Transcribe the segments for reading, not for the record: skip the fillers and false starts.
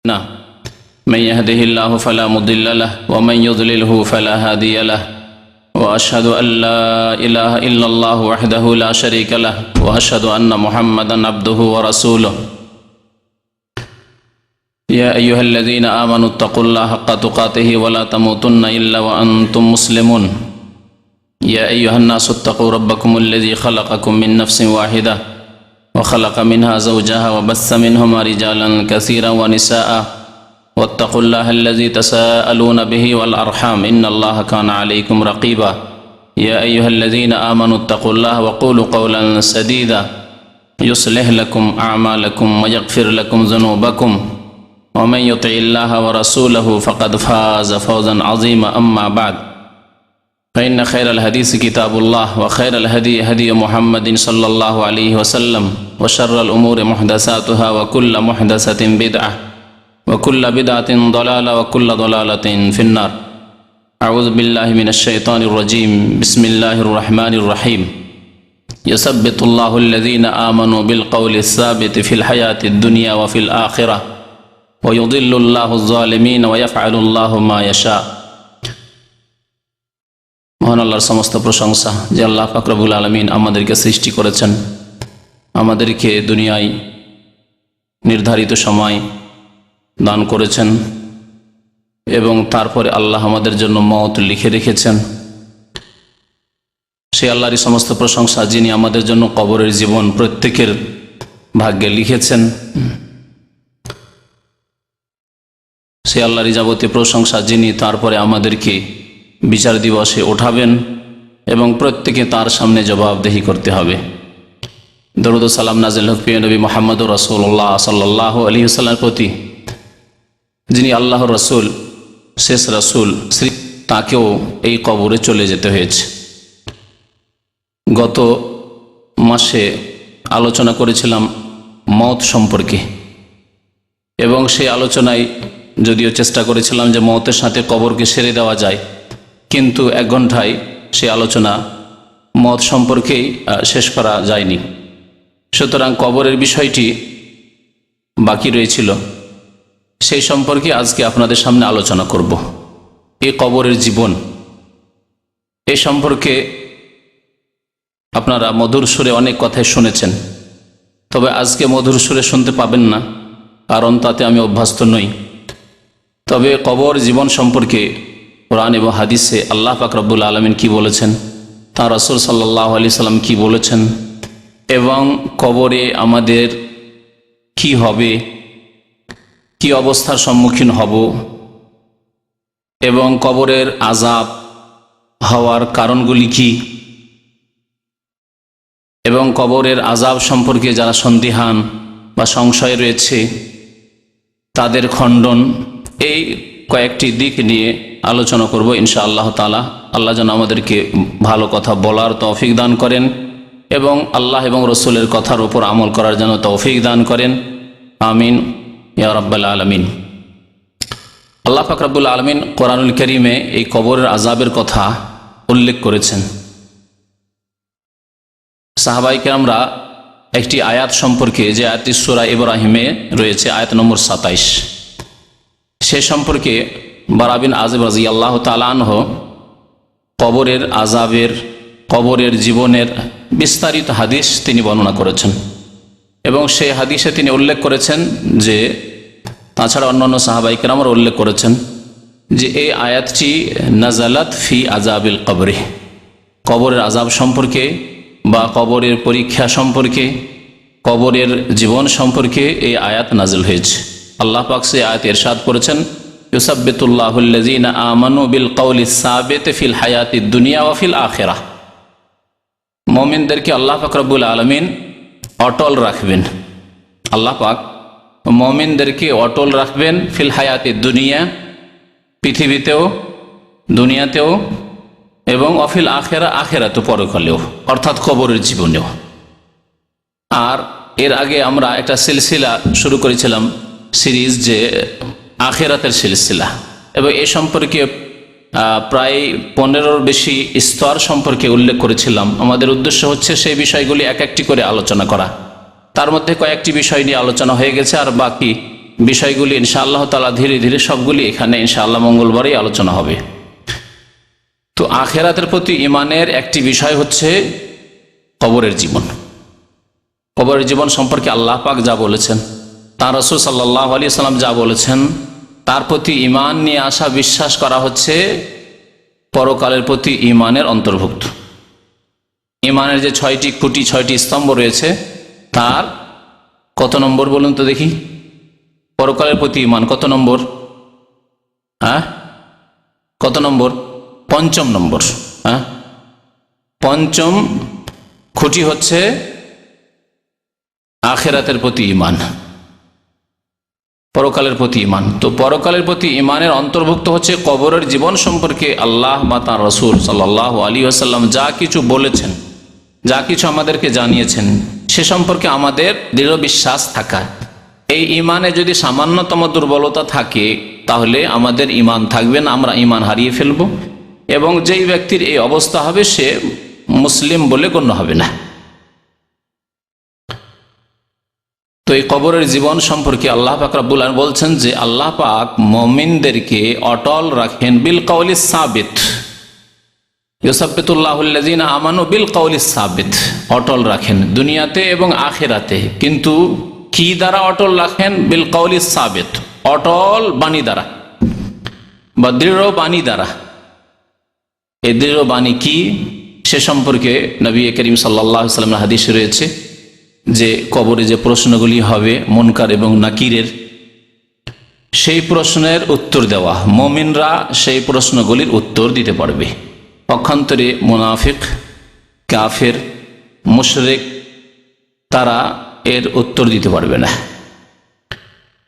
نعم من يهده الله فلا مضل له ومن يضلله فلا هادي له وأشهد أن لا إله إلا الله وحده لا شريك له وأشهد أن محمدا عبده ورسوله يا أيها الذين آمنوا اتقوا الله حق تقاته ولا تموتن إلا وأنتم مسلمون يا أيها الناس اتقوا ربكم الذي خلقكم من نفس واحدة وخلق منها زوجها وبث منهما رجالا كثيرا ونساء واتقوا الله الذي تساءلون به والأرحام إن الله كان عليكم رقيبا يا أيها الذين آمنوا اتقوا الله وقولوا قولا سديدا يصلح لكم أعمالكم ويغفر لكم ذنوبكم ومن يطع الله ورسوله فقد فاز فوزا عظيما أما بعد فإن خير الحديث كتاب الله وخير الهدي هدي محمد صلى الله عليه وسلم وشر الأمور محدثاتها وكل محدثة بدعة وكل بدعة ضلالة وكل ضلالة في النار أعوذ بالله من الشيطان الرجيم بسم الله الرحمن الرحيم يثبت الله الذين آمنوا بالقول الثابت في الحياة الدنيا وفي الآخرة ويضل الله الظالمين ويفعل الله ما يشاء মহান আল্লাহর সমস্ত প্রশংসা যে আল্লাহ পাক রব্বুল আলামিন আমাদেরকে সৃষ্টি করেছেন, আমাদেরকে দুনিয়ায় নির্ধারিত সময় দান করেছেন এবং তারপরে আল্লাহ আমাদের জন্য মওত লিখে রেখেছেন। সেই আল্লাহরই সমস্ত প্রশংসা যিনি আমাদের জন্য কবরের জীবন প্রত্যেকের ভাগ্যে লিখেছেন। সেই আল্লাহরই যাবতীয় প্রশংসা যিনি তারপরে আমাদেরকে বিচার দিবসে ওঠাবেন এবং প্রত্যেকে তার সামনে জবাবদেহি করতে হবে। দরুদ ও সালাম নাজিল হোক প্রিয় নবী মুহাম্মদ রাসূলুল্লাহ সাল্লাল্লাহু আলাইহি ওয়াসাল্লামের প্রতি, যিনি আল্লাহর রাসূল, শেষ রাসূল, তাকেও এই কবরে চলে যেতে হয়েছে। গত মাসে আলোচনা করেছিলাম মওত সম্পর্কে এবং সেই আলোচনায় যদিও চেষ্টা করেছিলাম যে মওতের সাথে কবরকে সেরে দেওয়া যায়, কিন্তু 1 ঘন্টায় সেই আলোচনা মওত সম্পর্কেই শেষ করা যায়নি। সুতরাং কবরের বিষয়টি বাকি রয়েছিল, সেই সম্পর্কে আজকে আপনাদের সামনে আলোচনা করব। এই কবরের জীবন এই সম্পর্কে আপনারা মধুর সুরে অনেক কথাই শুনেছেন, তবে আজকে মধুর সুরে শুনতে পাবেন না, কারণ তাতে আমি অভ্যস্ত নই। তবে কবর জীবন সম্পর্কে কোরআন এবং হাদিসে আল্লাহ পাক রব্বুল আলামিন কি বলেছেন, তাঁর রাসূল সাল্লাল্লাহু আলাইহি সাল্লাম কি বলেছেন, এবং কবরে আমাদের কি হবে, কি অবস্থার সম্মুখীন হব, এবং কবরের আযাব হওয়ার কারণগুলি কি, এবং কবরের আযাব সম্পর্কে যারা সন্দিহান বা সংশয় রয়েছে তাদের খণ্ডন, এই কয়েকটি দিক নিয়ে আলোচনা করব ইনশাআল্লাহ তাআলা। আল্লাহ যেন আমাদেরকে ভালো কথা বলার তৌফিক দান করেন এবং আল্লাহ এবং রসুলের কথার উপর আমল করার জন্য তৌফিক দান করেন, আমিন ইয়া রাব্বাল আলামিন। আল্লাহ পাক রব্বুল আলামিন কোরআনুল কারীমে এই কবরের আযাবের কথা উল্লেখ করেছেন। সাহাবায়ে কেরামরা একটি আয়াত সম্পর্কে, যে আয়াতটি সূরা ইব্রাহিমে রয়েছে, আয়াত নম্বর 27, সে সম্পর্কে বারা বিন আযিব রাদিয়াল্লাহু তাআলা আনহু কবরের আযাবের, কবরের জীবনের বিস্তারিত হাদিস তিনি বর্ণনা করেছেন এবং সেই হাদিসে তিনি উল্লেখ করেছেন যে, তাছাড়া অন্যান্য সাহাবায়ে কেরামরা উল্লেখ করেছেন যে এই আয়াতটি নাজালাত ফি আযাবিল কবরি, কবরের আযাব সম্পর্কে বা কবরের পরীক্ষা সম্পর্কে, কবরের জীবন সম্পর্কে এই আয়াত নাজিল হয়েছে। আল্লাহ পাক সে আয়াতে ইরশাদ করেছেন, ইউসাব্বিতুল্লাহুল্লাযীনা আমানু বিল কওলিস সাবিতি ফিল হায়াতিদ দুনিয়া ওয়া ফিল আখিরাহ। মুমিনদেরকে আল্লাহ পাক রব্বুল আলামিন অটল রাখবেন। আল্লাহ পাক মুমিনদেরকে অটল রাখবেন ফিল হায়াতিদ দুনিয়া, পৃথিবীতেও, দুনিয়াতেও, এবং অফিল আখেরা, আখেরাতে, পরকালেও, অর্থাৎ কবরের জীবনেও। আর এর আগে আমরা একটা সিলসিলা শুরু করেছিলাম, সিরিজ, যে আখেরাতের সিলসিলা, এবং এ সম্পর্কে প্রায় 15-র বেশি স্তর সম্পর্কে উল্লেখ করেছিলাম। আমাদের উদ্দেশ্য হচ্ছে সেই বিষয়গুলি এক একটি করে আলোচনা করা। তার মধ্যে কয়েকটি বিষয় নিয়ে আলোচনা হয়ে গেছে, আর বাকি বিষয়গুলি ইনশাআল্লাহ তাআলা ধীরে ধীরে সবগুলি এখানে ইনশাআল্লাহ মঙ্গলবারই আলোচনা হবে। তো আখিরাতের প্রতি ঈমানের একটি বিষয় হচ্ছে কবরের জীবন। কবরের জীবন সম্পর্কে আল্লাহ পাক যা বলেছেন, তাঁর রাসূল সাল্লাল্লাহু আলাইহি ওয়াসাল্লাম যা বলেছেন, তার প্রতি ঈমান নিয়ে আসা, বিশ্বাস করা হচ্ছে পরকালের প্রতি ঈমানের অন্তর্ভুক্ত। ঈমানের যে 6টি খুঁটি, 6টি স্তম্ভ রয়েছে, তার কত নম্বর বলুন তো দেখি? পরকালের প্রতি ঈমান কত নম্বর? কত নম্বর? 5ম নম্বর। পঞ্চম খুঁটি হচ্ছে আখিরাতের প্রতি ঈমান, পরকালের প্রতি ঈমান। তো পরকালের প্রতি ঈমানের অন্তর্ভুক্ত হচ্ছে কবরের জীবন সম্পর্কে আল্লাহ বা তাঁর রাসূল সাল্লাল্লাহু আলাইহি ওয়াসাল্লাম যা কিছু বলেছেন, যা কিছু আমাদেরকে জানিয়েছেন, সে সম্পর্কে আমাদের দৃঢ় বিশ্বাস থাকা। এই ঈমানে যদি সামান্যতম দুর্বলতা থাকে তাহলে আমাদের ঈমান থাকবে না, আমরা ঈমান হারিয়ে ফেলব, এবং যেই ব্যক্তির এই অবস্থা হবে সে মুসলিম বলে গণ্য হবে না। তো এই কবরের জীবন সম্পর্কে আল্লাহ পাক রব্বুল আলামিন বলছেন যে আল্লাহ পাক মুমিনদেরকে অটল রাখেন বিল কাউলিস সাবিত, ইউসাব্বিতুল্লাহুল্লাযিনা আমানু বিল কাউলিস সাবিত, অটল রাখেন দুনিয়াতে এবং আখিরাতে। কিন্তু কি দ্বারা অটল রাখেন? বিল কাউলিস সাবিত, অটল বাণী দ্বারা বা দৃঢ় বাণী দ্বারা। এই দৃঢ় বাণী কি সে সম্পর্কে নবী করিম সাল্লাল্লাহু আলাইহি ওয়াসাল্লামের হাদিসে রয়েছে যে কবরে যে প্রশ্নগুলি হবে মুনকার এবং নাকিরের, সেই প্রশ্নের উত্তর দেওয়া, মুমিনরা সেই প্রশ্নগুলির উত্তর দিতে পারবে। পক্ষান্তরে মুনাফিক, কাফের, মুশরিক তারা এর উত্তর দিতে পারবে না।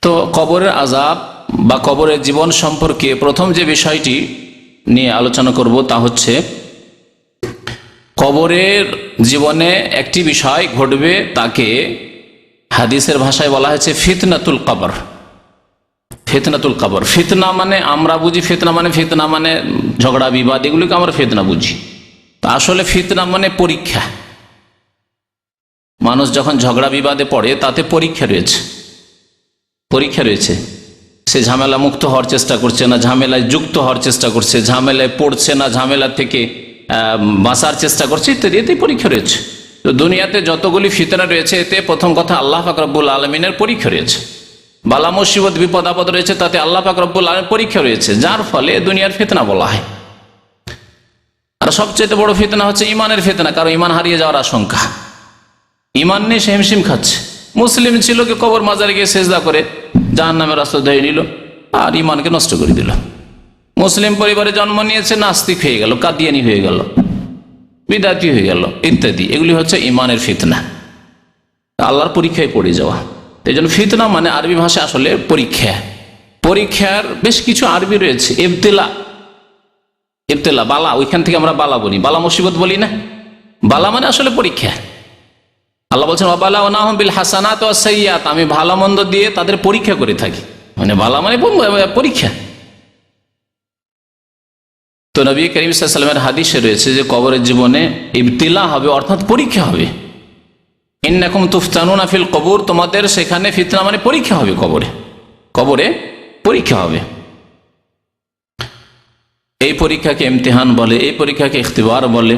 তো কবরের আযাব বা কবরের জীবন সম্পর্কে প্রথম যে বিষয়টি নিয়ে আলোচনা করব তা হচ্ছে কবরের জীবনে একটি বিষয় ঘটবে, তাকে হাদিসের ভাষায় বলা হয়েছে ফিতনাতুল কবর। ফিতনাতুল কবর, ফিতনা মানে আমরা বুঝি ফিতনা মানে ঝগড়া বিবাদ, এগুলিকে আমরা ফিতনা বুঝি। তা আসলে ফিতনা মানে পরীক্ষা। মানুষ যখন ঝগড়া বিবাদে পড়ে তাতে পরীক্ষা রয়েছে। সে ঝামেলা মুক্ত হওয়ার চেষ্টা করছে না, ঝামেলায় যুক্ত হওয়ার চেষ্টা করছে, ঝামেলায় পড়ছে না, ঝামেলা থেকে বাঁচার চেষ্টা করছে, ইত্যাদি। এতেই পরীক্ষা রয়েছে। তো দুনিয়াতে যতগুলি ফিতনা রয়েছে এতে প্রথম কথা আল্লাহ পাক রব্বুল আলামিনের পরীক্ষা রয়েছে। বালা মুসিবত বিপদ আপদ রয়েছে, তাতে আল্লাহ পাক রব্বুল আলামিনের পরীক্ষা রয়েছে, যার ফলে দুনিয়ার ফিতনা বলা হয়। আর সবচেয়ে বড় ফিতনা হচ্ছে ইমানের ফিতনা, কারণ ইমান হারিয়ে যাওয়ার আশঙ্কা। ইমান নেই, সে হিমশিম খাচ্ছে। মুসলিম ছিল, কি কবর মাজারে গিয়ে সেজদা করে জাহান্নামের রাস্তা ধরে নিল আর ইমানকে নষ্ট করে দিল। মুসলিম পরিবারে জন্ম নিয়েছে, নাস্তিক হয়ে গেল, কাদিয়ানি হয়ে গেল, বিদাতি হয়ে গেল, ইত্যাদি। এগুলি হচ্ছে ইমানের ফিতনা, আল্লাহর পরীক্ষায় পড়ে যাওয়া। এই জন্য ফিতনা মানে আরবি ভাষায় আসলে পরীক্ষা। পরীক্ষার বেশ কিছু আরবি রয়েছে। ইবতিলা, বালা, ওইখান থেকে আমরা বালা বলি, বালা মুসিবত বলি না। বালা মানে আসলে পরীক্ষা। আল্লাহ বলছেন ওয়াবালাওনাহুম বিল হাসানাত ওয়াস সাইয়্যাত, আমি ভালো মন্দ দিয়ে তাদের পরীক্ষা করে থাকি। মানে বালা মানে পরীক্ষা। তো নবী করিম সাল্লাল্লাহু আলাইহি ওয়াসাল্লামের হাদিসে রয়েছে যে কবরের জীবনে ইবতিলা হবে, অর্থাৎ পরীক্ষা হবে। ইন্নাকুম তুফতানুনা ফিল কবর, তোমাদের সেখানে ফিতনা মানে পরীক্ষা হবে। কবরে পরীক্ষা হবে। এই পরীক্ষাকে ইমতিহান বলে, এই পরীক্ষাকে ইখতিবার বলে,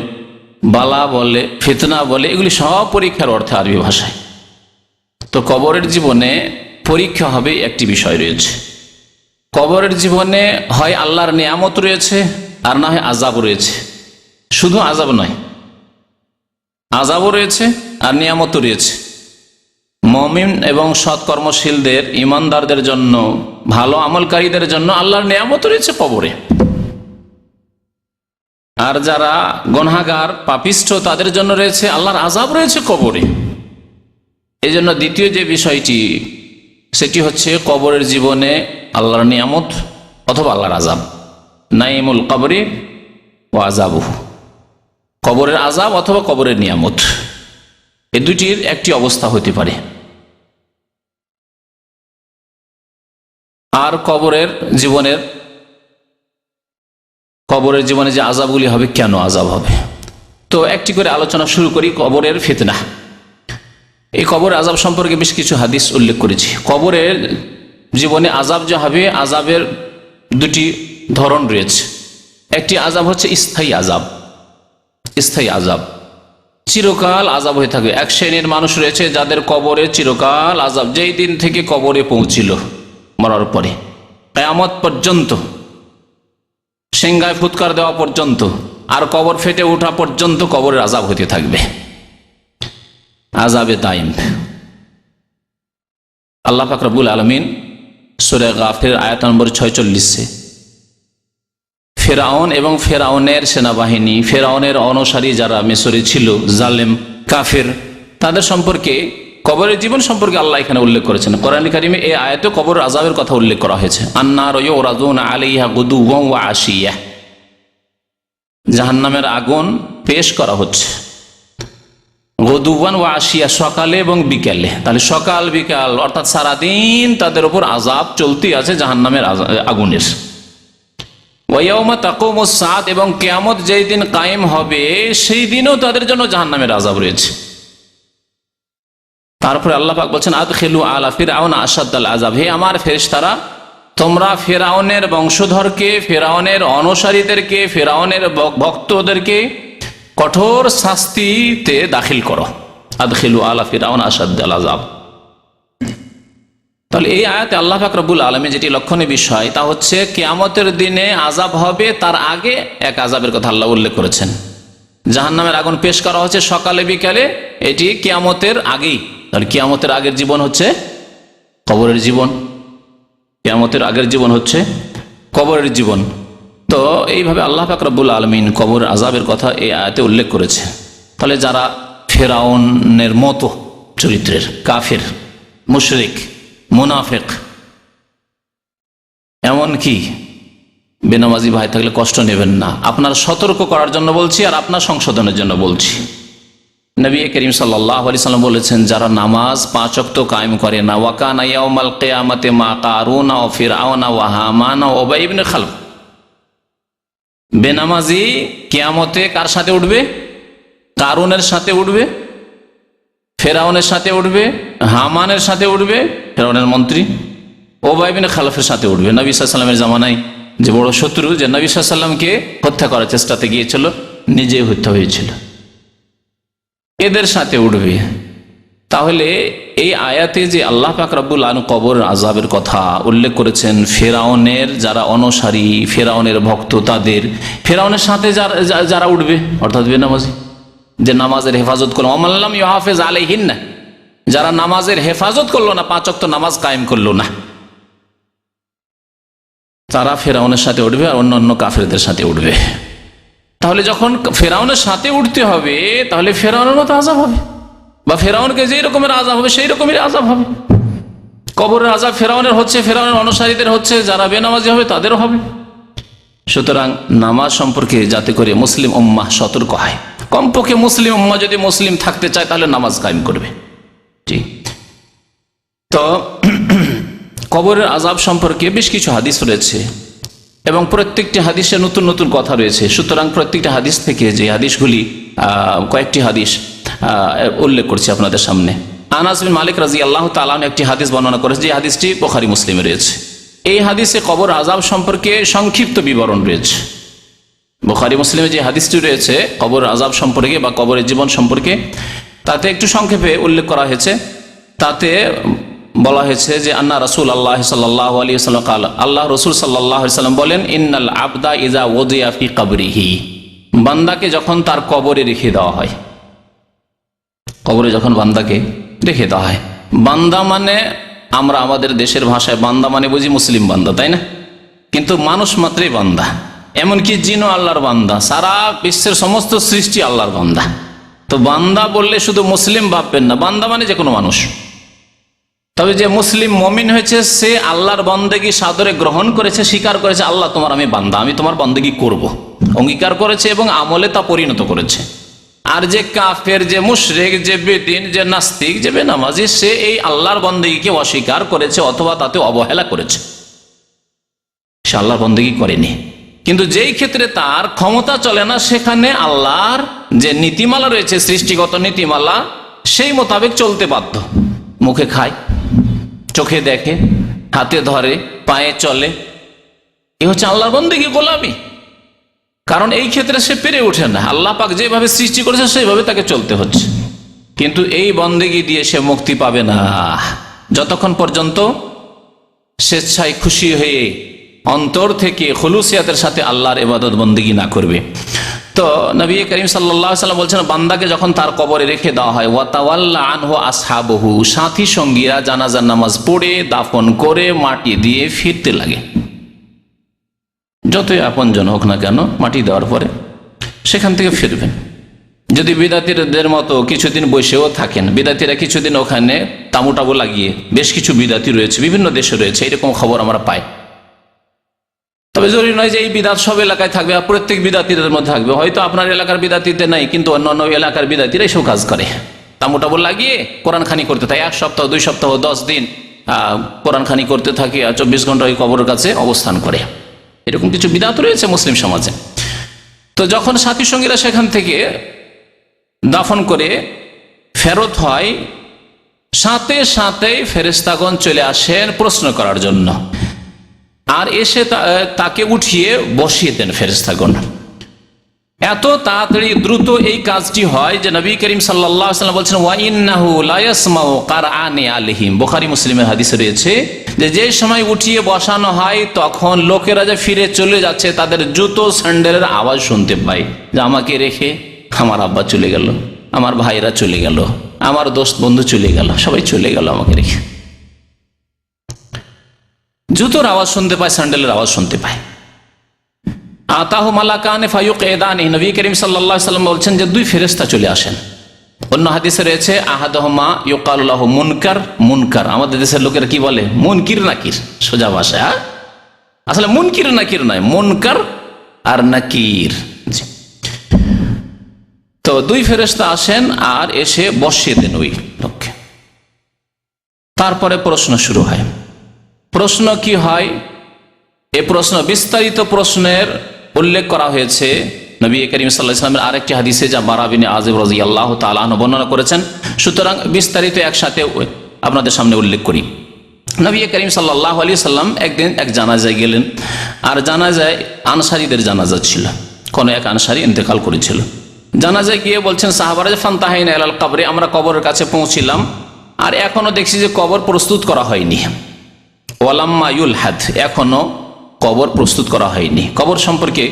বালা বলে, ফিতনা বলে, এগুলি সব পরীক্ষার অর্থ আরবি ভাষায়। তো কবরের জীবনে পরীক্ষা হবে একটি বিষয় রয়েছে। কবরের জীবনে হয় আল্লাহর নিয়ামত রয়েছে আর না হয় আযাব রয়েছে। শুধু আযাব নয়, আযাবও রয়েছে আর নিয়ামতও রয়েছে। মুমিন এবং সৎকর্মশীলদের, ইমানদারদের জন্য, ভালো আমলকারীদের জন্য আল্লাহর নিয়ামতও রয়েছে কবরে। আর যারা গুনাহগার পাপিষ্ঠ তাদের জন্য রয়েছে আল্লাহর আযাব রয়েছে কবরে। এই জন্য দ্বিতীয় যে বিষয়টি সেটি হচ্ছে কবরের জীবনে আল্লাহর নিয়ামত অথবা আল্লাহর আযাব। নাইমুল কবরি ও আযাবুহু, কবরের আযাব অথবা কবরের নিয়ামত, এই দুটির একটি অবস্থা হতে পারে। আর কবরের জীবনে যে আযাবগুলি হবে, কেন আযাব হবে, তো একটি করে আলোচনা শুরু করি। কবরের ফিতনা, এই কবরের আযাব সম্পর্কে বেশ কিছু হাদিস উল্লেখ করেছি। কবরের জীবনে আযাব যে হবে, আযাবের দুটি ধরন রয়েছে। একটি আযাব হচ্ছে স্থায়ী আযাব। স্থায়ী আযাব চিরকাল আযাব হয়ে থাকে। এক শ্রেণীর মানুষ রয়েছে যাদের কবরে চিরকাল আযাব, যেই দিন থেকে কবরে পৌঁছিল মরার পরে কিয়ামত পর্যন্ত, সিংহায় ফুৎকার দেওয়া পর্যন্ত আর কবর ফেটে ওঠা পর্যন্ত কবরের আযাব হতে থাকবে, আযাবে দাইম। আল্লাহ পাক রব্বুল আলামিন সূরা গাফির আয়াত নম্বর 46 ফেরাউন এবং ফেরাউনের সেনাবাহিনী, ফেরাউনের অনুসারী যারা মিশরে ছিল, জালেম কাফের, তাদের সম্পর্কে, কবরের জীবন সম্পর্কে আল্লাহ এখানে উল্লেখ করেছেন। কোরআন কারিমে এই আয়াতে কবর আযাবের কথা উল্লেখ করা হয়েছে। আন্নার ইউরাদুনা আলাইহা গুদুওয়ান ওয়া আশিয়া, জাহান্নামের আগুন পেশ করা হচ্ছে গুদুওয়ান ওয়া আশিয়া, সকালে এবং বিকালে। তাহলে সকাল বিকাল অর্থাৎ সারাদিন তাদের উপর আযাব চলতি আছে জাহান্নামের আগুনের। ওয়ায়াউমা তাকুমুস সাআত, এবং কিয়ামত যেই দিন কায়েম হবে সেই দিনও তাদের জন্য জাহান্নামের আযাব রয়েছে। তারপরে আল্লাহ পাক বলছেন আদখিলু আলা ফিরআউন আশাদ্দাল আযাব, হে আমার ফেরেশতারা, তোমরা ফেরাউনের বংশধরকে, ফেরাউনের অনুসারীদেরকে, ফেরাউনের ভক্তদেরকে কঠোর শাস্তিতে দাখিল করো। আদখিলু আলা ফিরআউন আশাদ্দাল আযাব। তাহলে এই আয়াতে আল্লাহ পাক রব্বুল আলামিন যেটি লক্ষণীয় বিষয় তা হচ্ছে কিয়ামতের দিনে আযাব হবে, তার আগে এক আযাবের কথা আল্লাহ উল্লেখ করেছেন। জাহান্নামের আগুন পেশ করা হচ্ছে সকালে বিকালে, এটি কিয়ামতের আগেই। তাহলে কিয়ামতের আগের জীবন হচ্ছে কবরের জীবন, কিয়ামতের আগের জীবন হচ্ছে কবরের জীবন। তো এইভাবে আল্লাহ পাক রব্বুল আলামিন কবরের আযাবের কথা এই আয়াতে উল্লেখ করেছে। তাহলে যারা ফেরাউনের মতো চরিত্রের কাফের, মুশরিক, মুনাফিক, এমনকি বেনামাজি ভাই থাকলে কষ্ট নেবেন না, আপনার সতর্ক করার জন্য বলছি আর আপনার সংশোধনের জন্য বলছি। নবী করিম সাল্লাল্লাহু আলাইহি সাল্লাম বলেছেন, যারা নামাজ 5 ওয়াক্ত কায়েম করে না, ওয়া কানা ইয়াউমাল কিয়ামাতি মা কারুনা ওয়া ফিরআউনা ওয়া হামানা ওয়া উবাই ইবনে খালফ, বেনামাজি কিয়ামতে কার সাথে উঠবে? কারুনের সাথে উঠবে, ফেরাউনের সাথে উঠবে, হামানের সাথে উঠবে, ফেরাউনের মন্ত্রী, উবাই ইবনে খালফের সাথে উঠবে। নবী সাল্লাল্লাহু আলাইহি সাল্লামের জামানায় যে বড় শত্রু, যে নবী সাল্লাল্লাহু আলাইহি সাল্লামকে হত্যা করার চেষ্টাতে গিয়েছিল, নিজেই হত্যা হয়েছিল, এদের সাথে উঠবে। তাহলে এই আয়াতে যে আল্লাহ পাক রব্বুল আলামিন কবর আযাবের কথা উল্লেখ করেছেন, ফেরাউনের যারা অনুসারী, ফেরাউনের ভক্ত, তাদের, ফেরাউনের সাথে যারা উঠবে অর্থাৎ বেনামাজি, যে নামাজের হেফাজত করলো, আমাল্লাম ইউহাফিজ আলাইহিন্না, যারা নামাজের হেফাজত করলো না, 5 ওয়াক্ত নামাজ কায়েম করলো না, তারা ফেরাউনের সাথে উঠবে আর অন্য কাফেরদের সাথে উঠবে। তাহলে যখন ফেরাউনের সাথে উঠতে হবে, তাহলে ফেরাউনের মতো আযাব হবে, বা ফেরাউনকে যেই রকমের আযাব হবে সেই রকমের আযাব হবে। কবরের আযাব ফেরাউনের হচ্ছে, ফেরাউনের অনুসারীদের হচ্ছে, যারা বেনামাজি হবে তাদেরও হবে। সুতরাং নামাজ সম্পর্কে যাতে করে মুসলিম উম্মাহ সতর্ক হয়, কমপক্ষে মুসলিম উম্মাহ যদি মুসলিম থাকতে চায় তাহলে নামাজ কায়েম করবে। জি, তো কবরের আযাব সম্পর্কে বেশ কিছু হাদিস রয়েছে এবং প্রত্যেকটি হাদিসে নতুন নতুন কথা রয়েছে। সুতরাং প্রত্যেকটি হাদিস থেকে যে হাদিসগুলি, কয়েকটি হাদিস উল্লেখ করছি আপনাদের সামনে। আনাস বিন মালিক রাদিয়াল্লাহু তাআলা আনহু একটি হাদিস বর্ণনা করেছে, যে হাদিসটি বুখারী মুসলিমে রয়েছে। এই হাদিসে কবর আযাব সম্পর্কে সংক্ষিপ্ত বিবরণ রয়েছে। বুখারী মুসলিমে যে হাদিসটি রয়েছে কবর আযাব সম্পর্কে বা কবরের জীবন সম্পর্কে, তাতে একটু সংক্ষেপে উল্লেখ করা হয়েছে। তাতে বলা হয়েছে যে আন্না রাসূলুল্লাহ সাল্লাল্লাহু আলাইহি ওয়াসাল্লাম ক্বাল, আল্লাহ রাসূল সাল্লাল্লাহু আলাইহি ওয়াসাল্লাম বলেন, ইন্নাল আবদা ইযা ওযিয়া ফি কবরিহি, বান্দাকে যখন তার কবরে রেখে দেওয়া হয়, কবরে যখন বান্দাকে রেখে দেওয়া হয়, বান্দা মানে আমরা আমাদের দেশের ভাষায় বান্দা মানে বুঝি মুসলিম বান্দা, তাই না? কিন্তু মানুষ মাত্রই বান্দা, এমনকি জিনও আল্লাহর বান্দা, সারা বিশ্বের সমস্ত সৃষ্টি আল্লাহর বান্দা। তো বান্দা বললে শুধু মুসলিম ভাববেন না, বান্দা মানে যে কোনো মানুষ। তবে যে মুসলিম মুমিন হয়েছে, সে আল্লাহর বন্দেগী সাদরে গ্রহণ করেছে, স্বীকার করেছে, আল্লাহ তোমার আমি বান্দা, আমি তোমার বন্দেগী করব, অঙ্গীকার করেছে এবং আমলে তা পরিণত করেছে। আর যে কাফের, যে মুশরিক, যে বেদিন, যে নাস্তিক, যে বেনামাজি, সে এই আল্লাহর বন্দেগীকে অস্বীকার করেছে অথবা তাতে অবহেলা করেছে, সে আল্লাহর বন্দেগী করেনি। কিন্তু যেই ক্ষেত্রে তার ক্ষমতা চলে না, সেখানে আল্লাহর যে নীতিমালা রয়েছে, সৃষ্টিগত নীতিমালা, সেই মোতাবেক চলতে বাধ্য। মুখে খায়, চোখে দেখে, হাতে ধরে, পায়ে চলে, এ হচ্ছে আল্লাহর বন্দেগী, গোলামি। কারণ এই ক্ষেত্রে সে পেরে ওঠে না, আল্লাহ পাক যেভাবে সৃষ্টি করেছে সেইভাবে তাকে চলতে হচ্ছে। কিন্তু এই বন্দেগী দিয়ে সে মুক্তি পাবে না যতক্ষণ পর্যন্ত স্বেচ্ছায় খুশি হয়ে অন্তর থেকে খুলুসিয়াতের সাথে আল্লাহর ইবাদত বন্দেগী না করবে। তো নবী করিম সাল্লাল্লাহু আলাইহি ওয়াসাল্লাম বলছেন, বান্দাকে যখন তার কবরে রেখে দেওয়া হয়, ওয়াতাওয়াল্লা আনহু আসহাবহু, সাথী সঙ্গীরা জানাজার নামাজ পড়ে দাফন করে মাটি দিয়ে ফিরতে লাগে। যতই আপনজন হোক না কেন, মাটি দেওয়ার পরে সেখান থেকে ফিরবেন। যদি বিদাতিদের মতো কিছুদিন বসেও থাকেন, বিদাতিরা কিছুদিন ওখানে তাঁবু টাবু লাগিয়ে, বেশ কিছু বিদাতি রয়েছে, বিভিন্ন দেশে রয়েছে, এরকম খবর আমরা পাই। তবে জরুরি নয় যে এই বিদাত সব এলাকায় থাকবে আর প্রত্যেক বিদাতিদের মধ্যে থাকবে। হয়তো আপনার এলাকার বিদাতিতে নাই, কিন্তু অন্যান্য এলাকার বিদাতিরা এইসব কাজ করে, তাঁবু টাবু লাগিয়ে কোরআন খানি করতে থাকে। 1 সপ্তাহ 2 সপ্তাহ 10 দিন কোরআন খানি করতে থাকে আর 24 ঘন্টা ওই কবরের কাছে অবস্থান করে। এরকম কিছু বিদাত রয়েছে মুসলিম সমাজে। তো যখন সাথী সঙ্গীরা সেখান থেকে দাফন করে ফেরত হয়, সাথে সাথেই ফেরেশতাগণ চলে আসেন প্রশ্ন করার জন্য, আর এসে তাকে উঠিয়ে বসিয়ে দেন ফেরেশতাগণ। এত তাড়াতাড়ি দ্রুত এই কাজটি হয় যে নবী করিম সাল্লাল্লাহু আলাইহি ওয়াসাল্লাম বলছেন, ওয়া ইন্নাহু লা ইয়াসমাউ কারআনি আলাইহিম। বুখারী মুসলিমের হাদিসে রয়েছে যে সময় উঠিয়ে বসানো হয় তখন লোকেরা যে ফিরে চলে যাচ্ছে তাদের জুতো স্যান্ডেলের আওয়াজ শুনতে পায়, যে আমাকে রেখে আমার আব্বা চলে গেল, আমার ভাইরা চলে গেল, আমার দোস্ত বন্ধু চলে গেল, সবাই চলে গেল আমাকে রেখে। জুতোর আওয়াজ শুনতে পায়, স্যান্ডেলের আওয়াজ শুনতে পায়। আতাহু মালাকানে ফায়ুকঈদানি, নবী করিম সাল্লাল্লাহু আলাইহি ওয়াসাল্লাম বলছেন যে 2 ফেরেশতা চলে আসেন। অন্য হাদিসে রয়েছে আহাদুহুমা ইউকালু লাহু মুনকার। মুনকার আমাদের দেশের লোকেরা কি বলে? মুনকির নাকির, সোজা ভাষায়। আসলে মুনকির নাকির নয়, মুনকার আর নাকির। তো 2 ফেরেশতা আসেন আর এসে বসিয়ে দেন ওই লোককে। তারপরে প্রশ্ন শুরু হয়। প্রশ্ন কি হয়? এ প্রশ্ন, বিস্তারিত প্রশ্নের উল্লেখ করা হয়েছে নবী করিম সাল্লাল্লাহু আলাইহি ওয়াসাল্লামের আরেকটি হাদিসে, যা বারা বিন আযিব রাদিয়াল্লাহু তাআলা আনহু বর্ণনা করেছেন। সুতরাং বিস্তারিত একসাথে আপনাদের সামনে উল্লেখ করি। নবী করিম সাল্লাল্লাহু আলাইহি ওয়াসাল্লাম একদিন এক জানাজায় গেলেন, আর জানাজায় আনসারীদের জানাজা ছিল। কোন এক আনসারী ইন্তেকাল করেছিল। জানাজায় গিয়ে বলছেন সাহাবারা, যে ফান্তাহাইনা ইলাল কবরে, আমরা কবরের কাছে পৌঁছিলাম আর এখনো দেখছি যে কবর প্রস্তুত করা হয়নি। ওয়ালাম্মা ইউলহাদ, এখনো কবর প্রস্তুত করা হয়নি। কবর সম্পর্কে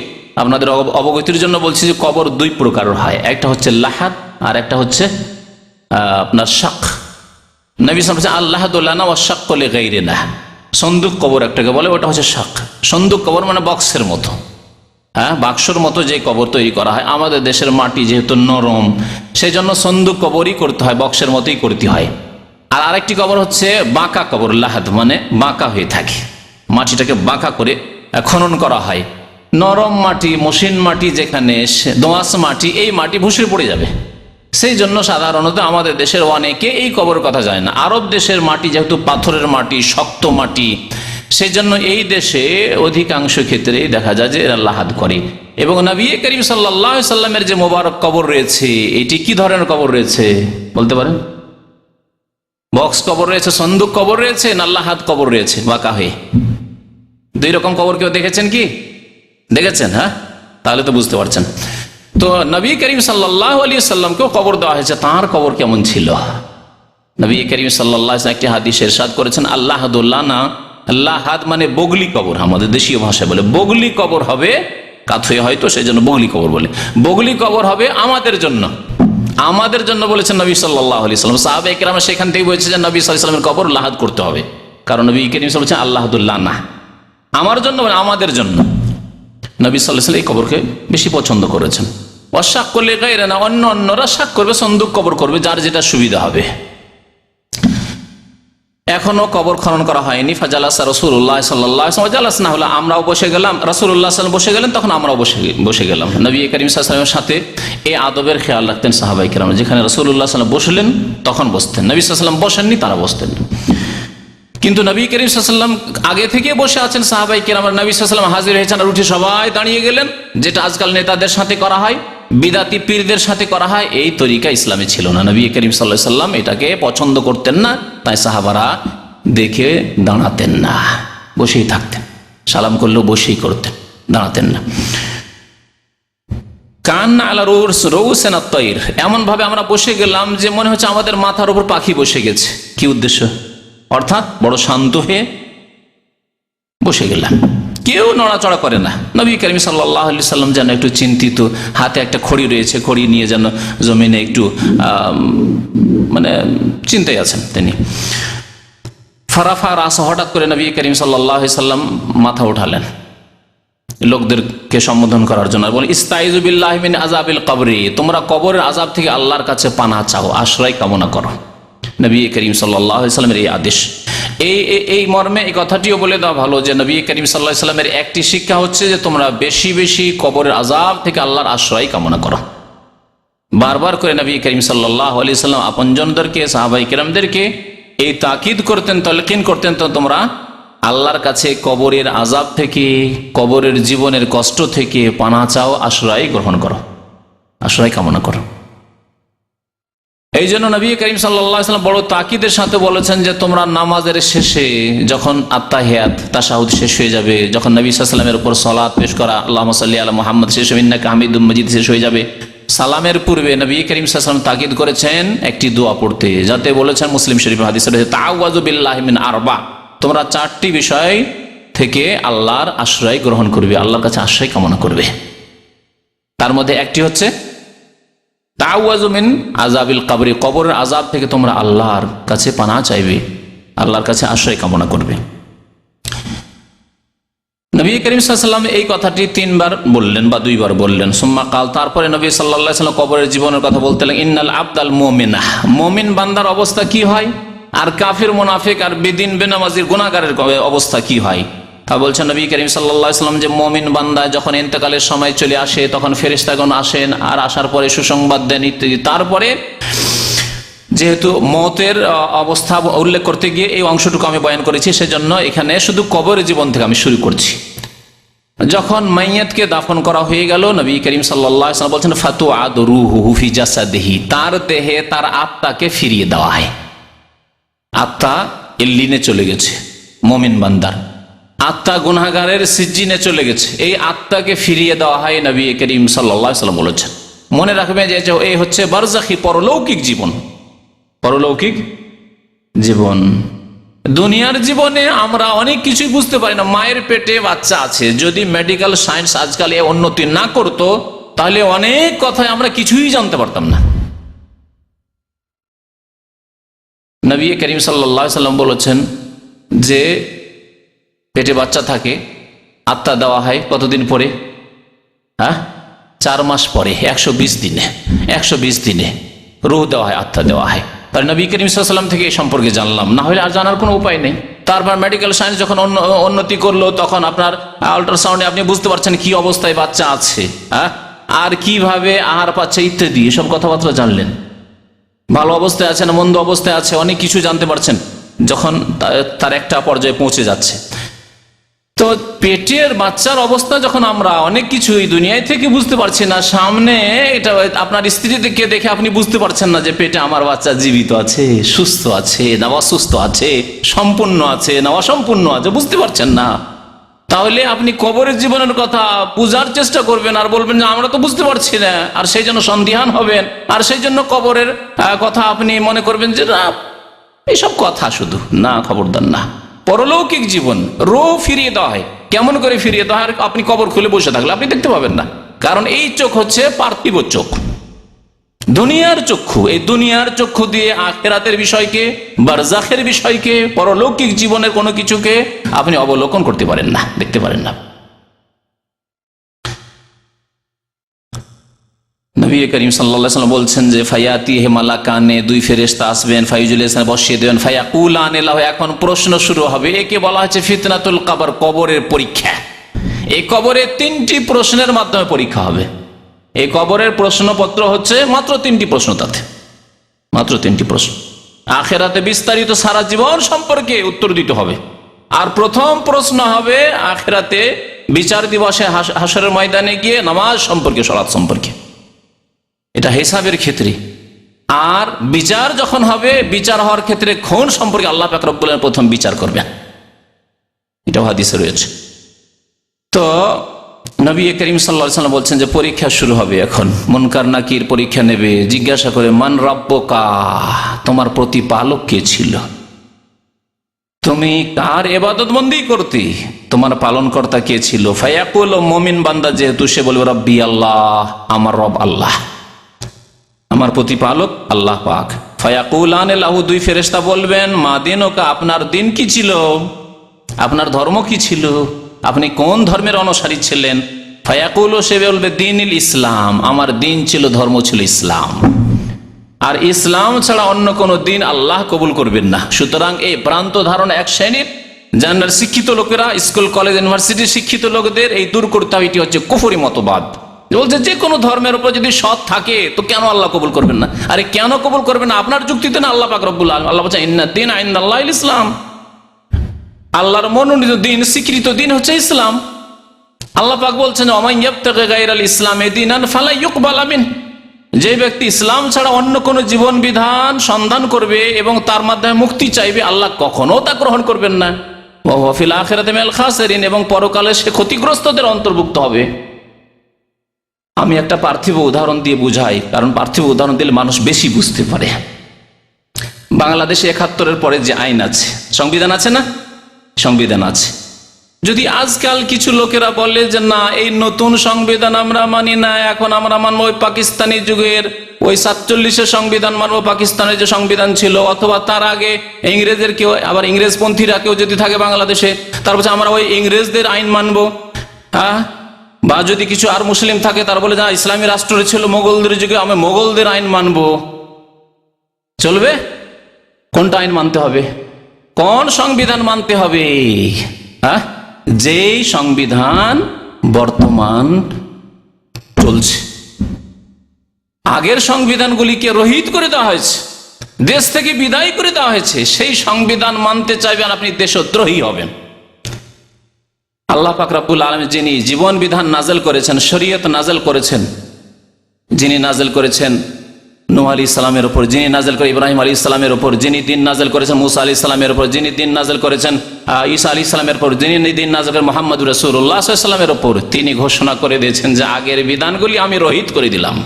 আপনাদের অবগতির জন্য বলছি যে কবর 2 প্রকারের হয়, একটা হচ্ছে লাহাদ আর একটা হচ্ছে আপনার শাক। নবী সাল্লাল্লাহু আলাইহি ওয়াসাল্লাম আল্লাহাদু লানা ওয়া শাক্কু লিগাইরিনা, সন্দুক কবর একটাকে বলে, ওটা হচ্ছে শাক। সন্দুক কবর মানে বক্সের মতো, বাক্সর মতো যে কবর তৈরি করা হয়। আমাদের দেশের মাটি যেহেতু নরম, সেই জন্য সন্দুক কবরই করতে হয়, বক্সের মতোই করতে হয়। আর আরেকটি কবর হচ্ছে বাঁকা কবর, লাহাদ মানে বাঁকা হয়ে থাকে, মাটিটাকে বাঁকা করে খনন করা হয়। নরম মাটি, মসৃণ মাটি, যেখানে দোআঁশ মাটি, এই মাটি ভুসড়ে পড়ে যাবে। সেই জন্য সাধারণত আমাদের দেশের অনেকে এই কবরের কথা জানে না। আরব দেশের মাটি যেহেতু পাথরের মাটি, শক্ত মাটি, সেই জন্য এই দেশে অধিকাংশ ক্ষেত্রেই দেখা যায় যে এরা লাহাদ করে। এবং নবী করিম সাল্লাল্লাহু আলাইহি ওয়াসাল্লামের যে মোবারক কবর রয়েছে, এটি কি ধরনের কবর রয়েছে বলতে পারেন? বক্স কবর রয়েছে, সন্দুক কবর রয়েছে, না লাহাদ কবর রয়েছে বাঁকা হয়ে? 2 রকম কবর কেউ দেখেছেন কি? দেখেছেন? হ্যাঁ, তাহলে তো বুঝতে পারছেন। তো নবী করিম সাল্লাল্লাহু আলাইহি ওয়াসাল্লামকেও কবর দেওয়া হয়েছে। তাঁর কবর কেমন ছিল? নবী করিম সাল্লাল্লাহু আলাইহি ওয়াসাল্লাম একটি হাদিসে ইরশাদ করেছেন, আল্লাহাদুল্লানা, লাহাদ মানে বগলি কবর, আমাদের দেশীয় ভাষায় বলে বগলি কবর হবে, কাত হয়ে হয়তো সেই জন্য বগলি কবর বলে। বগলি কবর হবে আমাদের জন্য, আমাদের জন্য বলেছেন নবী সাল্লাল্লাহু আলাইহি ওয়াসাল্লাম। সাহাবায়ে কেরাম সেখান থেকে বলেছে যে নবী সাল্লাল্লাহু আলাইহি ওয়াসাল্লামের কবর লাহাদ করতে হবে, কারণ নবী করিম সাল্লাল্লাহু আলাইহি ওয়াসাল্লাম বলেছেন আল্লাহাদুল্লানা, আমার জন্য মানে আমাদের জন্য। নবী সাল্লাল্লাহু আলাইহি ওয়াসাল্লাম এই কবরকে বেশি পছন্দ করেছেন। ওয়াশাক করলে গায়রা না, অন্যরা শাক করবে, সন্দুক কবর করবে, যার যেটা সুবিধা হবে। এখনো কবর খনন করা হয়নি। ফাজালাসা রাসূলুল্লাহ সাল্লাল্লাহু আলাইহি ওয়াসাল্লাম জালাসনা, হলো আমরাও বসে গেলাম, রাসূলুল্লাহ সাল্লাল্লাহু আলাইহি ওয়াসাল্লাম বসে গেলেন, তখন আমরাও বসে গেলাম। নবী করিম সাল্লাল্লাহু আলাইহি ওয়াসাল্লামের সাথে এই আদবের খেয়াল রাখতেন সাহাবায়ে কেরাম, যেখানে রাসূলুল্লাহ সাল্লাল্লাহু আলাইহি ওয়াসাল্লাম বসলেন তখন বসতেন, নবী সাল্লাল্লাহু আলাইহি ওয়াসাল্লাম বসেননি, তারা বসতেন। কিন্তু নবী করিম সাল্লাল্লাহু আলাইহি ওয়াসাল্লাম আগে থেকে বসে আছেন, সাহাবায়ে কেরাম, নবী সাল্লাল্লাহু আলাইহি ওয়াসাল্লাম হাজির হয়েছেন আর উঠে সবাই দাঁড়িয়ে গেলেন, যেটা আজকাল নেতাদের সাথে করা হয়, বিদাতি পীরদের সাথে করা হয়। এই তরিকা ইসলামে ছিল না। নবী করিম সাল্লাল্লাহু আলাইহি ওয়াসাল্লাম এটাকে পছন্দ করতেন না, তাই সাহাবারা দেখে দাঁড়াতেন না, বসেই থাকতেন। সালাম করলেও বসেই করতেন, দাঁড়াতেন না। কান আলা রৌসেন আত-তাইর, এমন ভাবে আমরা বসে গেলাম যে মনে হচ্ছে আমাদের মাথার উপর পাখি বসে গেছে। কি উদ্দেশ্য? অর্থাৎ বড় শান্ত হয়ে বসে গেলাম, কেউ নড়াচড়া করে না। নবী করিম সাল্লাল্লাহু আলাইহি সাল্লাম যেন একটু চিন্তিত, হাতে একটা খড়ি রয়েছে, খড়ি নিয়ে যেন জমিনে একটু মানে চিন্তায় আছেন তিনি। ফারাফা রাস, হঠাৎ করে নবী করিম সাল্লাল্লাহু আলাইহি সাল্লাম মাথা উঠালেন লোকদেরকে সম্বোধন করার জন্য। বলে, ইস্তাইযু বিল্লাহি মিন আযাবিল কবরি, তোমরা কবরের আযাব থেকে আল্লাহর কাছে পানাহ চাও, আশ্রয় কামনা করো। নবী করিম সাল্লাল্লাহু আলাইহি সাল্লামের এই আদেশ, এই মর্মে এই কথাটিও বলে দেওয়া ভালো যে নবী করিম সাল্লাল্লাহু আলাইহি সাল্লামের একটি শিক্ষা হচ্ছে যে তোমরা বেশি বেশি কবরের আযাব থেকে আল্লাহর আশ্রয় কামনা করো। বারবার করে নবী করিম সাল্লাল্লাহু আলাইহি সাল্লাম আপনজনদেরকে, সাহাবায়ে কেরামদেরকে এই তাকিদ করতেন, তালকিন করতেন, তো তোমরা আল্লাহর কাছে কবরের আযাব থেকে, কবরের জীবনের কষ্ট থেকে পানাহ চাও, আশ্রয় গ্রহণ করো, আশ্রয় কামনা করো। এই জন্য নবী করিম সাল্লাল্লাহু আলাইহি ওয়াসাল্লাম বড় তাকিদের সাথে বলেছেন যে তোমরা নামাজের শেষে যখন আত্তাহিয়াত, তাশাহুদ শেষ হয়ে যাবে, যখন নবী সাল্লাল্লাহু আলাইহি ওয়াসাল্লামের উপর সালাত পেশ করা, আল্লাহুম্মা সাল্লি আলা মুহাম্মদ শেষ হবে, ইন্নাকা হামিদুম মাজিদ শেষ হয়ে যাবে, সালামের পূর্বে নবী করিম সাল্লাল্লাহু আলাইহি ওয়াসাল্লাম তাকিদ করেছেন একটি দোয়া পড়তে, যাতে বলেছেন মুসলিম শরীফের হাদিসে রয়েছে, তাআওয়াযু বিল্লাহি মিন আরবা, তোমরা চারটি বিষয় থেকে আল্লাহর আশ্রয় গ্রহণ করবে, আল্লাহর কাছে আশ্রয় কামনা করবে। তার মধ্যে একটি হচ্ছে তাআওয়াযু মিন আযাবিল কবরি, কবরের আযাব থেকে তোমরা আল্লাহর কাছে পানাহ চাইবে, আল্লাহর কাছে আশ্রয় কামনা করবে। নবী করিম সাল্লাল্লাহু আলাইহি ওয়াসাল্লাম এই কথাটি 3 বার বললেন বা 2 বার বললেন। সুম্মা কাল, তারপরে নবী সাল্লাল্লাহু আলাইহি ওয়াসাল্লাম কবরের জীবনের কথা বলতে লাগলেন, ইন্নাল আবদাল মুমিনাহ, মুমিন বান্দার অবস্থা কি হয়, আর কাফির, মুনাফিক আর বেদিন বেনামাজির গুনাহগারের অবস্থা কি হয়। তা বলছেন নবী করিম সাল্লাল্লাহু আলাইহি ওয়াসাল্লাম যে মুমিন বান্দা যখন ইন্তেকালের সময় চলে আসে, তখন ফেরেশতাগণ আসেন, আর আসার পরে সুসংবাদ দেন ইত্যাদি। তারপরে যেহেতু মওতের অবস্থা উল্লেখ করতে গিয়ে এই অংশটুকু আমি বয়ান করেছি, সেজন্য এখানে শুধু কবরের জীবন থেকে আমি শুরু করছি। যখন মাইয়াতকে দাফন করা হয়ে গেল, নবী করিম সাল্লাল্লাহু আলাইহি ওয়াসাল্লাম বলছেন ফাতুআদু রূহুহু ফি জাসাদিহি, তার দেহে তার আত্মাকে ফিরিয়ে দেওয়া হয়। আত্মা ইল্লিনে চলে গেছে, মুমিন বান্দার আত্মা গুনাহগারের সিজ্জিনে চলে গেছে, এই আত্মাকে ফিরিয়ে দেওয়া হয়, নবী করিম সাল্লাল্লাহু আলাইহি ওয়াসাল্লাম বলেছেন। মনে রাখবেন যে এই হচ্ছে বারজাখী, পরলৌকিক জীবন, পরলৌকিক জীবন। দুনিয়ার জীবনে আমরা অনেক কিছুই বুঝতে পারি না। মায়ের পেটে বাচ্চা আছে, যদি মেডিকেল সায়েন্স আজকাল এ উন্নতি না করতো, তাহলে অনেক কথায় আমরা কিছুই জানতে পারতাম না। নবী করিম সাল্লাল্লাহু আলাইহি ওয়াসাল্লাম বলেছেন যে পেটে বাচ্চা থাকে, আত্মা দেওয়া হয় কতদিন পরে? 4 মাস পরে, 120 দিনে, 120 দিনে রূহ দেওয়া হয়, আত্মা দেওয়া হয়। তার নবী করিম সাল্লাল্লাহু আলাইহি ওয়াসাল্লাম থেকে এই সম্পর্কে জানলাম, না হলে আর জানার কোনো উপায় নেই। তারপর মেডিকেল সায়েন্স যখন উন্নতি করলো, তখন আপনার আল্ট্রাসাউন্ডে আপনি বুঝতে পারছেন কি অবস্থায় বাচ্চা আছে, আর কিভাবে আহার পাচ্ছে ইত্যাদি, এসব কথাবার্তা জানলেন। ভালো অবস্থায় আছে না মন্দ অবস্থায় আছে, অনেক কিছু জানতে পারছেন যখন তার একটা পর্যায়ে পৌঁছে যাচ্ছে। তো পেটের বাচ্চার অবস্থা যখন আমরা অনেক কিছু এই দুনিয়ায় থেকে বুঝতে পারছি না, সামনে এটা আপনার স্ত্রীকে দেখে আপনি বুঝতে পারছেন না যে পেটে আমার বাচ্চা জীবিত আছে, সুস্থ আছে না অসুস্থ আছে, সম্পূর্ণ আছে না অসম্পূর্ণ আছে, বুঝতে পারছেন না। তাহলে আপনি কবরের জীবনের কথা বুঝার চেষ্টা করবেন আর বলবেন যে আমরা তো বুঝতে পারছি না, আর সেই জন্য সন্দিহান হবেন, আর সেই জন্য কবরের কথা আপনি মনে করবেন যে না এইসব কথা শুধু না, খবরদার না। পরলৌকিক জীবন রূহ ফিরিয়ে দেওয়া হয়। কেমন করে ফিরিয়ে দেওয়া হয়? আপনি কবর খুলে বসে থাকলে আপনি দেখতে পাবেন না, কারণ এই চোখ হচ্ছে পার্থিব চোখ, দুনিয়ার চক্ষু। এই দুনিয়ার চক্ষু দিয়ে আখিরাতের বিষয়কে, বারজাখের বিষয়কে, পরলৌকিক জীবনের কোনো কিছুকে আপনি অবলোকন করতে পারেন না, দেখতে পারেন না। নবী করিম সাল্লাল্লাহু আলাইহি ওয়াসাল্লাম বলছেন যে ফায়াতিহি মালাকানে, 2 ফেরেশতা আসবেন, ফায়ুজুলিসান বসিয়ে দেবেন, ফায়াকুলান লাহু, এখন প্রশ্ন শুরু হবে। একে বলা হচ্ছে ফিতনাতুল কবর, কবরের পরীক্ষা। এই কবরে 3টি প্রশ্নের মাধ্যমে পরীক্ষা হবে। এই কবরের প্রশ্নপত্র হচ্ছে মাত্র 3টি প্রশ্ন, তাতে মাত্র 3টি প্রশ্ন। আখিরাতে বিস্তারিত সারা জীবন সম্পর্কে উত্তর দিতে হবে। আর প্রথম প্রশ্ন হবে আখিরাতে বিচার দিবসে, হাসরের ময়দানে গিয়ে নামাজ সম্পর্কে, সালাত সম্পর্কে। এটা হিসাবের ক্ষেত্রে। আর বিচার যখন হবে, বিচার হওয়ার ক্ষেত্রে খুন সম্পর্কে আল্লাহ পাক রব্বুল আলামিন প্রথম বিচার করবেন, এটাও হাদিসে রয়েছে। তো নবী করিম সাল্লাল্লাহু আলাইহি ওয়াসাল্লাম বলছেন যে পরীক্ষা শুরু হবে, এখন মুনকার নাকির পরীক্ষা নেবে, জিজ্ঞাসা করে মান রাব্বুকা, তোমার প্রতিপালক কে ছিল, তুমি কার ইবাদতবন্দি করতে, তোমার পালনকর্তা কে ছিল। ফায়াকুল, মুমিন বান্দা যেহেতু সে বলবে রব্বি আল্লাহ, আমার রব আল্লাহ, আমার প্রতিপালক আল্লাহ পাক। ফায়াকুলান লাহু, দুই ফেরেশতা বলবেন মা দিনুকা, আপনার দিন কি ছিল, আপনার ধর্ম কি ছিল, আপনি কোন ধর্মের অনুসারী ছিলেন। ফায়াকুল, সে বলবে দীনুল ইসলাম, আমার দিন ছিল, ধর্ম ছিল ইসলাম, আর ইসলাম ছাড়া অন্য কোনো দিন আল্লাহ কবুল করবেন না। সুতরাং এই প্রান্ত ধারণা এক শ্রেণীর জেনারেল শিক্ষিত লোকেরা, স্কুল কলেজ ইউনিভার্সিটির শিক্ষিত লোকদের এই দূর করতে হবে, এটি হচ্ছে কুফরি মতবাদ। বলছে যে কোনো ধর্মের উপর যদি সৎ থাকে তো কেন আল্লাহ কবুল করবেন না। আরে কেন কবুল করবেন না, আপনার যুক্তিতে না, আল্লাহ পাক রব্বুল আলামিন আল্লাহ বলছেন ইন্নাদ দীনা ইনদাল্লাহিল ইসলাম, আল্লাহর মনোনীত দিন, স্বীকৃত দিন হচ্ছে ইসলাম। আল্লাহ পাক বলছেন ওমান ইয়াবতাগি গায়রাল ইসলামি দীনান ফালা ইউকবাল মিন, যে ব্যক্তি ইসলাম ছাড়া অন্য কোন জীবন বিধান সন্ধান করবে এবং তার মাধ্যমে মুক্তি চাইবে, আল্লাহ কখনো তা গ্রহণ করবেন না। ওয়া হুয়া ফিল আখিরাতি মিনাল খাসিরিন, এবং পরকালে সে ক্ষতিগ্রস্তদের অন্তর্ভুক্ত হবে। আমি একটা পার্থিব উদাহরণ দিয়ে বুঝাই, কারণ পার্থিব উদাহরণ দিলে মানুষ বেশি বুঝতে পারে। বাংলাদেশে ৭১-এর পরে যে আইন আছে, সংবিধান আছে না, সংবিধান আছে। যদি আজকাল কিছু লোকেরা বলে যে না এই নতুন সংবিধান আমরা মানি না, এখন আমরা মানবো ওই পাকিস্তানি যুগের ওই ৪৭-এর সংবিধান মানবো, পাকিস্তানের যে সংবিধান ছিল, অথবা তার আগে ইংরেজের কেউ, আবার ইংরেজপন্থীরা কেউ যদি থাকে বাংলাদেশে, তারপর আমরা ওই ইংরেজদের আইন মানবো। হ্যাঁ, বা যদি কিছু আর মুসলিম থাকে তার বলে যা ইসলামী রাষ্ট্র ছিল মোগলদের যুগে, আমি মোগলদের আইন মানবো, চলবে? কোনটা আইন মানতে হবে, কোন সংবিধান মানতে হবে? হ্যাঁ, যেই সংবিধান বর্তমান চলছে। আগের সংবিধানগুলিকে রহিত করে দেওয়া হয়েছে, দেশ থেকে বিদায় করে দেওয়া হয়েছে, সেই সংবিধান মানতে চাইবেন আপনি দেশদ্রোহী হবেন। আল্লাহ পাক রব্বুল আলামিন যিনি জীবন বিধান নাজেল করেছেন, শরীয়ত নাজেল করেছেন, যিনি নাজেল করেছেন নূহ আলাইহিস সালামের উপর, যিনি নাজেল করে ইব্রাহিম আলাইহিস সালামের উপর, যিনি দিন নাজেল করেছেন মুসা আলাইহিস সালামের উপর, যিনি দিন নাজেল করেছেন ঈসা আলাইহিস সালামের উপর, যিনি দিন নাজেল করেন মুহাম্মদুর রাসূলুল্লাহ সাল্লাল্লাহু আলাইহি ওয়াসাল্লামের উপর, তিনি ঘোষণা করে দিয়েছেন যে আগের বিধানগুলি আমি রহিত করে দিলাম,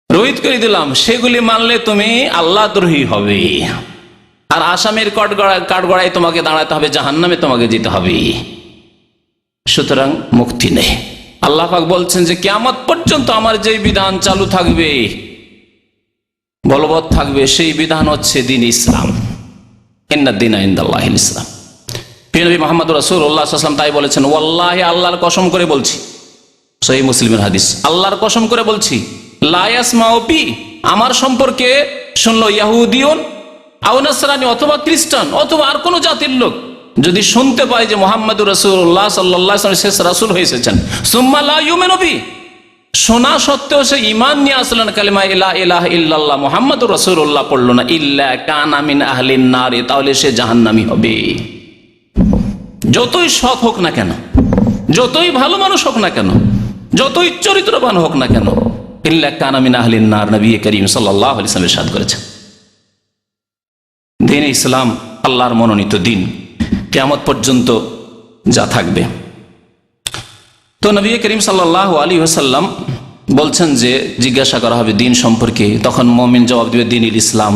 রহিত করে দিলাম, সেগুলি মানলে তুমি আল্লাহদ্রোহী হবে, আর আসামের কাঠগড়ায় তোমাকে দাঁড়াতে হবে, জাহান্নামে তোমাকে যেতে হবে। সুতরাং মুক্তি নেই। আল্লাহ পাক বলছেন যে কিয়ামত পর্যন্ত আমার যে বিধান চালু থাকবে, বলবৎ থাকবে, সেই বিধান হচ্ছে দ্বীন ইসলাম। ইন্নাদ দীনা ইনদাল্লাহিল ইসলাম। প্রিয় নবী মুহাম্মদ রাসূলুল্লাহ সাল্লাল্লাহু আলাইহি ওয়াসাল্লাম তাই বলেছেন, ওয়াল্লাহি, আল্লাহর কসম করে বলছি, সহিহ মুসলিমের হাদিস, আল্লাহর কসম করে বলছি, লা ইয়াসমাউ বি, আমার সম্পর্কে শুনলো ইহুদিয়ুন আও নাসরানী, অথবা খ্রিস্টান, অথবা আর কোন জাতির লোক যদি শুনতে পায় যে মুহাম্মদুর রাসূলুল্লাহ সাল্লাল্লাহু আলাইহি ওয়াসাল্লাম শেষ রাসূল হয়ে এসেছেন, সুম্মা লা ইউমিনু বি, শোনা সত্ত্বেও সে ঈমান নিয়ে আসলো না, কালিমা লা ইলাহা ইল্লাল্লাহ মুহাম্মাদুর রাসূলুল্লাহ পড়লো না, ইল্লা কানা মিন আহলিন নার, তাহলে সে জাহান্নামী হবে। যতই সৎ হোক না কেন, যতই ভালো মানুষ হোক না কেন, যতই চরিত্রবান হোক না কেন, ইল্লা কানা মিন আহলিন নার, নবী করিম সাল্লাল্লাহু আলাইহি ওয়াসাল্লাম ইরশাদ করেছেন। দ্বীন ইসলাম আল্লাহর মনোনীত দিন, কিয়ামত পর্যন্ত যা থাকবে। তো নবী করিম সাল্লাল্লাহু আলাইহি ওয়াসাল্লাম বলছেন যে জিজ্ঞাসা করা হবে দিন সম্পর্কে, তখন মুমিন জবাব দিবে দীনুল ইসলাম।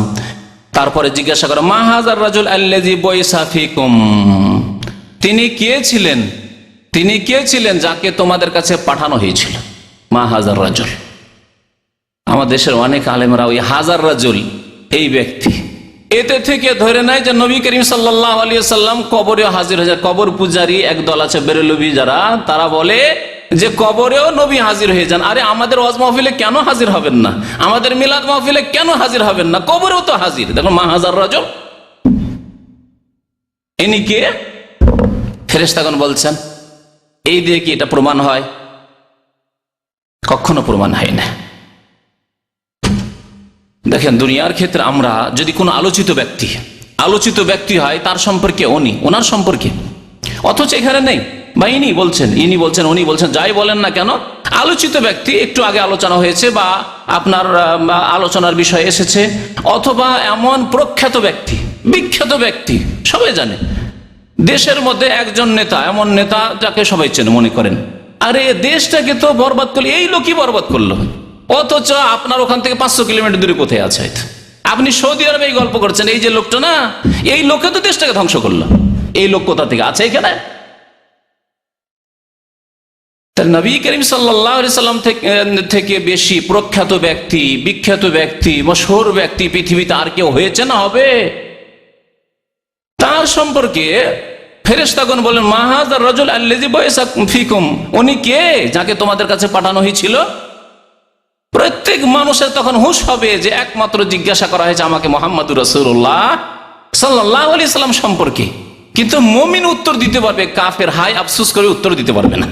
তারপরে জিজ্ঞাসা করা মা হাযার রাজুল আল্লাযী বুইসা ফীকুম, তিনি কে ছিলেন, তিনি কে ছিলেন যাকে তোমাদের কাছে পাঠানো হয়েছিল। মা হাযার রাজুল, আমাদের দেশের অনেক আলেমরা ওই হাজার রাজুল, এই ব্যক্তি, এতে থেকে ধরে নেয় যে নবী করিম সাল্লাল্লাহু আলাইহি ওয়াসাল্লাম কবরেও হাজির হয়ে যায়। কবর পূজারী একদল আছে বেরেলভী যারা, তারা বলে যে কবরেও নবী হাজির হয়ে যান। আরে আমাদের ওয়াজ মাহফিলে কেন হাজির হবেন না, আমাদের মিলাদ মাহফিলে কেন হাজির হবেন না, কবরেও তো হাজির। দেখো মা হাজার রাজুল, ইনি কে? ফেরেশতাগণ বলছেন এই দিয়ে কি এটা প্রমাণ হয়? কখনো প্রমাণ হয় না। দেখেন দুনিয়ার ক্ষেত্রে আমরা যদি কোনো আলোচিত ব্যক্তি হয় তার সম্পর্কে উনি, ওনার সম্পর্কে, অথচ এখানে নেই, বা ইনি বলছেন উনি বলছেন, যাই বলেন না কেন, আলোচিত ব্যক্তি, একটু আগে আলোচনা হয়েছে বা আপনার আলোচনার বিষয় এসেছে, অথবা এমন প্রখ্যাত ব্যক্তি, বিখ্যাত ব্যক্তি, সবাই জানে, দেশের মধ্যে একজন নেতা, এমন নেতা যাকে সবাই চেনে, মনে করেন আরে দেশটাকে তো বরবাদ করলো, এই লোকই বরবাদ করলো, অথচ আপনার ওখান থেকে 500 কিলোমিটার দূরে কোথায় আছে? আপনি সৌদি আরবে এই গল্প করছেন, এই যে লোকটা না, এই লোকে তো দেশটাকে ধ্বংস করলো, এই লোক কোথা থেকে আছে এখানে? নবী করিম সাল্লাল্লাহু আলাইহি সাল্লাম থেকে বেশি প্রখ্যাত ব্যক্তি, বিখ্যাত ব্যক্তি, মশহুর ব্যক্তি পৃথিবীতে আর কেউ হয়েছে না হবে? তার সম্পর্কে ফেরেশতাগণ বলেন, মা হাযার রাজুল আল্লাযী বুইসা ফীকুম, উনি কে যাকে তোমাদের কাছে পাঠানো হয়েছিল? প্রত্যেক মানুষের তখন হুঁশ হবে যে একমাত্র জিজ্ঞাসা করা হয়েছে আমাকে মুহাম্মদুর রাসূলুল্লাহ সাল্লাল্লাহু আলাইহি সাল্লাম সম্পর্কে। কিন্তু মুমিন উত্তর দিতে পারবে, কাফের হাই আফসোস করে উত্তর দিতে পারবে না,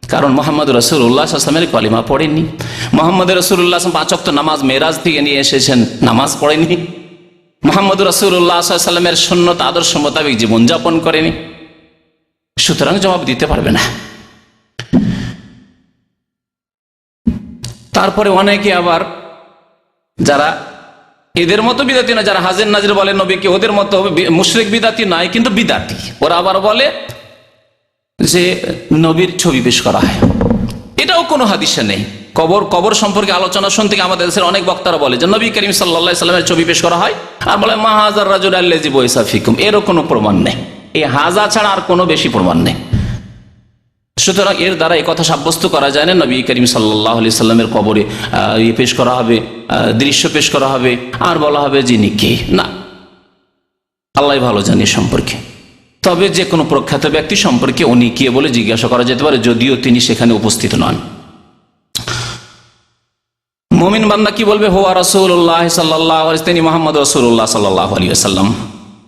কারণ মুহাম্মদুর রাসূলুল্লাহ সাল্লাল্লাহু আলাইহি ওয়াসাল্লামের কালিমা পড়েননি। মুহাম্মদুর রাসূলুল্লাহ 5 ওয়াক্ত নামাজ মেরাজ থেকে নিয়ে এসেছেন, নামাজ পড়েননি। মুহাম্মদুর রাসূলুল্লাহ সাল্লাল্লাহু আলাইহি ওয়াসাল্লামের সুন্নত আদর্শ মোতাবেক জীবনযাপন করেনি, সুতরাং জবাব দিতে পারবে না। তারপরে অনেকে আবার যারা এদের মতো বিদাতি না, যারা হাজির নাজির বলে নবীকে, ওদের মতো মুশরিক বিদাতি নাই, কিন্তু বিদাতি, ওরা আবার বলে যে নবীর ছবি পেশ করা হয়, এটাও কোনো হাদিসে নেই। কবর সম্পর্কে আলোচনা শুনতে আমাদের দেশের অনেক বক্তারা বলে যে নবী করিম সাল্লাল্লাহু আলাইহি সাল্লামের ছবি পেশ করা হয়, আর বলে মা হাযার রাজুল আল্লাযী বুইসা ফীকুম, এরও কোনো প্রমাণ নেই, এই হাজা ছাড়া আর কোনো বেশি প্রমাণ নেই। সুতরাং এর দ্বারা এই কথা সাব্যস্ত করা যায় না নবী করিম সাল্লাল্লাহু আলাইহি সাল্লামের কবরে পেশ করা হবে, দৃশ্য পেশ করা হবে, আর বলা হবে যিনি কে, না, আল্লাহ ভালো জানি সম্পর্কে। তবে যে কোনো প্রখ্যাত ব্যক্তি সম্পর্কে উনি কে বলে জিজ্ঞাসা করা যেতে পারে, যদিও তিনি সেখানে উপস্থিত নন। মুমিন বান্দা কি বলবে? হুয়া রাসূলুল্লাহ সাল্লাল্লাহু আলাইহি, তিনি মুহাম্মদ রাসূলুল্লাহ সাল্লাল্লাহু আলাইহি ওয়াসাল্লাম।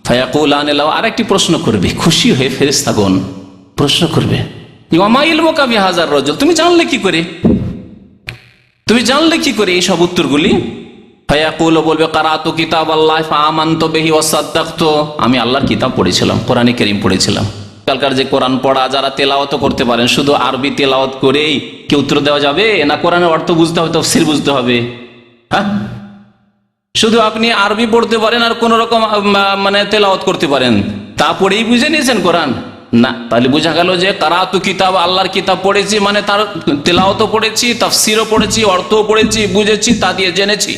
ফায়াকুলান লাহু, আরেকটি প্রশ্ন করবে, খুশি হয়ে ফেরেশতাগণ প্রশ্ন করবে, ওমা ইলমুকা বিহাযার রাজুল, তুমি জানলে কি করে, তুমি জানলে কি করে এই সব উত্তরগুলি? ফায়াকুল, বলবে কারাতু কিতাবাল্লাহ ফাআমানতু বিহি ওয়া সাদ্দাকতু, আমি আল্লাহর কিতাব পড়েছিলাম, কোরআনে কারীম পড়েছিলাম। কালকার যে কোরআন পড়া যারা তেলাওয়াত করতে পারেন, শুধু আরবি তেলাওয়াত করেই কি উত্তর দেওয়া যাবে? না কোরআনের অর্থ বুঝতে হবে, তাফসীর বুঝতে হবে? হ্যাঁ, শুধু আপনি আরবি পড়তে পারেন আর কোন রকম মানে তেলাওয়াত করতে পারেন, তা পড়েই বুঝে নিয়েছেন কোরআন? না, তাহলে বোঝা গেল যে কারাতু কিতাব, আল্লাহর কিতাব পড়েছি মানে তার তেলাওয়াতও পড়েছি, তাফসীরও পড়েছি, অর্থও পড়েছি, বুঝেছি, তা দিয়ে জেনেছি,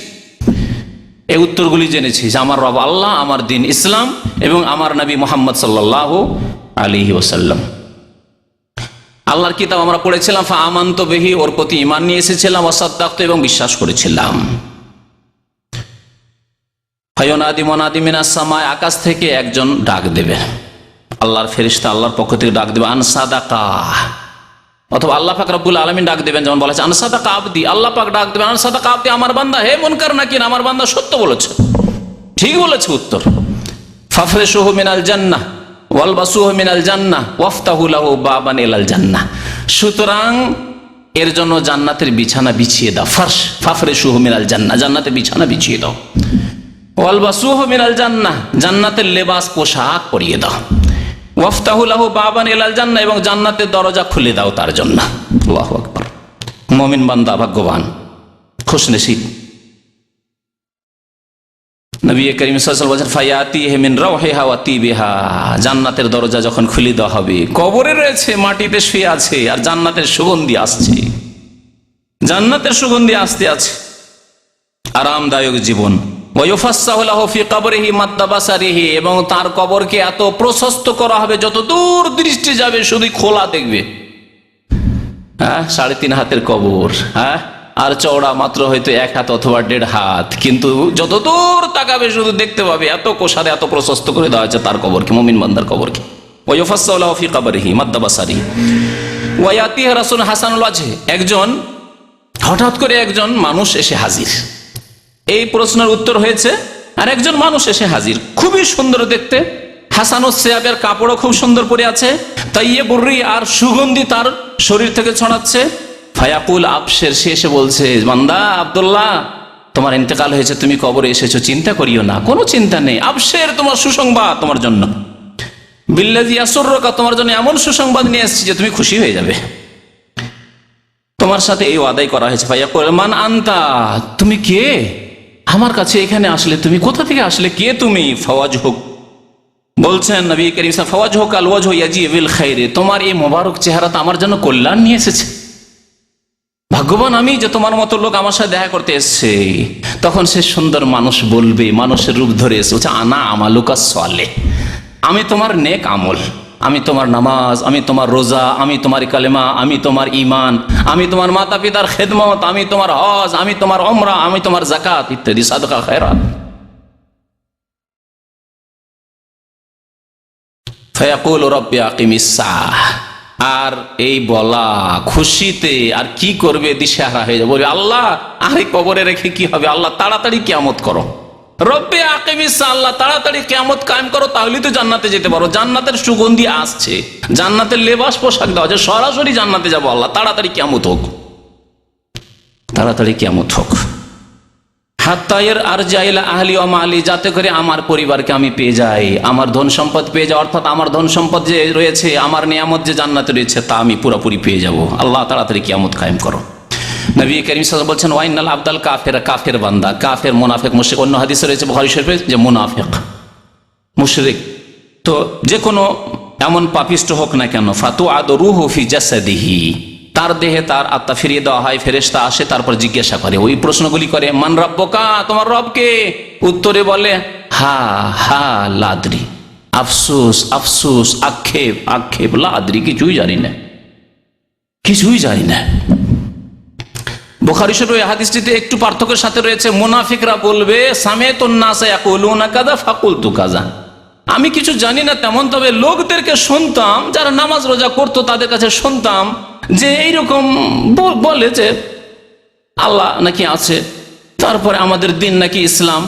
এই উত্তরগুলি জেনেছি যে আমার রব আল্লাহ, আমার দিন ইসলাম এবং আমার নবী মুহাম্মদ সাল্লাল্লাহু আলাইহি ওয়াসাল্লাম। আল্লাহর কিতাব আমরা পড়েছিলাম, ফাআমানতু বিহি, ওর প্রতি ঈমান নিয়ে এসেছিলাম, ওয়া সাদ্দাকতু, এবং বিশ্বাস করেছিলাম। ফায়ুনাদি মুনাদি মিনাস সামা, আকাশ থেকে একজন ডাক দেবে, আল্লাহর ফেরেশতা আল্লাহর পক্ষ থেকে ডাক দেবে, আন সাদাকা, অথবা আল্লাহ পাক রব্বুল আলামিন ডাক দেবেন, যেমন বলেছে আন সাদাকা আবদি, আল্লাহ পাক ডাক দেবেন আন সাদাকা আবদি, আমার বান্দা, হে মুনকার নাকির, আমার বান্দা সত্য বলেছে, ঠিক বলেছে উত্তর। ফাফরিশুহু মিনাল জান্নাহ ওয়ালবাসুহু মিনাল জান্নাহ ওয়াফতাহু লাহু বাবান ইলাল জান্নাহ, সুতরাং এর জন্য জান্নাতের বিছানা বিছিয়ে দাও। ফাফরিশুহু মিনাল জান্নাহ, জান্নাতের বিছানা বিছিয়ে দাও। ওয়ালবাসুহু মিনাল জান্নাহ, জান্নাতের লেবাস পোশাক পরিয়ে দাও। ওয়াফতাহু লাহু বাবান ইলাল জান্নাহ, এবং জান্নাতের দরজা খুলে দাও তার জন্য। আল্লাহু আকবার। মুমিন বান্দা ভাগ্যবান, খুশনসিব। নবী করিম সাল্লাল্লাহু আলাইহি ওয়াসাল্লাম বলেন, ফায়াতিহি মিন রাওহিহা ওয়া তিবিহা, জান্নাতের দরজা যখন খুলে দেওয়া হবে, কবরে রয়েছে, মাটিতে শুয়ে আছে, আর জান্নাতের সুগন্ধি আসছে, জান্নাতের সুগন্ধি আসতে আছে, আরামদায়ক জীবন। ওয়ায়ুফাসসাহু লাহু ফি কবরিহি মাদ্দা বাসারিহি, এবং তার কবরকে এত প্রশস্ত করা হবে, যত দূর দৃষ্টি যাবে শুধু খোলা দেখবে। হ্যাঁ, 3.5 হাতের কবর, হ্যাঁ, আর চওড়া মাত্র হয়তো 1 হাত অথবা 1.5 হাত, কিন্তু যত দূর তাকাবে শুধু দেখতে পাবে, এত কোষারে এত প্রশস্ত করে দেওয়া হয়েছে তার কবরকে, মুমিন বান্দার কবরকে। ওয়ায়ুফাসসাহু লাহু ফি কবরিহি মাদ্দা বাসারিহি ওয়ায়াতিহি রাসূলুন হাসানুল ওয়াজহি, একজন হঠাৎ করে একজন মানুষ এসে হাজির। এই প্রশ্নের উত্তর হয়েছে, আর একজন মানুষ এসে হাজির, খুবই সুন্দর দেখতে, হাসানুস সিয়াবের কাপড়ও খুব সুন্দর পরে আছে, তাইয়্যিবুর-রিহ, আর সুগন্ধি তার শরীর থেকে ছড়াচ্ছে। ফায়াকুল আবশির, সে এসে বলছে, বান্দা আব্দুল্লাহ, তোমার ইন্তেকাল হয়েছে, তুমি কবরে এসেছো, চিন্তা করিও না, কোনো চিন্তা নেই, আবশির, তোমার সুসংবাদ তোমার জন্য। বিল্লাযী ইয়াসুররুকা, তোমার জন্য এমন সুসংবাদ নিয়ে এসেছি যে তুমি খুশি হয়ে যাবে। তোমার সাথে এই ওয়াদাই করা হয়েছে। ফায়াকুল মান আনতা, তুমি কে? আমার কাছে এখানে আসলে তুমি কোথা থেকে আসলে, কে তুমি? ফাওয়াজহুক, বলছেন নবী করিম সাল্লাল্লাহু আলাইহি ওয়াসাল্লাম, ফাওয়াজহুক আল ওয়াজহু ইয়াজি বিল খাইর, তোমার এই মোবারক চেহারাটা আমার জন্য কল্যাণ নিয়ে এসেছে। ভাগ্যবান আমি যে তোমার মতো লোক আমার সাথে দেখা করতে এসছে। তখন সে সুন্দর মানুষ বলবে, মানুষের রূপ ধরে এসে বলছে, আনা আমালুকা সালেহ, আমি তোমার নেক আমল, আমি তোমার নামাজ, আমি তোমার রোজা, আমি তোমার কালেমা, আমি তোমার ঈমান, আমি তোমার মাতা পিতার খেদমত, আমি তোমার হজ, আমি তোমার উমরা, আমি তোমার যাকাত ইত্যাদি সাদকা খায়রাত। ফায়াকুল রব্বি আকিমিস সাআহ, আর এই বলা খুশিতে আর কি করবে, দিশেহারা হয়ে যাবে, বলবে আল্লাহ আরে কবরে রেখে কি হবে, আল্লাহ তাড়াতাড়ি কিয়ামত করো। রব্বি আকিমিস সাআহ, আল্লাহ তাড়াতাড়ি কিয়ামত কায়েম করো, তাহলে তো জান্নাতে যেতে পারো। জান্নাতের সুগন্ধি আসছে, জান্নাতের লেবাস পোশাক দেওয়া আছে, সরাসরি জান্নাতে যাবো। আল্লাহ তাড়াতাড়ি কিয়ামত হোক, তাড়াতাড়ি কিয়ামত হোক। হাত্তায়ের আর জাইলা আহলি ও মালি, যাতে করে আমার পরিবারকে আমি পেয়ে যাই, আমার ধন সম্পদ পেয়ে যাই, অর্থাৎ আমার ধন সম্পদ যে রয়েছে, আমার নিয়ামত যে জান্নাতে রয়েছে, তা আমি পুরোপুরি পেয়ে যাব। আল্লাহ তাড়াতাড়ি কিয়ামত কায়েম করো। নবী করিম সাল্লাল্লাহু আলাইহি ওয়াসাল্লাম বলছেন, ওয়াইনাল আবদাল কাফের, কাফের বান্দা, কাফের মুনাফিক মুশরিক। অন্য হাদিসে রয়েছে বুখারী শরীফে যে মুনাফিক মুশরিক তো যে কোনো এমন পাপিষ্ট হোক না কেন, ফাতুআদু রূহু ফি জাসাদিহি, তার দেহে তার আত্মা ফিরিয়ে দেওয়া হয়, ফেরেশতা আসে, তারপর জিজ্ঞাসা করে, ওই প্রশ্নগুলি করে, মান রাব্বুকা, তোমার রব কে? উত্তরে বলে হা হা লাদ্রি, আফসোস আফসোস, আক্ষেপ আক্ষেপ, লাদ্রি, কিছুই জানি না, কিছুই জানি না। বুখারী শরীফের এই হাদিসটিতে একটু পার্থক্যের সাথে রয়েছে, মুনাফিকরা বলবে সামিতুন নাসা ইয়াকুলুনা কাযা ফাকুলতু কাযা, আমি কিছু জানি না তেমন, তবে লোকদেরকে শুনতাম, যারা নামাজ রোজা করতো তাদের কাছে শুনতাম যে এইরকম বলে যে আল্লাহ নাকি আছে, তারপরে আমাদের দিন নাকি ইসলাম,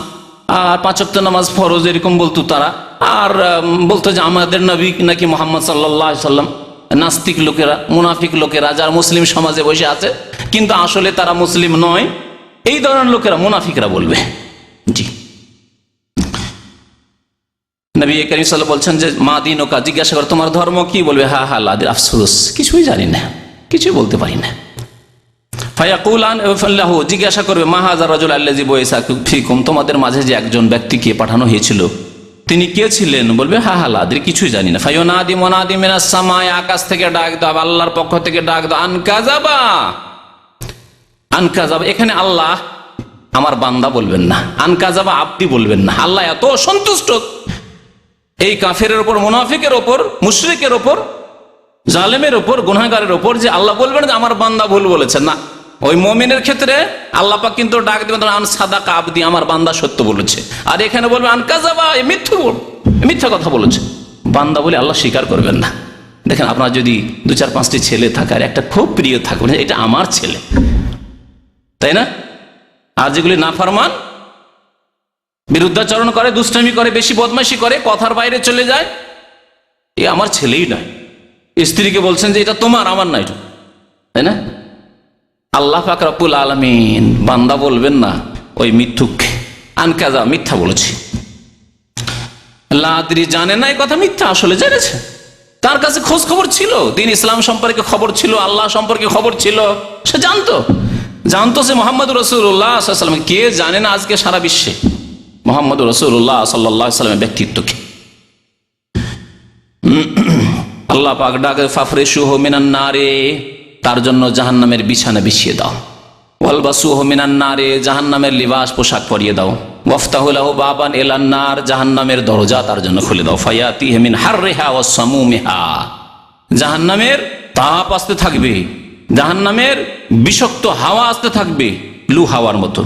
আর 5 ওয়াক্ত নামাজ ফরজ, এরকম বলতো তারা। আর বলতো যে আমাদের নবী নাকি মুহাম্মদ সাল্লাল্লাহু আলাইহি সাল্লাম। নাস্তিক লোকেরা, মুনাফিক লোকেরা, যারা মুসলিম সমাজে বসে আছে কিন্তু আসলে তারা মুসলিম নয়, এই ধরনের লোকেরা মুনাফিকরা বলবে। জি, নবী করিম সাল্লাল্লাহু আলাইহি ওয়াসাল্লাম বলছেন যে মা দীনুকা, জিজ্ঞাসা করে তোমার ধর্ম কি, বলবে হা হা লাদ্রি, আফসোস, কিছুই জানি না, কিছুই বলতে পারি না। ফায়াকুলান লাহু, জিজ্ঞাসা করবে মা হাযার রাজুল আল্লাযী বুইসা ফীকুম, তোমাদের মাঝে যে একজন ব্যক্তিকে পাঠানো হয়েছিল তিনি কে ছিলেন, বলবে হা হা লাদ্রি, কিছুই জানি না। ফায়ুনাদি মুনাদি মিনাস সামাই, আকাশ থেকে ডাক দাও, আল্লাহর পক্ষ থেকে ডাক দাও, আনকাযাবা আনকাযাবা, এখানে আল্লাহ আমার বান্দা বলবেন না, আনকাযাবা আব্দি বলবেন না। আল্লাহ এত সন্তুষ্ট এই কাফেরের ওপর, মুনাফিকের ওপর, মুশরিকের ওপর, জালেমের ওপর, গুনাহগারের ওপর, যে আল্লাহ বলবেন যে আমার বান্দা ভুল বলেছেন না। ওই মুমিনের ক্ষেত্রে আল্লাহ পাক কিন্তু ডাক দিবেন আন সাদাকা আবদি, আমার বান্দা সত্য বলেছে। আর এখানে বলবে আনকাযাবা, মিথ্যা কথা বলেছে, বান্দা বলে আল্লাহ স্বীকার করবেন না। দেখেন, আপনার যদি 2-4-5টি ছেলে থাকে আর একটা খুব প্রিয় থাকবে, এটা আমার ছেলে, তাই না? আর যেগুলি নাফরমান, বিরুদ্ধাচরণ করে, দুষ্টামি করে, বেশি বদমাইশি করে, কথার বাইরে চলে যায়, এ আমার ছেলেই নয়। স্ত্রীকে বলছেন যে এটা তোমার, আমার নয়, তাই না? আল্লাহ পাক রব্বুল আলামিন বান্দা বলবেন না ওই মিথ্যুককে, আনকাযা, মিথ্যা বলেছি। লাদ্রি, জানে না, এই কথা মিথ্যা, আসলে জেনেছে, তার কাছে খোঁজ খবর ছিল, দিন ইসলাম সম্পর্কে খবর ছিল, আল্লাহ সম্পর্কে খবর ছিল, সে জানতো যে মুহাম্মদ রাসূলুল্লাহ সাল্লাল্লাহু আলাইহি ওয়াসাল্লাম, কে জানে না আজকে সারা বিশ্বে মুহাম্মদ রাসূলুল্লাহ সাল্লাল্লাহু আলাইহি ওয়াসাল্লামের ব্যক্তিত্বকে। আল্লাহ পাক ডাকে ফাফরিশুহু মিনান নারে, তার জন্য জাহান্নামের বিছানা বিছিয়ে দাও, ওয়ালবাসুহু মিনান নারে, জাহান্নামের লিবাস পোশাক পরিয়ে দাও, ওয়াফতাহু লাহু বাবান ইলান নার, জাহান্নামের দরজা তার জন্য খুলে দাও, ফায়াতিহি মিন হাররিহা ওয়াস সামুমিহা, জাহান্নামের তাপ আসতে থাকবে, জাহান্নামের বিষাক্ত হাওয়া আসতে থাকবে, লু হাওয়ার মতো।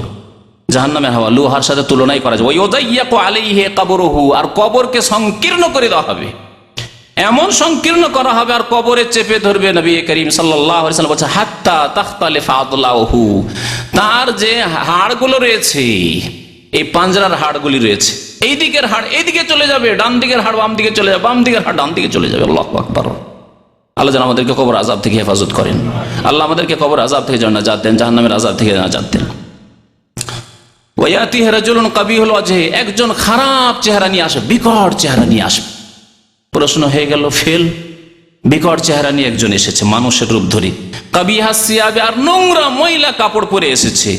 জাহান্নামের হাওয়া লোহার সাথে তুলনাই করা যায়। ওয়ায়ুদাইয়াকু আলাইহি কবরুহু, আর কবরকে সংকীর্ণ করে দেওয়া হবে, এমন সংকীর্ণ করা হবে, আর কবরে চেপে ধরবে। নবী করিম সাল্লাল্লাহু আলাইহি ওয়াসাল্লাম বলছে হাত্তা তাখতালিফা আদলাহু, তার যে হাড়গুলো রয়েছে, এই পাঁজরার হাড়গুলি রয়েছে, এই দিকের হাড় এই দিকে চলে যাবে, ডান দিকের হাড় বাম দিকে চলে যাবে, বাম দিকের হাড় ডান দিকে চলে যাবে। আল্লাহু আকবার। আল্লাহ যেন আমাদেরকে কবর আযাব থেকে হেফাজত করেন, আল্লাহ আমাদেরকে কবর আযাব থেকে যেন নাজাত দেন, জাহান্নামের আযাব থেকে নাজাত দেন। ওয়ায়াতিহি রাজুলুন কাবিহুল ওয়াজহি, একজন খারাপ চেহারা নিয়ে আসবে, বিকট চেহারা নিয়ে আসবে, প্রশ্ন হয়ে গেল ফেল। বিকট চেহারা নিয়ে একজন এসেছে মানুষের রূপ ধরে, কাবিহা সিয়াবে, আর নোংরা ময়লা কাপড় পরে এসেছে,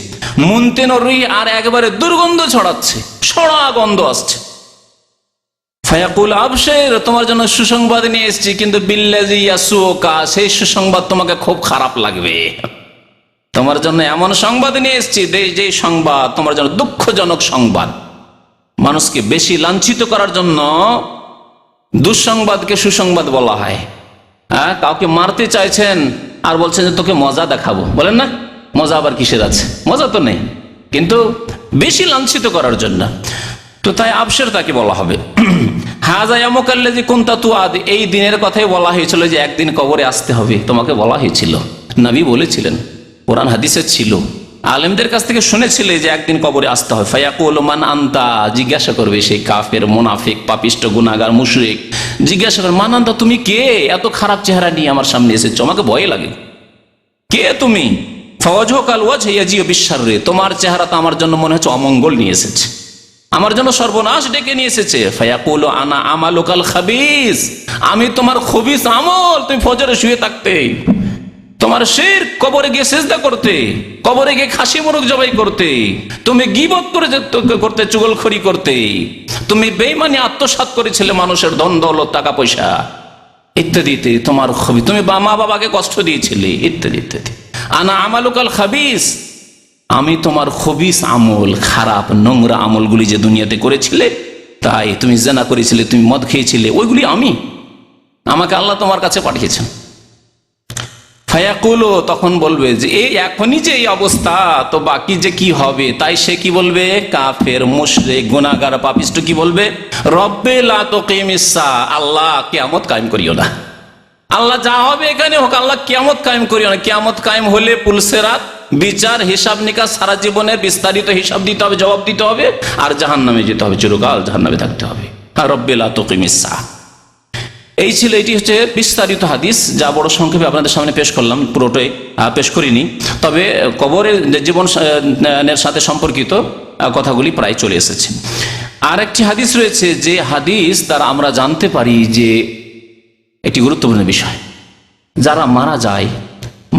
মুনতেনরি, আর একবারে দুর্গন্ধ ছড়াচ্ছে, সড়া গন্ধ আসছে। ফায়াকুল আবশের, তোমার জন্য সুসংবাদ নিয়ে এসেছি, কিন্তু বিল্লাজি ইয়াসুকা, সেই সুসংবাদ তোমাকে খুব খারাপ লাগবে। তোমার জন্য এমন সংবাদ নিয়ে এসেছি যে সংবাদ তোমার জন্য দুঃখজনক সংবাদ। মানুষকে বেশি লাঞ্ছিত করার জন্য দুঃসংবাদকে সুসংবাদ বলা হয়। হ্যাঁ, কাউকে মারতে চাইছেন আর বলছেন যে তোকে মজা দেখাবো, বলেন না? মজা আবার কিসের আছে? মজা তো নেই, কিন্তু বেশি লাঞ্ছিত করার জন্য। তো তাই আবশের তাকে বলা হবে। হাজা ইয়ামুকাল্লাযী কুনতা তুআদ, এই দিনের কথাই বলা হয়েছিল যে একদিন কবরে আসতে হবে, তোমাকে বলা হয়েছিল, নবী বলেছিলেন, কোরআন হাদিসে ছিল, আলেমদের কাছ থেকে শুনেছিলে যে একদিন কবরে আসতে হবে। ফায়াকুলু মান আনতা, জিজ্ঞাসা করবে সেই কাফের, মুনাফিক, পাপিষ্ট, গুনাহগার, মুশরিক, জিজ্ঞাসা করবে মান আনতা, তুমি কে? এত খারাপ চেহারা নিয়ে আমার সামনে এসেছো, আমাকে ভয় লাগে, কে তুমি? ফাওয়াজহুকাল ওয়াজহু ইয়াজিউ বিশশাররি, তোমার চেহারা তো আমার জন্য মনে হচ্ছে অমঙ্গল নিয়ে এসেছে, আমার জন্য সর্বনাশ ডেকে নিয়ে এসেছে। ফায়াকুলু আনা আমালুকাল খাবিস, আমি তোমার খবিস আমল, তুমি ফজরে শুয়ে থাকতে, তোমার শিরক, কবরে গিয়ে সিজদা করতে, কবরে গিয়ে খাসি মোরগ জবাই করতে, তুমি গীবত করতে, চুগলখড়ি করতে, তুমি বেঈমানি আত্মসাৎ করেছিলে মানুষের ধন দৌলত, টাকা পয়সা ইত্যাদিতে, তোমার খবি, তুমি মা বাবাকে কষ্ট দিয়েছিলে ইত্যাদি ইত্যাদি। আনা আমালুকাল খাবিস, আমি তোমার খবিস আমল, খারাপ নোংরা আমলগুলি যে দুনিয়াতে করেছিলে, তাই তুমি জেনা করেছিলে, তুমি মদ খেয়েছিলে, ওইগুলি আমাকে আল্লাহ তোমার কাছে পাঠিয়েছেন। ফায়াকুলু, তখন বলবে যে এই এখনই যে এই অবস্থা, তো বাকি যে কি হবে? তাই সে কি বলবে? কাফের, মুশরিক, গুনাহগার, পাপিষ্ট কি বলবে? রব্বে লা তুকিমিস সা, আল্লাহ কিয়ামত কায়েম করিও না, আল্লাহ যা হবে এখানে হোক, আল্লাহ কিয়ামত কায়েম করিও না। কিয়ামত কায়েম হলে পুলসেরাত, বিচার, হিসাব নিকাশ, সারা জীবনের বিস্তারিত হিসাব দিতে হবে, জবাব দিতে হবে, আর জাহান্নামে যেতে হবে, চিরকাল জাহান্নামে থাকতে হবে। রব্বে লা তুকিমিস সা, এই ছিল, এটি হচ্ছে বিস্তারিত হাদিস, যা বড় সংক্ষেপে আপনাদের সামনে পেশ করলাম, পুরোটাই পেশ করিনি, তবে কবরের জীবনের সাথে সম্পর্কিত কথাগুলি প্রায় চলে এসেছে। আর একটি হাদিস রয়েছে, যে হাদিস দ্বারা আমরা জানতে পারি যে একটি গুরুত্বপূর্ণ বিষয়, যারা মারা যায়,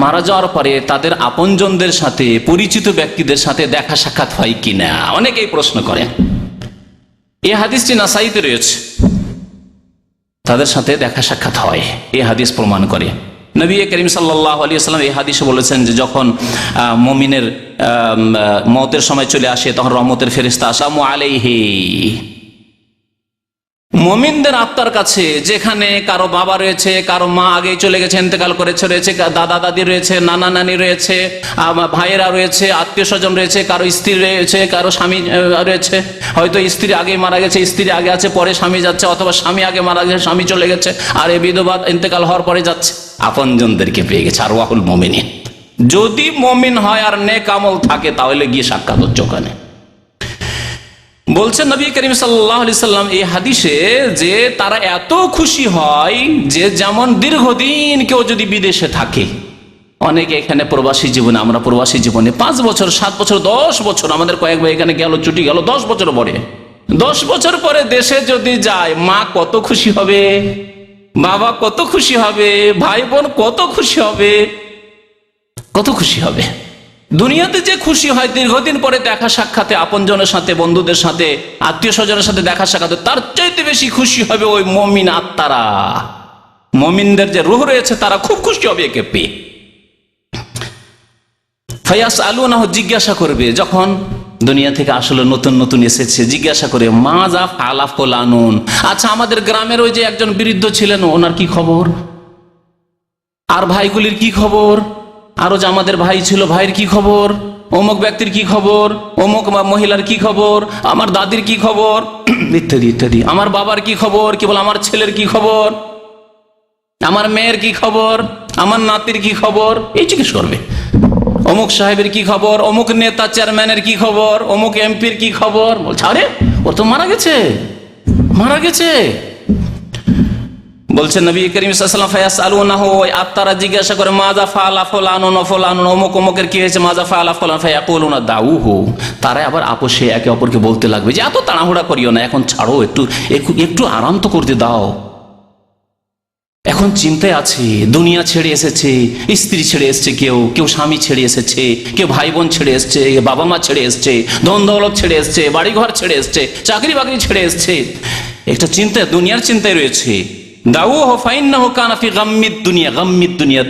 মারা যাওয়ার পরে তাদের আপনজনদের সাথে, পরিচিত ব্যক্তিদের সাথে দেখা সাক্ষাৎ হয় কিনা, অনেকেই প্রশ্ন করেন। এই হাদিসটি নাসাইতে রয়েছে, তাদের সাথে দেখা সাক্ষাৎ হয়, এই হাদিস প্রমাণ করে। নবী করিম সাল্লাল্লাহু আলাইহি ওয়াসাল্লাম এই হাদিসে বলেছেন যে যখন মুমিনের মওতের সময় চলে আসে, তখন রহমতের ফেরেশতা আসামু আলাইহি, মুমিনদের আত্মার কাছে, যেখানে কারো বাবা রয়েছে, কারো মা আগে চলে গেছে, ইন্তেকাল করেছে, রয়েছে দাদা দাদি রয়েছে, নানা নানি রয়েছে, ভাইয়েরা রয়েছে, আত্মীয় স্বজন রয়েছে, কারো স্ত্রী রয়েছে, কারো স্বামী রয়েছে, হয়তো স্ত্রী আগে মারা গেছে, স্ত্রী আগে আছে, পরে স্বামী যাচ্ছে, অথবা স্বামী আগে মারা গেছে, স্বামী চলে গেছে, আর এই বিধবা ইন্তেকাল হওয়ার পরে যাচ্ছে, আপনজনদেরকে পেয়ে গেছে। আর ওয়াহুল মুমিনিন, যদি মুমিন হয় আর নেক আমল থাকে, তাহলে গিয়ে সাক্ষাৎ হচ্ছে ওখানে। বলছেন নবী করিম সাল্লাল্লাহু আলাইহি সাল্লাম এই হাদিসে, যে তারা এত খুশি হয় যে যেমন দীর্ঘদিন কেউ যদি বিদেশে থাকে, অনেকে এখানে প্রবাসী জীবনে, আমরা প্রবাসী জীবনে 5 বছর, 7 বছর, 10 বছর, আমাদের কয়েক ভাই এখানে গেল, ছুটি গেল 10 বছর পরে, 10 বছর পরে দেশে যদি যায়, মা কত খুশি হবে, বাবা কত খুশি হবে, ভাই বোন কত খুশি হবে, কত খুশি হবে। দুনিয়াতে যে খুশি হয় দীর্ঘদিন পরে দেখা সাক্ষাতে, আপনজনের সাথে, বন্ধুদের সাথে, আত্মীয় স্বজনের সাথে দেখা সাক্ষাতে, তার চাইতে বেশি খুশি হবে ওই মুমিন আত্মারা, মুমিনদের যে রূহ রয়েছে, তারা খুব খুশি হবে একে পেয়ে। ফায়াসআলুনাহু, জিজ্ঞাসা করবে, যখন দুনিয়া থেকে আসলে নতুন নতুন এসেছে, জিজ্ঞাসা করে মাজা ফাআলা ফুলানুন, আচ্ছা আমাদের গ্রামের ওই যে একজন বৃদ্ধ ছিলেন, ওনার কি খবর, আর ভাইগুলির কি খবর, আরো যে আমাদের ভাই ছিল, ভাইয়ের কি খবর, অমুক ব্যক্তির কি খবর, অমুক মহিলার কি খবর, আমার দাদির কি খবর, ইত্যাদি ইত্যাদি, আমার বাবার কি খবর, কি বল আমার ছেলের কি খবর, আমার মেয়ের কি খবর, আমার নাতির কি খবর, এই জিজ্ঞেস করবে। অমুক সাহেবের কি খবর, অমুক নেতা চেয়ারম্যানের কি খবর, অমুক এমপির কি খবর। বলছে আরে ওর তো মারা গেছে, মারা গেছে। বলছেন নবী করিম সাল্লাল্লাহু আলাইহি ওয়াসাল্লাম, ফায়াসআলুনাহু, আত্মারা জিজ্ঞাসা করে মাজা ফাআলা ফুলানুন ফুলানুন, অমুক অমুকের কি হয়েছে, মাজা ফাআলা ফুলান, ফায়াকুলুনা দাউহু, তারা আবার আপোষে একে অপরকে বলতে লাগবে যে এত তাড়াহুড়া করিও না, এখন ছাড়ো, একটু একটু আরাম তো করতে দাও, এখন চিন্তায় আছে, দুনিয়া ছেড়ে এসেছে, স্ত্রী ছেড়ে এসছে, কেউ কেউ স্বামী ছেড়ে এসেছে, কেউ ভাই বোন ছেড়ে এসছে, বাবা মা ছেড়ে এসছে, ধন দৌলত ছেড়ে এসছে, বাড়িঘর ছেড়ে এসছে, চাকরি বাকরি ছেড়ে এসছে। একটা চিন্তায়, দুনিয়ার চিন্তায় রয়েছে।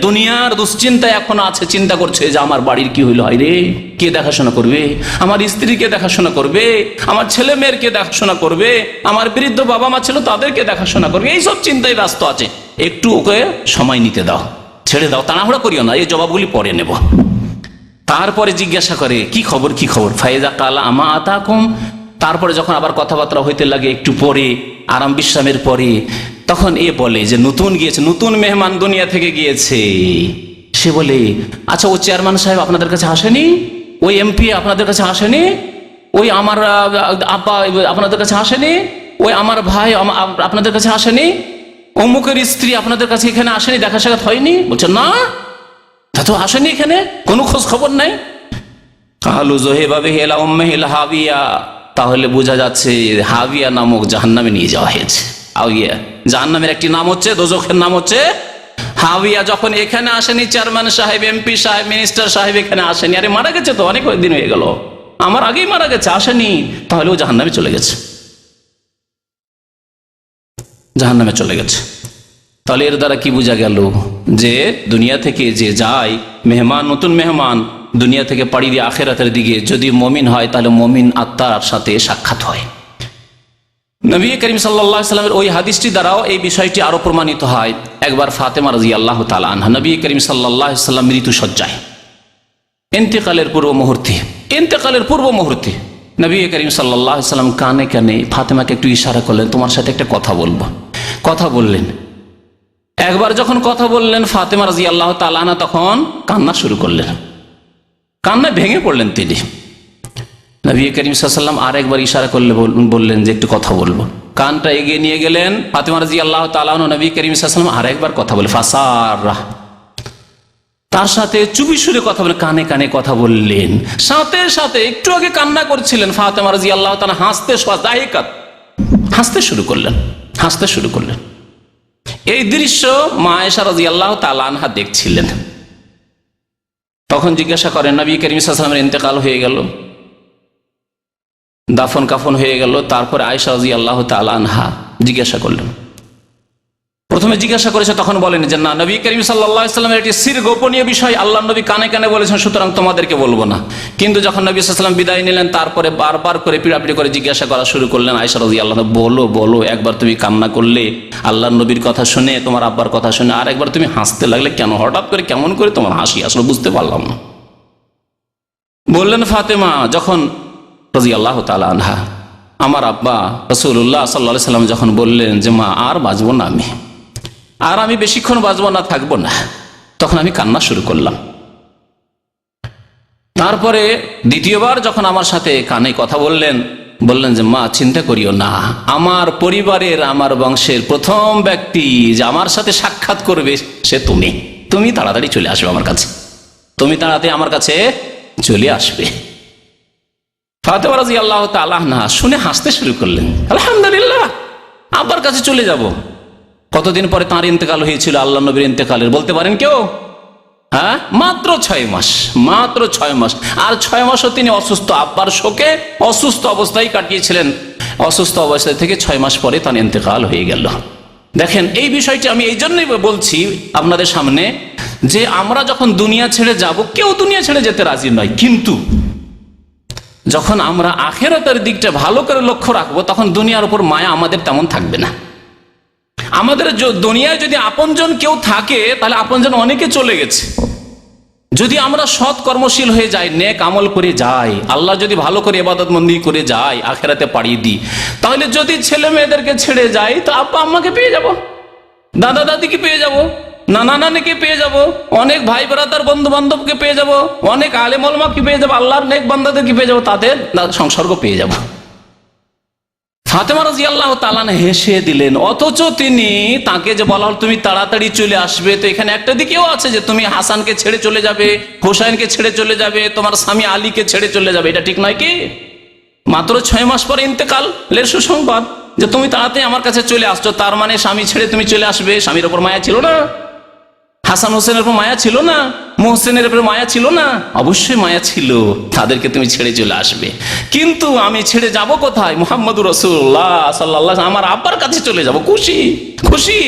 দুনিয়ার দুশ্চিন্তা এখন আছে, চিন্তা করছে যে আমার বাড়ির কি হইলো, হায় রে, কে দেখাশোনা করবে, আমার স্ত্রীকে দেখাশোনা করবে, আমার ছেলে মেয়ের কে দেখাশোনা করবে, আমার বৃদ্ধ বাবা মা ছিল তাদেরকে দেখাশোনা করবে, এইসব চিন্তায় ব্যস্ত আছে। একটু ওকে সময় নিতে দাও, ছেড়ে দাও, তাড়াহুড়া করিও না, এই জবাবগুলি পরে নেব। তারপরে জিজ্ঞাসা করে কি খবর, কি খবর, ফাইজা কালা আমা আতাকুম। তারপরে যখন আবার কথাবার্তা হইতে লাগে, একটু পরে আরাম বিশ্রামের পরে, তখন এ বলে যে নতুন গিয়েছে, নতুন মেহমান দুনিয়া থেকে গিয়েছে। সে বলে, আচ্ছা ও চেয়ারম্যান সাহেব আপনাদের কাছে আসেনি, ওই এমপি আপনাদের কাছে আসেনি, ওই আমার আব্বা আপনাদের কাছে আসেনি, ওই আমার ভাই আপনাদের কাছে আসেনি, অমুকের স্ত্রী আপনাদের কাছে এখানে আসেনি, দেখা সাক্ষাৎ হয়নি? বলছে না, তা তো আসেনি, এখানে কোনো খোঁজ খবর নাই। কালু জোহেবাবে হেলা উম্মেহিল হাবিয়া, তাহলে বোঝা যাচ্ছে হাবিয়া নামক জাহান্নামে নিয়ে যাওয়া হয়েছে। হাবিয়া জাহান্নামের একটি নাম হচ্ছে, দোজখের নাম হচ্ছে হাবিয়া। যখন এখানে আসেনি চেয়ারম্যান সাহেব, এমপি সাহেব, মিনিস্টার সাহেব এখানে আসেনি, আরে মারা গেছে তো, অনেক দিন হয়ে গেল, আমার আগেই মারা গেছে, আসেনি, তাহলে ও জাহান্নামে চলে গেছে, জাহান্নামে চলে গেছে। তাহলে এর দ্বারা কি বোঝা গেল যে দুনিয়া থেকে যে যায় মেহমান, নতুন মেহমান দুনিয়া থেকে পাড়ি দিয়ে আখেরাতের দিকে যদি মমিন হয়, তাহলে মমিন আত্মার সাথে সাক্ষাৎ হয়। নবী করিম সাল্লাল্লাহু আলাইহি ওয়াসাল্লামের ওই হাদিসটি দ্বারাও এই বিষয়টি আরো প্রমাণিত হয়। একবার ফাতেমা রাদিয়াল্লাহু তাআলা আনহা, নবী করিম সাল্লাল্লাহু আলাইহি ওয়াসাল্লাম মৃত্যু সজ্জায়, ইন্তেকালের পূর্ব মুহূর্তে নবী করিম সাল্লাল্লাহু আলাইহি ওয়াসাল্লাম কানে কানে ফাতেমাকে একটু ইশারা করলেন, তোমার সাথে একটা কথা বলবো। কথা বললেন, একবার যখন কথা বললেন ফাতেমা রাদিয়াল্লাহু তাআলা আনহা তখন কান্না শুরু করলেন, কান্নায় ভেঙে পড়লেন তিনি। নবী করিম সাল্লাল্লাহু আলাইহি ওয়াসাল্লাম আরেকবার ইশারা করলে বললেন যে একটু কথা বলবো। কানটা এগিয়ে নিয়ে গেলেন ফাতেমা রাদিয়াল্লাহু তাআলা আনহা, নবী করিম সাল্লাল্লাহু আলাইহি ওয়াসাল্লাম আরেকবার কথা বলে ফাসারা, তার সাথে চুপি সুরে কথা বলে কানে কানে কথা বললেন। সাথে সাথে একটু আগে কান্না করছিলেন ফাতেমা রাদিয়াল্লাহু তাআলা, হাসতে শুরু করলেন। এই দৃশ্য মা আয়েশা রাদিয়াল্লাহু তাআলা আনহা দেখছিলেন। তখন জিজ্ঞাসা করেন, নবী করিম সাল্লাল্লাহু আলাইহি ওয়াসাল্লামের ইন্তেকাল হয়ে গেল, দাফন কাফন হয়ে গেল, তারপরে আয়েশা রাদিয়াল্লাহু তাআলা আনহা জিজ্ঞাসা করলেন, প্রথমে জিজ্ঞাসা করেছে, তখন বলেন যে না, নবী করিম সাল্লাল্লাহু আলাইহি ওয়াসাল্লামের একটি সির গোপনীয় বিষয় আল্লাহ নবী কানে কানে বলেছেন, সুতরাং তোমাদেরকে বলবো না। কিন্তু যখন নবী সাল্লাল্লাহু আলাইহি ওয়াসাল্লাম বিদায় নিলেন, তারপরে বারবার করে পিড়াপিড়ি করে জিজ্ঞাসা করা শুরু করলেন, আয়েশা রাদিয়াল্লাহু আনহা, বলো, একবার তুমি কান্না করলে আল্লাহ নবীর কথা শুনে, তোমার আব্বার কথা শুনে, আর একবার তুমি হাসতে লাগলে কেন, হঠাৎ করে কেমন করে তোমার হাসি আসলে বুঝতে পারলাম না। বললেন ফাতেমা যখন রাদিয়াল্লাহু তাআলা আনহা, আমার আব্বা রাসূলুল্লাহ সাল্লাল্লাহু আলাইহি ওয়াসাল্লাম যখন বললেন যে মা আর বাঁচবো না, আমি বেশিক্ষণ বাঁচবো না, থাকবো না, তখন আমি কান্না শুরু করলাম। তারপরে দ্বিতীয়বার যখন আমার সাথে কানে কথা বললেন যে মা চিন্তা করিও না, আমার পরিবারের, আমার বংশের প্রথম ব্যক্তি যে আমার সাথে সাক্ষাৎ করবে সে তুমি তাড়াতাড়ি চলে আসবে আমার কাছে, চলে আসবে। ফাতেমা রাদিয়াল্লাহু তাআলা আনহা শুনে হাসতে শুরু করলেন, আলহামদুলিল্লাহ, আব্বার কাছে চলে যাব। কতদিন পরে তাঁর ইন্তেকাল হয়েছিল, আল্লাহ নবীর ইন্তেকালের বলতে পারেন কেউ? হ্যাঁ, মাত্র 6 মাস। আর 6 মাসও তিনি অসুস্থ, আব্বার শোকে অসুস্থ অবস্থায় কাটিয়েছিলেন। অসুস্থ অবস্থা থেকে 6 মাস পরে তাঁর ইন্তেকাল হয়ে গেল। দেখেন, এই বিষয়টি আমি এই জন্যই বলছি আপনাদের সামনে যে আমরা যখন দুনিয়া ছেড়ে যাব, কেউ দুনিয়া ছেড়ে যেতে রাজি নয়, কিন্তু যখন আমরা আখিরাতের দিকটা ভালো করে লক্ষ্য রাখবো, তখন দুনিয়ার উপর মায়া আমাদের তেমন থাকবে না। আমাদের দুনিয়ায় যদি আপনজন কেউ থাকে, তাহলে আপনজন অনেকে চলে গেছে। যদি আমরা সৎ কর্মশীল হয়ে যাই, নেক আমল করে যাই, আল্লাহ যদি ভালো করে ইবাদতবন্দি করে যাই, আখিরাতে পাড়িয়ে দিই, তাহলে যদি ছেলে মেয়েদেরকে ছেড়ে যাই, তো আব্বা আম্মাকে পেয়ে যাব, দাদা দাদিকে পেয়ে যাব, নানা নানিকে পেয়ে যাব, অনেক ভাই ব্রাদার বন্ধু বান্ধবকে পেয়ে যাব, অনেক আলেম ওলামাকে পেয়ে যাব, আল্লাহর নেক বান্দাদেরকে পেয়ে যাব, তাদের সংসর্গ পেয়ে যাব। ফাতেমা রাদিয়াল্লাহু তাআলা হেসে দিলেন। অথচ তাকে যে বলা হল তুমি তাড়াতাড়ি চলে আসবে, তো এখানে একটা দিকেও আছে যে তুমি হাসানকে ছেড়ে চলে যাবে, হোসাইনকে ছেড়ে চলে যাবে, তোমার স্বামী আলীকে ছেড়ে চলে যাবে, এটা ঠিক নয় কি? মাত্র 6 মাস পরে ইন্তেকালের সুসংবাদ, যে তুমি তাড়াতাড়ি আমার কাছে চলে আসছো, তার মানে স্বামী ছেড়ে তুমি চলে আসবে। স্বামীর ওপর মায়া ছিল না? হাসান হোসেনের উপর মায়া ছিল না? মোহসেনের উপর মায়া ছিল না? অবশ্যই মায়া ছিল, তাদেরকে তুমি ছেড়ে চলে আসবে। কিন্তু আমি ছেড়ে যাব কোথায়? মুহাম্মদুর রাসূলুল্লাহ সাল্লাল্লাহু আলাইহি ওয়াসাল্লাম, আমার আব্বার কাছে চলে যাব। খুশি খুশি।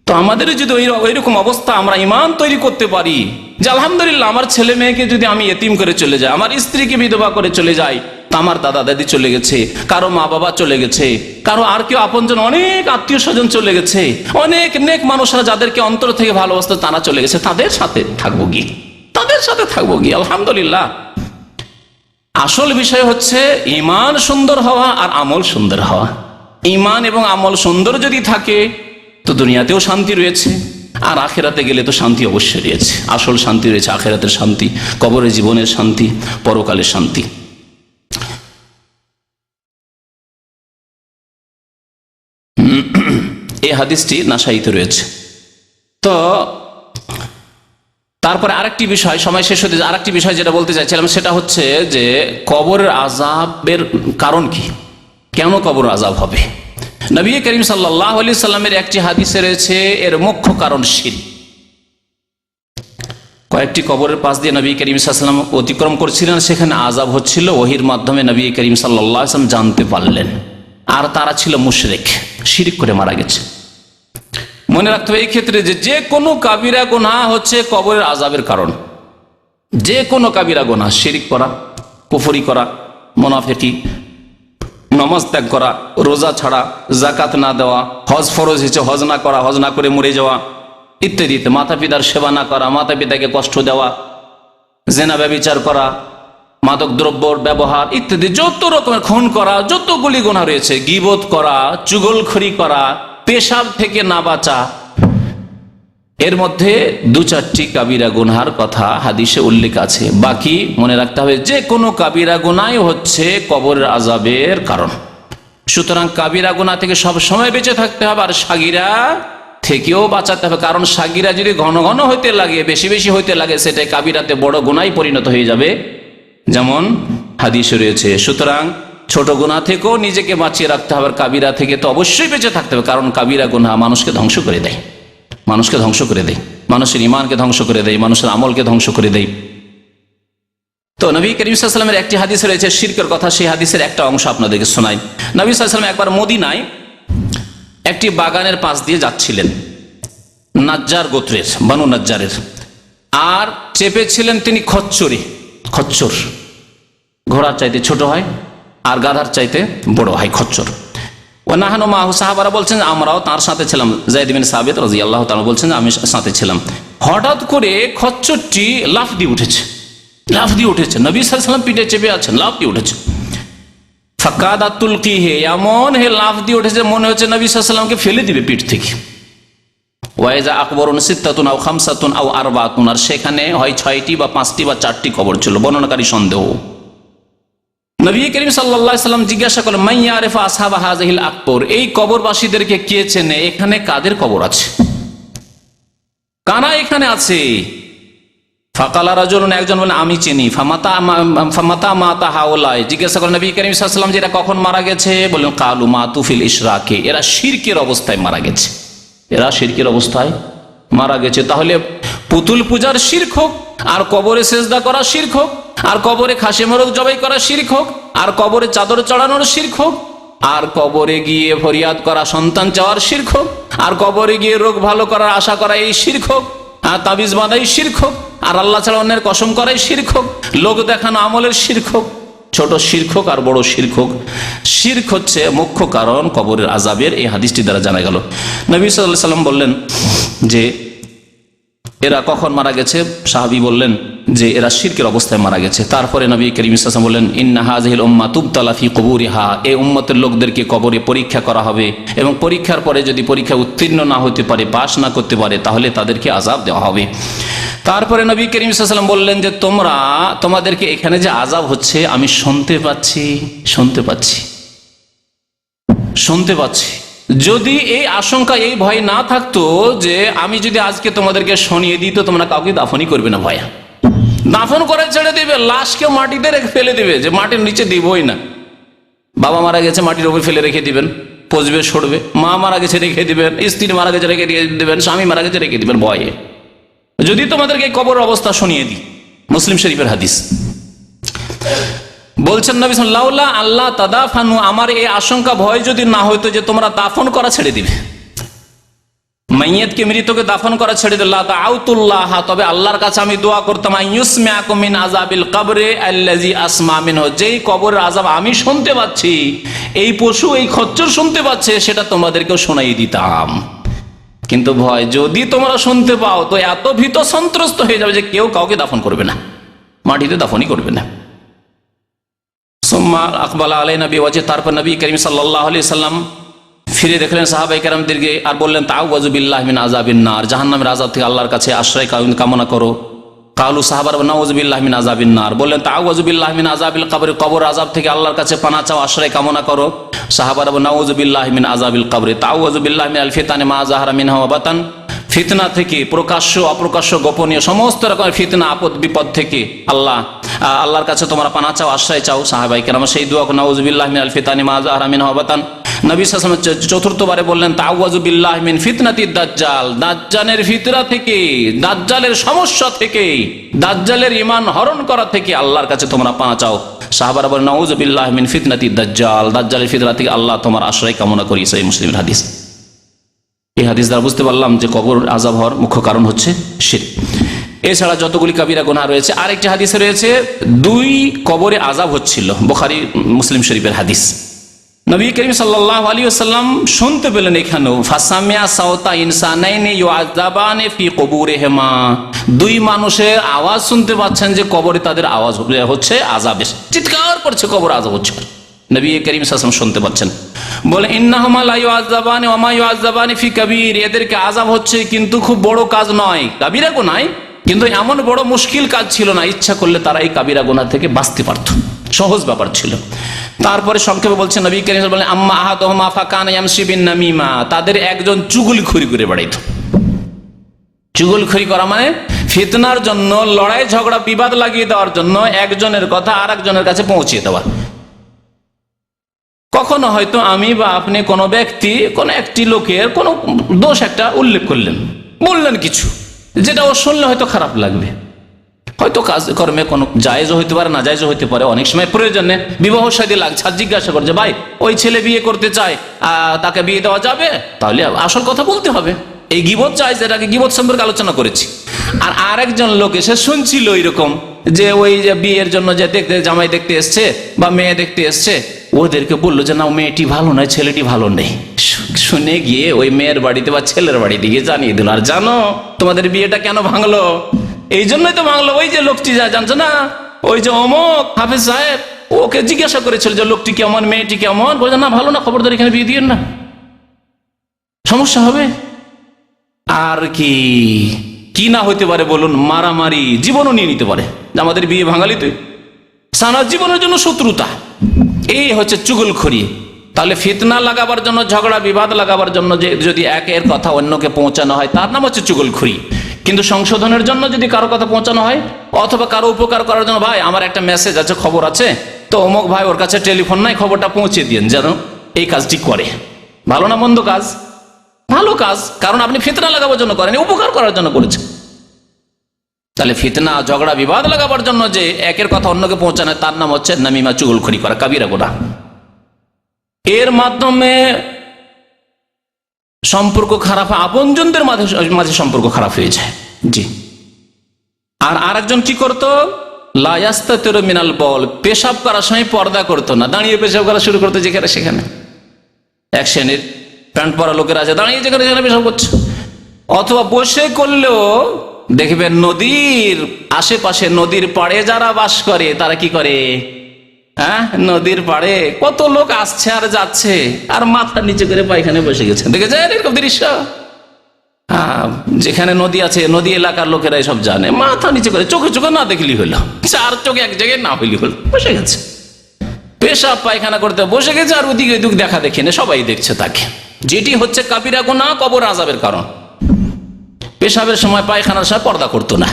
তো আমাদের যদি ওইরকম অবস্থা, আমরা ইমান তৈরি করতে পারি যে আলহামদুলিল্লাহ আমার ছেলে মেয়েকে যদি আমি এতিম করে চলে যাই, আমার স্ত্রীকে বিধবা করে চলে যাই, তা আমার দাদা দাদি চলে গেছে, কারো মা বাবা চলে গেছে, কারো আর কেউ আপনজন, অনেক আত্মীয় স্বজন চলে গেছে, অনেক নেক মানুষরা যাদেরকে অন্তর থেকে ভালোবাসতো তারা চলে গেছে, তাদের সাথে থাকবো কি? তাদের সাথে থাকবো কি? আলহামদুলিল্লাহ। আসল বিষয় হচ্ছে ইমান সুন্দর হওয়া আর আমল সুন্দর হওয়া। ইমান এবং আমল সুন্দর যদি থাকে তো দুনিয়াতেও শান্তি রয়েছে, আর আখেরাতে গেলে তো শান্তি অবশ্যই রয়েছে। আসল শান্তি রয়েছে আখেরাতের শান্তি, কবরের জীবনের শান্তি, পরকালের শান্তি। এই হাদিসটি নাসাইতে রয়েছে। তো তারপরে আরেকটি বিষয়, সময় শেষ হতে, আরেকটি বিষয় যেটা বলতে চাইছিলাম সেটা হচ্ছে যে কবরের আযাবের কারণ কি, কেন কবর আযাব হবে। নবী করিম সাল্লাল্লাহু আলাইহি সাল্লামের একটি হাদিসে রয়েছে এর মুখ্য কারণ শিরক। কয়েকটি কবরের পাশ দিয়ে নবী করিম সাল্লাল্লাহু আলাইহি সাল্লাম অতিক্রম করছিলেন, সেখানে আযাব হচ্ছিল। ওহীর মাধ্যমে নবী করিম সাল্লাল্লাহু আলাইহি সাল্লাম জানতে পারলেন, আর তারা ছিল মুশরিক, শিরক করে মারা গেছে। মনে রাখতে হবে এই ক্ষেত্রে যে কোনো কাবিরা গুনাহ হচ্ছে কবরের আযাবের কারণ। যে কোনো কাবিরা গুনাহ, শিরক করা, কুফরি করা, মুনাফিকি, নামাজ ত্যাগ করা, রোজা ছাড়া, যাকাত না দেওয়া, হজ ফরজ হয়েছে হজ না করা, হজ না করে মরে যাওয়া ইত্যাদিতে, মাতা পিতার সেবা না করা, মাতা পিতাকে কষ্ট দেওয়া, জেনা ব্যভিচার করা, মাদক দ্রব্যর ব্যবহার ইত্যাদি, যত রকমের খুন করা, যতগুলি গুনাহ রয়েছে, গীবত করা, চুগলখড়ি করা, পেশাব থেকে না বাঁচা, এর মধ্যে দু চারটি কাবিরা গুনহার কথা হাদিসে উল্লেখ আছে। বাকি মনে রাখতে হবে যে কোনো কাবিরা গুনাই হচ্ছে কবরের আযাবের কারণ। সুতরাং কাবিরা গুনাহ থেকে সব সময় বেঁচে থাকতে হবে, আর সাগিরা থেকেও বাঁচাতে হবে। কারণ সাগিরা যদি ঘন ঘন হইতে লাগে, বেশি বেশি হইতে লাগে, সেটাই কাবিরাতে বড় গুনায় পরিণত হয়ে যাবে, যেমন হাদিসে রয়েছে। সুতরাং ছোট গুনাহ থেকেও নিজেকে বাঁচিয়ে রাখতে হবে, কাবিরা থেকে তো অবশ্যই বেঁচে থাকতে হবে। কারণ কাবিরা গুনাহ মানুষকে ধ্বংস করে দেয়, মানুষকে ধ্বংস করে দেয়, মানুষের ইমানকে ধ্বংস করে দেয়, মানুষের আমলকে ধ্বংস করে দেয়। তো নবী করিম সাল্লাল্লাহু আলাইহি ওয়াসাল্লামের একটি হাদিস রয়েছে শিরকের কথা, সেই হাদিসের একটা অংশ আপনাদেরকে শোনাই। নবী সাল্লাল্লাহু আলাইহি ওয়াসাল্লাম একবার মদিনায় একটি বাগানের পাশ দিয়ে যাচ্ছিলেন, নাজ্জার গোত্রের, বানু নাজ্জারের, আর চেপেছিলেন তিনি খচ্চরে। খচ্চর ঘোড়ার চাইতে ছোট হয় আর গাধার চাইতে বড় হয়, খচ্চর। ও নাহানু মাহু, সাহাবারা বলছেন আমরাও তার সাথে ছিলাম। যায়েদ বিন সাবিত রাদিয়াল্লাহু তাআলা বলছেন আমি সাথে ছিলাম। হঠাৎ করে খচ্চরটি লাফ দিয়ে উঠেছে, লাফ দিয়ে উঠেছে, নবী সাল্লাল্লাহু আলাইহি ওয়াসাল্লাম পিঠে চেপে আছেন, লাফ দিয়ে উঠেছে। ফাকাদাত তুলকিহি, এমন হে লাফ দিয়ে উঠেছে মনে হচ্ছে নবী সাল্লাল্লাহু আলাইহি ওয়াসাল্লামকে ফেলে দিবে পিঠ থেকে। ওয়াইজা আকবরুন সিত্তাতুন আও খামসাতুন আও আরবাতুন, আর সেখানে হয় 6টি বা 5টি বা 4টি কবর ছিল, বর্ণনাকারী সন্দেহ। নবী করিম সাল্লাল্লাহু আলাইহি ওয়াসাল্লাম জিজ্ঞাসা করলেন মান ইয়ারিফু আসহাবা হাযিহিল আকবর, এই কবরবাসীদেরকে কে চেনে, এখানে কাদের কবর আছে, কারা এখানে আছে? ফাকালা রাজুলুন, একজন বলেন আমি চিনি। ফামাতা মাতা হাওলাই, জিজ্ঞাসা করেন নবী করিম সাল্লাল্লাহু আলাইহি ওয়াসাল্লাম যে এরা কখন মারা গেছে? বললেন কালু মাতু ফিল ইশরাকে, এরা শিরকের অবস্থায় মারা গেছে, এরা শিরকের অবস্থায় মারা গেছে। তাহলে পুতুল পূজার শিরক হোক, আর কবরে সেজদা করা শিরক হোক, আর কবরে খাসি মোরগ জবাই করা শিরক হোক, আর কবরে চাদর চড়ানোর শিরক হোক, আর কবরে গিয়ে ফরিয়াদ করা, সন্তান চাওয়ার শিরক হোক, আর কবরে গিয়ে রোগ ভালো করার আশা করা এই শিরক হোক, আর তাবিজ বাঁধাই শিরক হোক, আর আল্লাহ ছাড়া অন্যের কসম করাই শিরক হোক, লোক দেখানো আমলের শিরক হোক, ছোট শিরক হোক আর বড় শিরক হোক, শিরক হচ্ছে মুখ্য কারণ কবরের আযাবের। এই হাদিসটি দ্বারা জানা গেল। নবী সাল্লাল্লাহু আলাইহি ওয়াসাল্লাম বললেন যে এরা কখন মারা গেছে? সাহাবী বললেন যে এরা শিরকের অবস্থায় মারা গেছে। তারপরে নবী করিম সাল্লাল্লাহু আলাইহি ওয়াসাল্লাম বললেন ইন্না হাযিহিল উম্মাহ তুবতালা ফি কুবুরিহা, এই উম্মতের লোকদেরকে কবরে পরীক্ষা করা হবে, এবং পরীক্ষার পরে যদি পরীক্ষা উত্তীর্ণ না হতে পারে, পাশ না করতে পারে, তাহলে তাদেরকে আযাব দেওয়া হবে। তারপরে নবী করিম সাল্লাল্লাহু আলাইহি ওয়াসাল্লাম বললেন যে তোমাদেরকে এখানে যে আযাব হচ্ছে আমি শুনতে পাচ্ছি। যদি এই আশঙ্কা, এই ভয় না থাকতো যে আমি যদি আজকে তোমাদেরকে শুনিয়ে দিই তো তোমরা কাউকে দাফনই করবে না, ভয়া দাফন করে ছেড়ে দেবে, লাশকে মাটিতে রেখে ফেলে দেবে, যে মাটির নিচে দিবই না, বাবা মারা গেছে মাটির উপর ফেলে রেখে দিবেন, পচবে সরবে। মা মারা গেছে রেখে দিবেন, স্ত্রী মারা গেছে রেখে দিয়ে দিবেন, স্বামী মারা গেছে রেখে দিবেন ভয়ে। যদি তোমাদেরকে কবরের অবস্থা শুনিয়ে দিই, মুসলিম শরীফের হাদিস বলছেন নবী সাল্লাল্লাহু আলাইহি ওয়াসাল্লাম, আল্লাহ তাদাফানু, আমার এই আশঙ্কা ভয় যদি না হইতো যে তোমরা দাফন করা ছেড়ে দিবে, মাইয়াতকে মৃতকে দাফন করা ছেড়ে দিল, দাআউতুল্লাহ, তবে আল্লাহর কাছে আমি দোয়া করতাম, আইয়ুসমিআকুম মিন আযাবিল কবরি আল্লাযী আসমা মিনহু, যেই কবরের আযাব আমি শুনতে পাচ্ছি, এই পশু এই খচ্চর শুনতে পাচ্ছে, সেটা তোমাদেরকেও শোনাই দিতাম। কিন্তু ভয়, যদি তোমরা শুনতে পাও তো এত ভীত সন্ত্রস্ত হয়ে যাবে যে কেউ কাউকে দাফন করবে না, মাটিতে দাফনই করবে না। সুম্মা আকবালা আলাইনা বিওয়াজহি, তারপর নবী করিম সাল্লাল্লাহু আলাইহি সাল্লাম ফিরে দেখলেন সাহাবায়ে কেরামদেরকে আর বললেন, তাআউযু বিল্লাহি মিন আযাবিন নার, জাহান্নামের আযাব থেকে আল্লাহর কাছে আশ্রয় কামনা করো। কালু সাহাবারা নাউযু বিল্লাহি মিন আযাবিন নার, বললেন তাআউযু বিল্লাহি মিন আযাবিল কবর, কবর আযাব থেকে আল্লাহর কাছে পানাহ চাও, আশ্রয় কামনা করো। সাহাবারা নাউযু বিল্লাহি মিন আযাবিল কবর, তাআউযু বিল্লাহি মিনাল ফিতানি মা যাহারা মিনহা ওয়া বাতান, ফিতনা থেকে, প্রকাশ্য অপ্রকাশ্য গোপনীয় সমস্ত রকমের ফিতনা আপদ বিপদ থেকে আল্লাহর কাছে তোমরা পানাহ চাও, আশ্রয় চাও। সাহাবায়ে কেরাম সেই দোয়া, নাউযু বিল্লাহি মিনাল ফিতানি মা যাহারা মিনহা ওয়া বাতান। নবী সাল্লাল্লাহু আলাইহি ওয়াসাল্লাম চতুর্থবারে বললেন, তাআউযু বিল্লাহি মিন ফিতনাতিদ দাজ্জাল, দাজ্জালের ফিতনা থেকে, দাজ্জালের সমস্যা থেকে, দাজ্জালের ঈমান হরণ করা থেকে আল্লাহর কাছে তোমরা পানাহ চাও। সাহাবারা বলেন, নাউযু বিল্লাহি মিন ফিতনাতিদ দাজ্জাল, দাজ্জালের ফিতনা থেকে আল্লাহ তোমার আশ্রয় কামনা করি। সহিহ মুসলিমের হাদিস। এই হাদিস দ্বারা বুঝতে পারলাম যে কবর আযাব হওয়ার মুখ্য কারণ হচ্ছে শিরক। এছাড়া যতগুলি কাবিরা গুনাহ রয়েছে, আরেকটি হাদিসে রয়েছে 2 কবরে আযাব হচ্ছিল, বুখারী মুসলিম শরীফের হাদিস। নবী করিম সাল্লাল্লাহু আলাইহি ওয়াসাল্লাম শুনতে পেলেন এখানেও, ফাসামিয়া সাওতা ইনসানাইনি ইউআযাবানি ফি কুবুরিহিমা, 2 মানুষের আওয়াজ শুনতে পাচ্ছেন যে কবরে তাদের আওয়াজ হচ্ছে, আযাব, চিৎকার করছে, কবর আযাব হচ্ছে। নবী করিম সাল্লাল্লাহু আলাইহি ওয়াসাল্লাম শুনতে পাচ্ছেন, বলে ইন্নাহুমা লা ইউআযাবানি ওয়া মা ইউআযাবানি ফি কাবীর, এদেরকে আযাব হচ্ছে কিন্তু খুব বড় কাজ নয়, কাবিরা গুনাহ, কিন্তু এমন বড় মুশকিল কাজ ছিল না, ইচ্ছা করলে তারা এই কাবিরা গুনাহ থেকে বাঁচতে পারত, সহজ ব্যাপার ছিল। তারপরে সংক্ষেপে বলছেন নবী করিম সাল্লাল্লাহু আলাইহি ওয়াসাল্লাম, আম্মা আহাদুহুমা ফাকানা ইয়ামশি বিন নামিমা, তাদের একজন চুগলখড়ি করে বেড়াইতো। চুগলখড়ি করা মানে ফিতনার জন্য, লড়াই ঝগড়া বিবাদ লাগিয়ে দেওয়ার জন্য একজনের কথা আর একজনের কাছে পৌঁছে দেওয়া। কখনো হয়তো আমি বা আপনি কোনো ব্যক্তি, কোনো একটি লোকের কোনো দোষ একটা উল্লেখ করলেন, বললেন কিছু, যেটা ও শুনলে হয়তো খারাপ লাগবে, হয়তো কাজ কর্মে কোনো জায়েজও হইতে পারে, না জায়েজও হইতে পারে, অনেক সময় প্রয়োজনে বিবাহ শাদী লাগছে, আর জিজ্ঞাসা করছে, ভাই ওই ছেলে বিয়ে করতে চায়, তাকে বিয়ে দেওয়া যাবে? তাহলে আসল কথা বলতে হবে। এই গীবত জায়েজ, এটাকে গীবত সম্পর্কে আলোচনা করেছি। আর আরেকজন লোক এসে শুনছিল এরকম যে ওই যে বিয়ের জন্য যে দেখতে, জামাই দেখতে এসছে বা মেয়ে দেখতে এসছে, ওদেরকে বললো যে না, মেয়েটি ভালো নয়, ছেলেটি ভালো নেই। শুনে গিয়ে ওই মেয়ের বাড়িতে বা ছেলের বাড়িতে গিয়ে জানিয়ে দিল, আর জানো তোমাদের বিয়েটা কেন ভাঙলো? এই জন্যই তো ভাঙলো, ওই যে লোকটি যা জানছো না, ওই যে অমুক হাফেজ সাহেব, ওকে জিজ্ঞাসা করেছিল যে লোকটি কেমন, মেয়েটি কেমন, বলছে না ভালো না, খবরদার এখানে বিয়ে দিয়েন না, সমস্যা হবে। আর কি না হইতে পারে বলুন? মারামারি, জীবনও নিয়ে নিতে পারে, আমাদের বিয়ে ভাঙালি তুই, সারা জীবনের জন্য শত্রুতা। এই হচ্ছে চুগলখড়ি। তাহলে ফিতনা লাগাবার জন্য, ঝগড়া বিবাদ লাগাবার জন্য যদি একের কথা অন্যকে পৌঁছানো হয়, তার নাম হচ্ছে চুগলখড়ি। কিন্তু সংশোধনের জন্য যদি কারো কথা পৌঁছানো হয়, অথবা কারো উপকার করার জন্য, ভাই আমার একটা মেসেজ আছে, খবর আছে, তো অমুক ভাই ওর কাছে টেলিফোন নাই, খবরটা পৌঁছে দিন যেন এই কাজটি করে, ভালো না মন্দ কাজ? ভালো কাজ, কারণ আপনি ফিতনা লাগাবার জন্য করেন, উপকার করার জন্য করেছেন। তাহলে ফিতনা, ঝগড়া বিবাদ লাগাবার জন্য যে একের কথা অন্যকে পৌঁছানো, তার নাম হচ্ছে নামিমা, চুগলখড়ি করা, কাবিরা গুনাহ। এর মাধ্যমে সম্পর্ক খারাপ, আপনজনদের মাঝে সম্পর্ক খারাপ হয়ে যায়। জি। আর আরেকজন কি করতো, লা ইয়াস্তাতিরু মিনাল বল, পেশাব করার সময় পর্দা করতো না, দাঁড়িয়ে পেশাব করা শুরু করতো যেখানে সেখানে। এক শ্রেণীর প্যান্ট পরা লোকেরা আছে, দাঁড়িয়ে যেখানে সেখানে পেশাব করছে, অথবা বসে করলেও দেখবেন নদীর আশেপাশে, নদীর পাড়ে যারা বাস করে তারা কি করে, নদীর পাড়ে কত লোক আসছে আর যাচ্ছে, আর মাথা নিচে করে পায়খানে বসে গেছে, দেখেছেন এরকম দৃশ্য? যেখানে নদী আছে, নদী এলাকার লোকেরা এসব জানে, মাথা নিচে করে, চোখে চোখে না দেখলি হলো, 4 চোখে এক জায়গায় না হইলি হলো, বসে গেছে, পেশাব পায়খানা করতে বসে গেছে, আর ওদিকে দুঃখ দেখা দেখে না, সবাই দেখছে তাকে। যেটি হচ্ছে কাবিরা গুনাহ, কবর আযাবের কারণ। পেশাবের সময়, পায়খানার সময় পর্দা করতো না।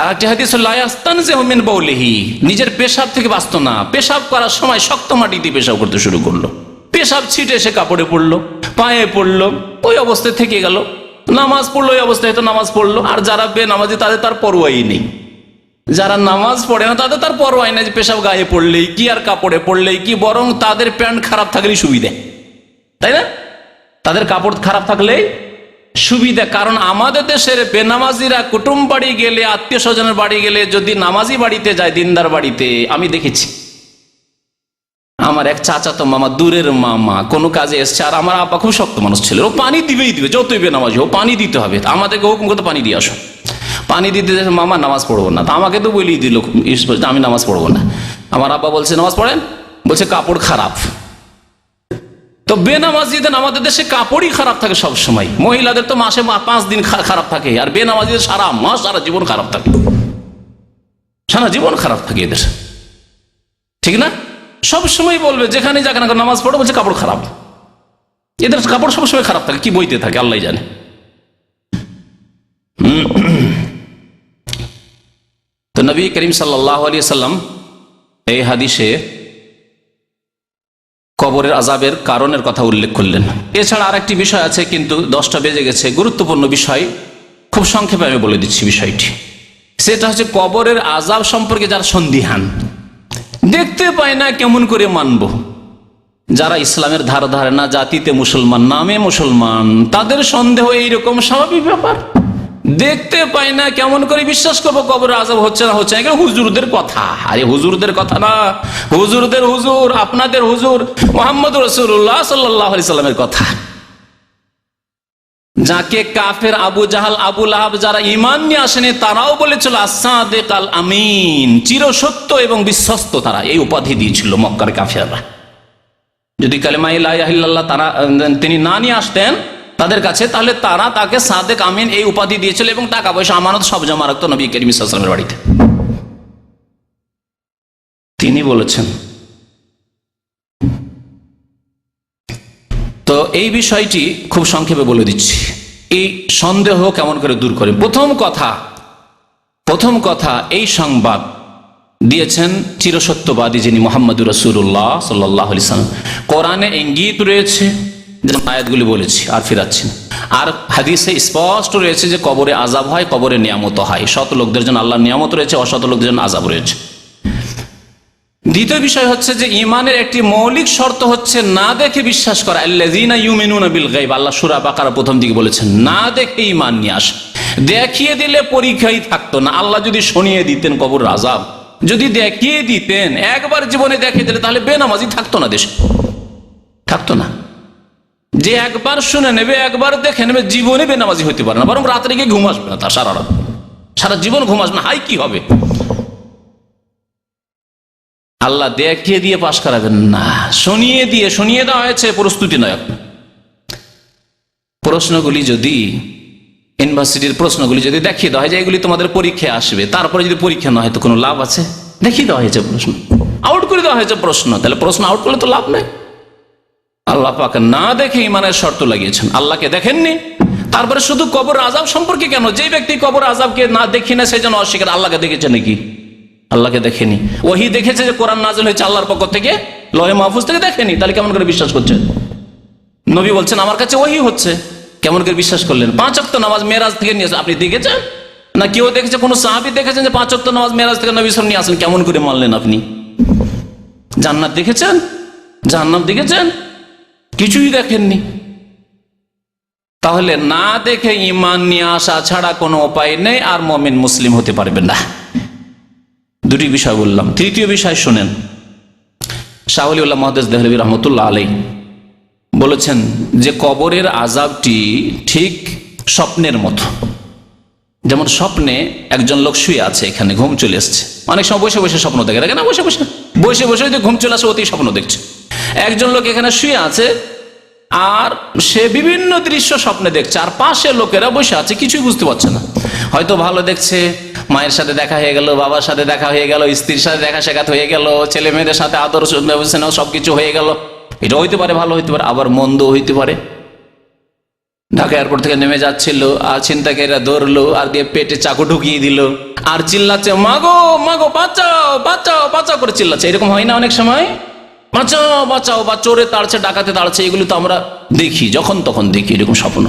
আর একটি হাদিস লা ইয়াস্তানজিহু মিন বাউলিহি, নিজের পেশাব থেকে বাঁচত না, পেশাব করার সময় শক্ত মাটি দিয়ে পেশাব করতে শুরু করলো, পেশাব ছিটে এসে কাপড়ে পড়লো, পায়ে পড়লো, ওই অবস্থায় থেকে গেল। নামাজ পড়লো, ওই অবস্থায় তো নামাজ পড়লো। আর যারা বেনামাজি তাদের তার পরোয়াই নেই, যারা নামাজ পড়ে না তাদের তার পরোয়াই নেই যে পেশাব গায়ে পড়লেই কি আর কাপড়ে পড়লেই কি, বরং তাদের প্যান্ট খারাপ থাকলেই সুবিধে, তাই না? তাদের কাপড় খারাপ থাকলেই সুবিধা। কারণ আমাদের দেশের বেনামাজিরা কুটুম বাড়ি গেলে, আত্মীয় স্বজনের বাড়ি গেলে, যদি নামাজি বাড়িতে যায়, দিনদার বাড়িতে, আমি দেখেছি আমার এক চাচাতো মামা, দূরের মামা, কোনো কাজে এসছে, আর আমার আব্বা খুব শক্ত মানুষ ছিল, ও পানি দিবেই দিবে, যতই বেনামাজি হোক পানি দিতে হবে। আমাদেরকে হুকুম করতে পানি দিয়ে আসো, পানি দিতে মামা নামাজ পড়বো না, তা আমাকে তো বলেই দিল আমি নামাজ পড়বো না। আমার আব্বা বলছে নামাজ পড়েন, বলছে কাপড় খারাপ। তো বেনামাজিদের আমাদের দেশে কাপড়ই খারাপ থাকে সব সময়। মহিলাদের তো মাসে 5 দিন খারাপ থাকে, আর বেনামাজিদের সারা মাস, সারা জীবন খারাপ থাকে, সারা জীবন খারাপ থাকে এদের, ঠিক না? সব সময় বলবে যেখানে যাকে না নামাজ পড়ো, বলছে কাপড় খারাপ। এদের কাপড় সবসময় খারাপ থাকে, কি বইতে থাকে আল্লাহ জানে। তো নবী করিম সাল্লাল্লাহু আলাইহি সাল্লাম এই হাদিসে কবরের আযাবের কারণের কথা উল্লেখ করলেন। এছাড়া আরেকটি বিষয় আছে, কিন্তু 10টা বেজে গেছে, গুরুত্বপূর্ণ বিষয়, খুব সংক্ষেপে আমি বলে দিচ্ছি বিষয়টি। সেটা হচ্ছে কবরের আযাব সম্পর্কে যারা সন্দিহান, দেখতে পায় না কেমন করে মানব, যারা ইসলামের ধারা ধারে না, জাতিতে মুসলমান, নামে মুসলমান, তাদের সন্দেহ এইরকম স্বাভাবিক ব্যাপার। দেখতে পাই না কেমন করে বিশ্বাস করবো কবরের আযাব হচ্ছে না হচ্ছে না? হুজুরদের কথা। আরে হুজুরদের কথা না, হুজুরদের হুজুর, আপনাদের হুজুর মুহাম্মদ রাসূলুল্লাহ সাল্লাল্লাহু আলাইহি সাল্লামের কথা, যাকে কাফের আবু জাহাল, আবু লাহাব, যারা ঈমান নিয়ে আসেনি, তারাও বলেছিল আস-সাদিক আল আমিন, চিরসত্য এবং বিশ্বস্ত, তারা এই উপাধি দিয়েছিল মক্কার কাফেররা। যদি কালেমা লা ইলাহা ইল্লাল্লাহ তিনি না নিয়ে আসতেন তাদের কাছে, তাহলে তারা তাকে সাদেক আমিন এই উপাধি দিয়েছিল, এবং টাকা পয়সা আমানত সব জমা রাখতো নবী করিম সাল্লাল্লাহু আলাইহি ওয়াসাল্লামের বাড়িতে। তিনি বলেছেন। তো এই বিষয়টি খুব সংক্ষেপে বলে দিচ্ছি, এই সন্দেহ কেমন করে দূর করে। প্রথম কথা এই সংবাদ দিয়েছেন চিরসত্যবাদী যিনি মুহাম্মদুর রাসূলুল্লাহ সাল্লাল্লাহু আলাইহি ওয়াসাল্লাম। কোরআনে ইঙ্গিত রয়েছে, আয়াতগুলি বলেছি আর ফিরাচ্ছি, আর হাদিসে স্পষ্ট রয়েছে যে কবরে আযাব হয়, কবরে নিয়ামত হয়। সৎ লোকদের জন্য আল্লাহর নিয়ামত রয়েছে, অসৎ লোকদের জন্য আযাব রয়েছে। দ্বিতীয় বিষয় হচ্ছে যে ঈমানের একটি মৌলিক শর্ত হচ্ছে না দেখে বিশ্বাস করা। আল্লাযীনা ইউমিনুনা বিল গায়ব, আল্লাহ সূরা বাকারা প্রথম দিকে বলেছেন না দেখে ঈমান নিয়ে আস। দেখিয়ে দিলে পরীক্ষাই থাকতো না। আল্লাহ যদি শুনিয়ে দিতেন কবরের আযাব, যদি দেখিয়ে দিতেন, একবার জীবনে দেখিয়ে দিলে, তাহলে বেনামাজি থাকতো না দেশে, থাকতো না। যে একবার শুনে নেবে, একবার দেখে নেবে, জীবনে বেনামাজি হতে পারে না, বরং রাত্রে গিয়ে ঘুম আসবে না, তার সারা রাত, সারা জীবন ঘুম আসবে না। হাই কি হবে? আল্লাহ দেখিয়ে দিয়ে পাশ করাবেন না, শুনিয়ে দেওয়া হয়েছে, প্রস্তুতি নয়। প্রশ্নগুলি যদি, ইউনিভার্সিটির প্রশ্নগুলি যদি দেখিয়ে দেওয়া হয় যে এগুলি তোমাদের পরীক্ষায় আসবে, তারপরে যদি পরীক্ষা না হয় তো কোনো লাভ আছে? দেখিয়ে দেওয়া হয়েছে প্রশ্ন, আউট করে দেওয়া হয়েছে প্রশ্ন, তাহলে প্রশ্ন আউট করলে তো লাভ নেই। আল্লাহ পাক না দেখে ঈমানের শর্ত লাগিয়েছেন। আল্লাহকে দেখেননি, তারপরে শুধু কবর আযাব সম্পর্কে কেন? যে ব্যক্তি কবর আযাবকে না দেখি না সেই জন্য অস্বীকার। আল্লাহকে দেখেছে নাকি? আল্লাহকে দেখেনি। ওহী দেখেছে যে কোরআন নাযিল হয়েছে আল্লাহর পক্ষ থেকে, লৌহে মাহফুজ থেকে, দেখেনি, তাহলে কেমন করে বিশ্বাস করছেন? নবী বলছেন আমার কাছে ওহী হচ্ছে, কেমন করে বিশ্বাস করলেন? 5 ওয়াক্ত নামাজ মেরাজ থেকে নিয়ে আসেন, আপনি দেখেছেন না? কেউ দেখেছে? কোন সাহাবী দেখেছেন যে 5 ওয়াক্ত নামাজ মেরাজ থেকে নবী সাল্লাল্লাহু আলাইহি ওয়াসাল্লাম নিয়ে আসেন? কেমন করে মানলেন আপনি? জান্নাত দেখেছেন? জাহান্নাম দেখেছেন? কিছুই দেখেননি। তাহলে না দেখে ঈমান নিয়ে আসা ছাড়া কোনো উপায় নেই, আর মুমিন মুসলিম হতে পারবেন না। দুটি বিষয় বললাম। তৃতীয় বিষয় শুনেন, শাহ ওলিউল্লাহ মুহাদ্দিস দেহলভী রহমতুল্লাহ আলাইহি বলেছেন যে কবরের আযাবটি ঠিক স্বপ্নের মতো। যেমন স্বপ্নে একজন লোক শুয়ে আছে, এখানে ঘুম চলে এসছে, অনেক সময় বসে বসে স্বপ্ন দেখে, দেখে না? বসে বসে যদি ঘুম চলে আসে, অতি স্বপ্ন দেখছে। একজন লোক এখানে শুয়ে আছে, আর সে বিভিন্ন দৃশ্য স্বপ্নে দেখছে, আর পাশে লোকেরা বসে আছে, কিছুই বুঝতে পারছে না। হয়তো ভালো দেখছে, মায়ের সাথে দেখা হয়ে গেল, বাবার সাথে দেখা হয়ে গেল, স্ত্রীর সাথে দেখা সাক্ষাৎ হয়ে গেল, ছেলে মেয়েদের সাথে আদর সবকিছু হয়ে গেল। এটা হইতে পারে, ভালো হইতে পারে, আবার মন্দ হইতে পারে। ঢাকা এয়ারপোর্ট থেকে নেমে যাচ্ছিল, আর ছিনতাইকারীরা ধরলো আর দিয়ে পেটে চাকু ঢুকিয়ে দিল, আর চিল্লাচ্ছে মাগো মাগো বাঁচাও বাঁচাও বাঁচাও করে চিল্লাচ্ছে। এরকম হয় না অনেক সময়? বাঁচাও বাঁচাও, বা চোরে তাড়ছে ডাকাতে তাড়ছে, এগুলো তো আমরা দেখি, যখন তখন দেখি এরকম স্বপ্ন।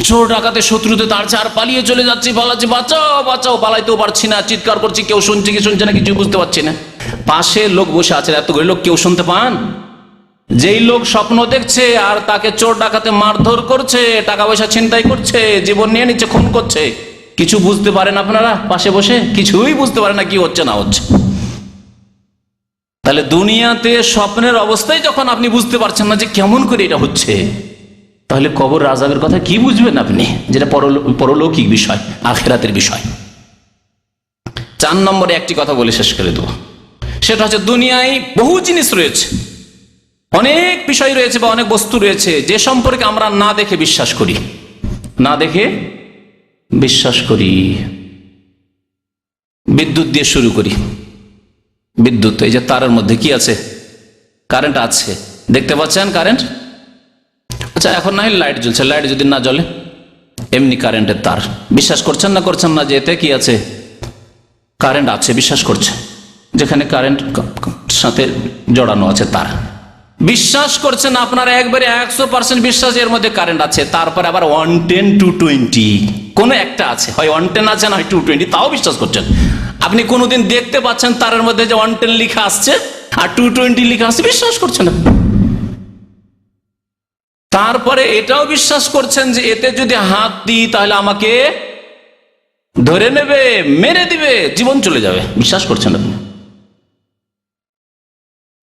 চোর ডাকাতে শত্রুতে তাড়ছে আর পালিয়ে চলে যাচ্ছি, পালাচ্ছি, বাঁচাও বাঁচাও, পালাইতেও পারছি না, চিৎকার করছি, কেউ শুনছে কি শুনছে না কিছু বুঝতে পারছি না। পাশে লোক বসে আছে, এতগুলো লোক কেউ শুনতে পান? যেই লোক স্বপ্ন দেখছে আর তাকে চোর ডাকাতে মারধর করছে, টাকা পয়সা ছিনতাই করছে, জীবন নিয়ে নিচ্ছে, খুন করছে, কিছু বুঝতে পারেন আপনারা? পাশে বসে কিছুই বুঝতে পারে না কি হচ্ছে না হচ্ছে। তাহলে দুনিয়াতে স্বপ্নের অবস্থায় যখন আপনি বুঝতে পারছেন না যে কেমন করে এটা হচ্ছে, তাহলে কবর আযাবের কথা কি বুঝবেন আপনি, যেটা পরলৌকিক বিষয়, আখিরাতের বিষয়। 4 নম্বরে একটি কথা বলে শেষ করে দেবো, সেটা হচ্ছে দুনিয়ায় বহু জিনিস রয়েছে, অনেক বিষয় রয়েছে বা অনেক বস্তু রয়েছে যে সম্পর্কে আমরা না দেখে বিশ্বাস করি, না দেখে বিশ্বাস করি। বিদ্যুৎ দিয়ে শুরু করি। বিদ্যুৎ, এই যে তারের মধ্যে কি আছে? কারেন্ট আছে, দেখতে পাচ্ছেন কারেন্ট? আচ্ছা, এখন না হয় লাইট জ্বলছে, লাইট যদি না জ্বলে, এমনি কারেন্টের তার, বিশ্বাস করছেন না করছেন না যে এতে কি আছে? কারেন্ট আছে, বিশ্বাস করছে, যেখানে কারেন্ট সাথে জড়ানো আছে তার, বিশ্বাস করছেন আপনারা একবারে 100% বিশ্বাস এর মধ্যে কারেন্ট আছে। তারপরে আবার 110 220 কোন একটা আছে, হয় 110 আছে না হয় 220, তাও বিশ্বাস করছেন। আপনি কোনোদিন দেখতে পাচ্ছেন তারের মধ্যে যে 110 লেখা আসছে আর 220 লেখা আসছে, বিশ্বাস করছেন। তারপরে এটাও বিশ্বাস করছেন যে এতে যদি হাত দিই তাহলে আমাকে ধরে নেবে, মেরে দিবে, জীবন চলে যাবে, বিশ্বাস করছেন আপনি।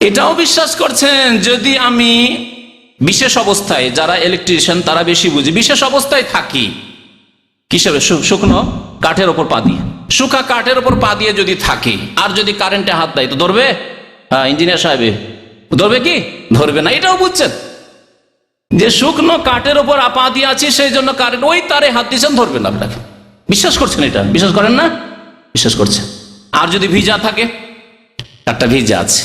এটাও বিশ্বাস করছেন যদি আমি বিশেষ অবস্থায়, যারা ইলেকট্রিশিয়ান তারা বেশি বুঝি, বিশেষ অবস্থায় থাকি, কিসের? শুকনো কাঠের ওপর পা দিয়ে, শুকা কাঠের ওপর পা দিয়ে যদি থাকি আর যদি কারেন্টে হাত দেয় তো ধরবে? হ্যাঁ, ইঞ্জিনিয়ার সাহেব ধরবে কি? ধরবে না। এটাও বুঝছেন যে শুকনো কাঠের ওপর পা দিয়ে আছি, সেই জন্য কারেন্ট ওই তারে হাত দিয়েছেন, ধরবে না আপনাকে, বিশ্বাস করছেন। এটা বিশ্বাস করেন না? বিশ্বাস করছেন। আর যদি ভিজা থাকে, কাঠটা ভিজা আছে,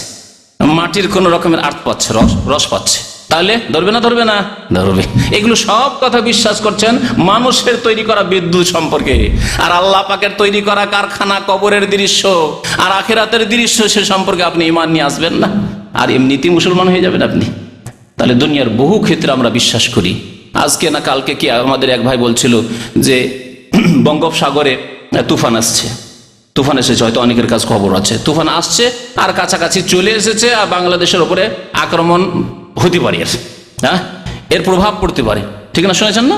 মাটির কোন রকমের আর্থ পাচ্ছে, রস পাচ্ছে, তাহলে ধরবে না? ধরবে না? ধরবে। এগুলো সব কথা বিশ্বাস করছেন মানুষের তৈরি করা বিদ্যুৎ সম্পর্কে, আর আল্লাহ পাকের তৈরি করা কারখানা, কবরের দৃশ্য আর আখিরাতের দৃশ্য, সে সম্পর্কে আপনি ঈমান নিয়ে আসবেন না, আর এমনিতেই মুসলমান হয়ে যাবেন আপনি। তাহলে দুনিয়ার বহু ক্ষেত্রে আমরা বিশ্বাস করি। আজকে না কালকে কি আমাদের এক ভাই বলছিল যে বঙ্গোপসাগরে তুফান আসছে, তুফান এসেছে, হয়তো অনেকের কাছে খবর আছে, তুফান আসছে আর কাছাকাছি চলে এসেছে, আর বাংলাদেশের উপরে আক্রমণ হতে পারে, হ্যাঁ, এর প্রভাব পড়তে পারে, ঠিক না? শুনেছেন না?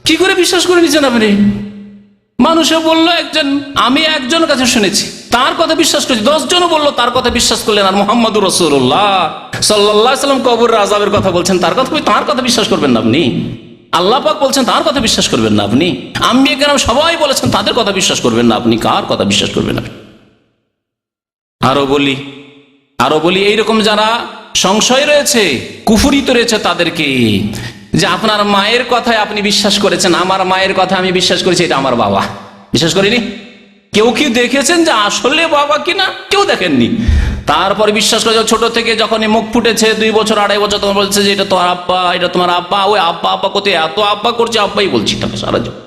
কি করে বিশ্বাস করে নিচ্ছেন আপনি? মানুষে বললো একজন, আমি একজনের কাছে শুনেছি, তার কথা বিশ্বাস করছি, 10 জনও বললো তার কথা বিশ্বাস করলেন, আর মুহাম্মদুর রাসূলুল্লাহ সাল্লাল্লাহু আলাইহি ওয়াসাল্লাম কবরের আযাবের কথা বলছেন, তার কথা বিশ্বাস করবেন না আপনি? আল্লাহ পাক বলছেন, তার কথা বিশ্বাস করবেন না আপনি? আম্বিয়া কেরাম সবাই বলেছেন, তাদের কথা বিশ্বাস করবেন না আপনি? কার কথা বিশ্বাস করবেন আপনি? আরো বলি এইরকম যারা সংশয় রয়েছে, কুফরিত রয়েছে, তাদেরকে যে আপনার মায়ের কথায় আপনি বিশ্বাস করেছেন, আমার মায়ের কথা আমি বিশ্বাস করেছি, এটা আমার বাবা, বিশ্বাস করিনি। কেউ কি দেখেছেন যে আসলে বাবা কিনা? কেউ দেখেননি। তারপরে বিশ্বাস করে ছোট থেকে যখনই মুখ ফুটেছে, 2 বছর 2.5 বছর, তোমার বলছে যে এটা তোমার আব্বা, এটা তোমার আব্বা, ওই আব্বা আব্বা করতে এত আব্বা করছে, আব্বাই বলছি তাকে সারা জীবন,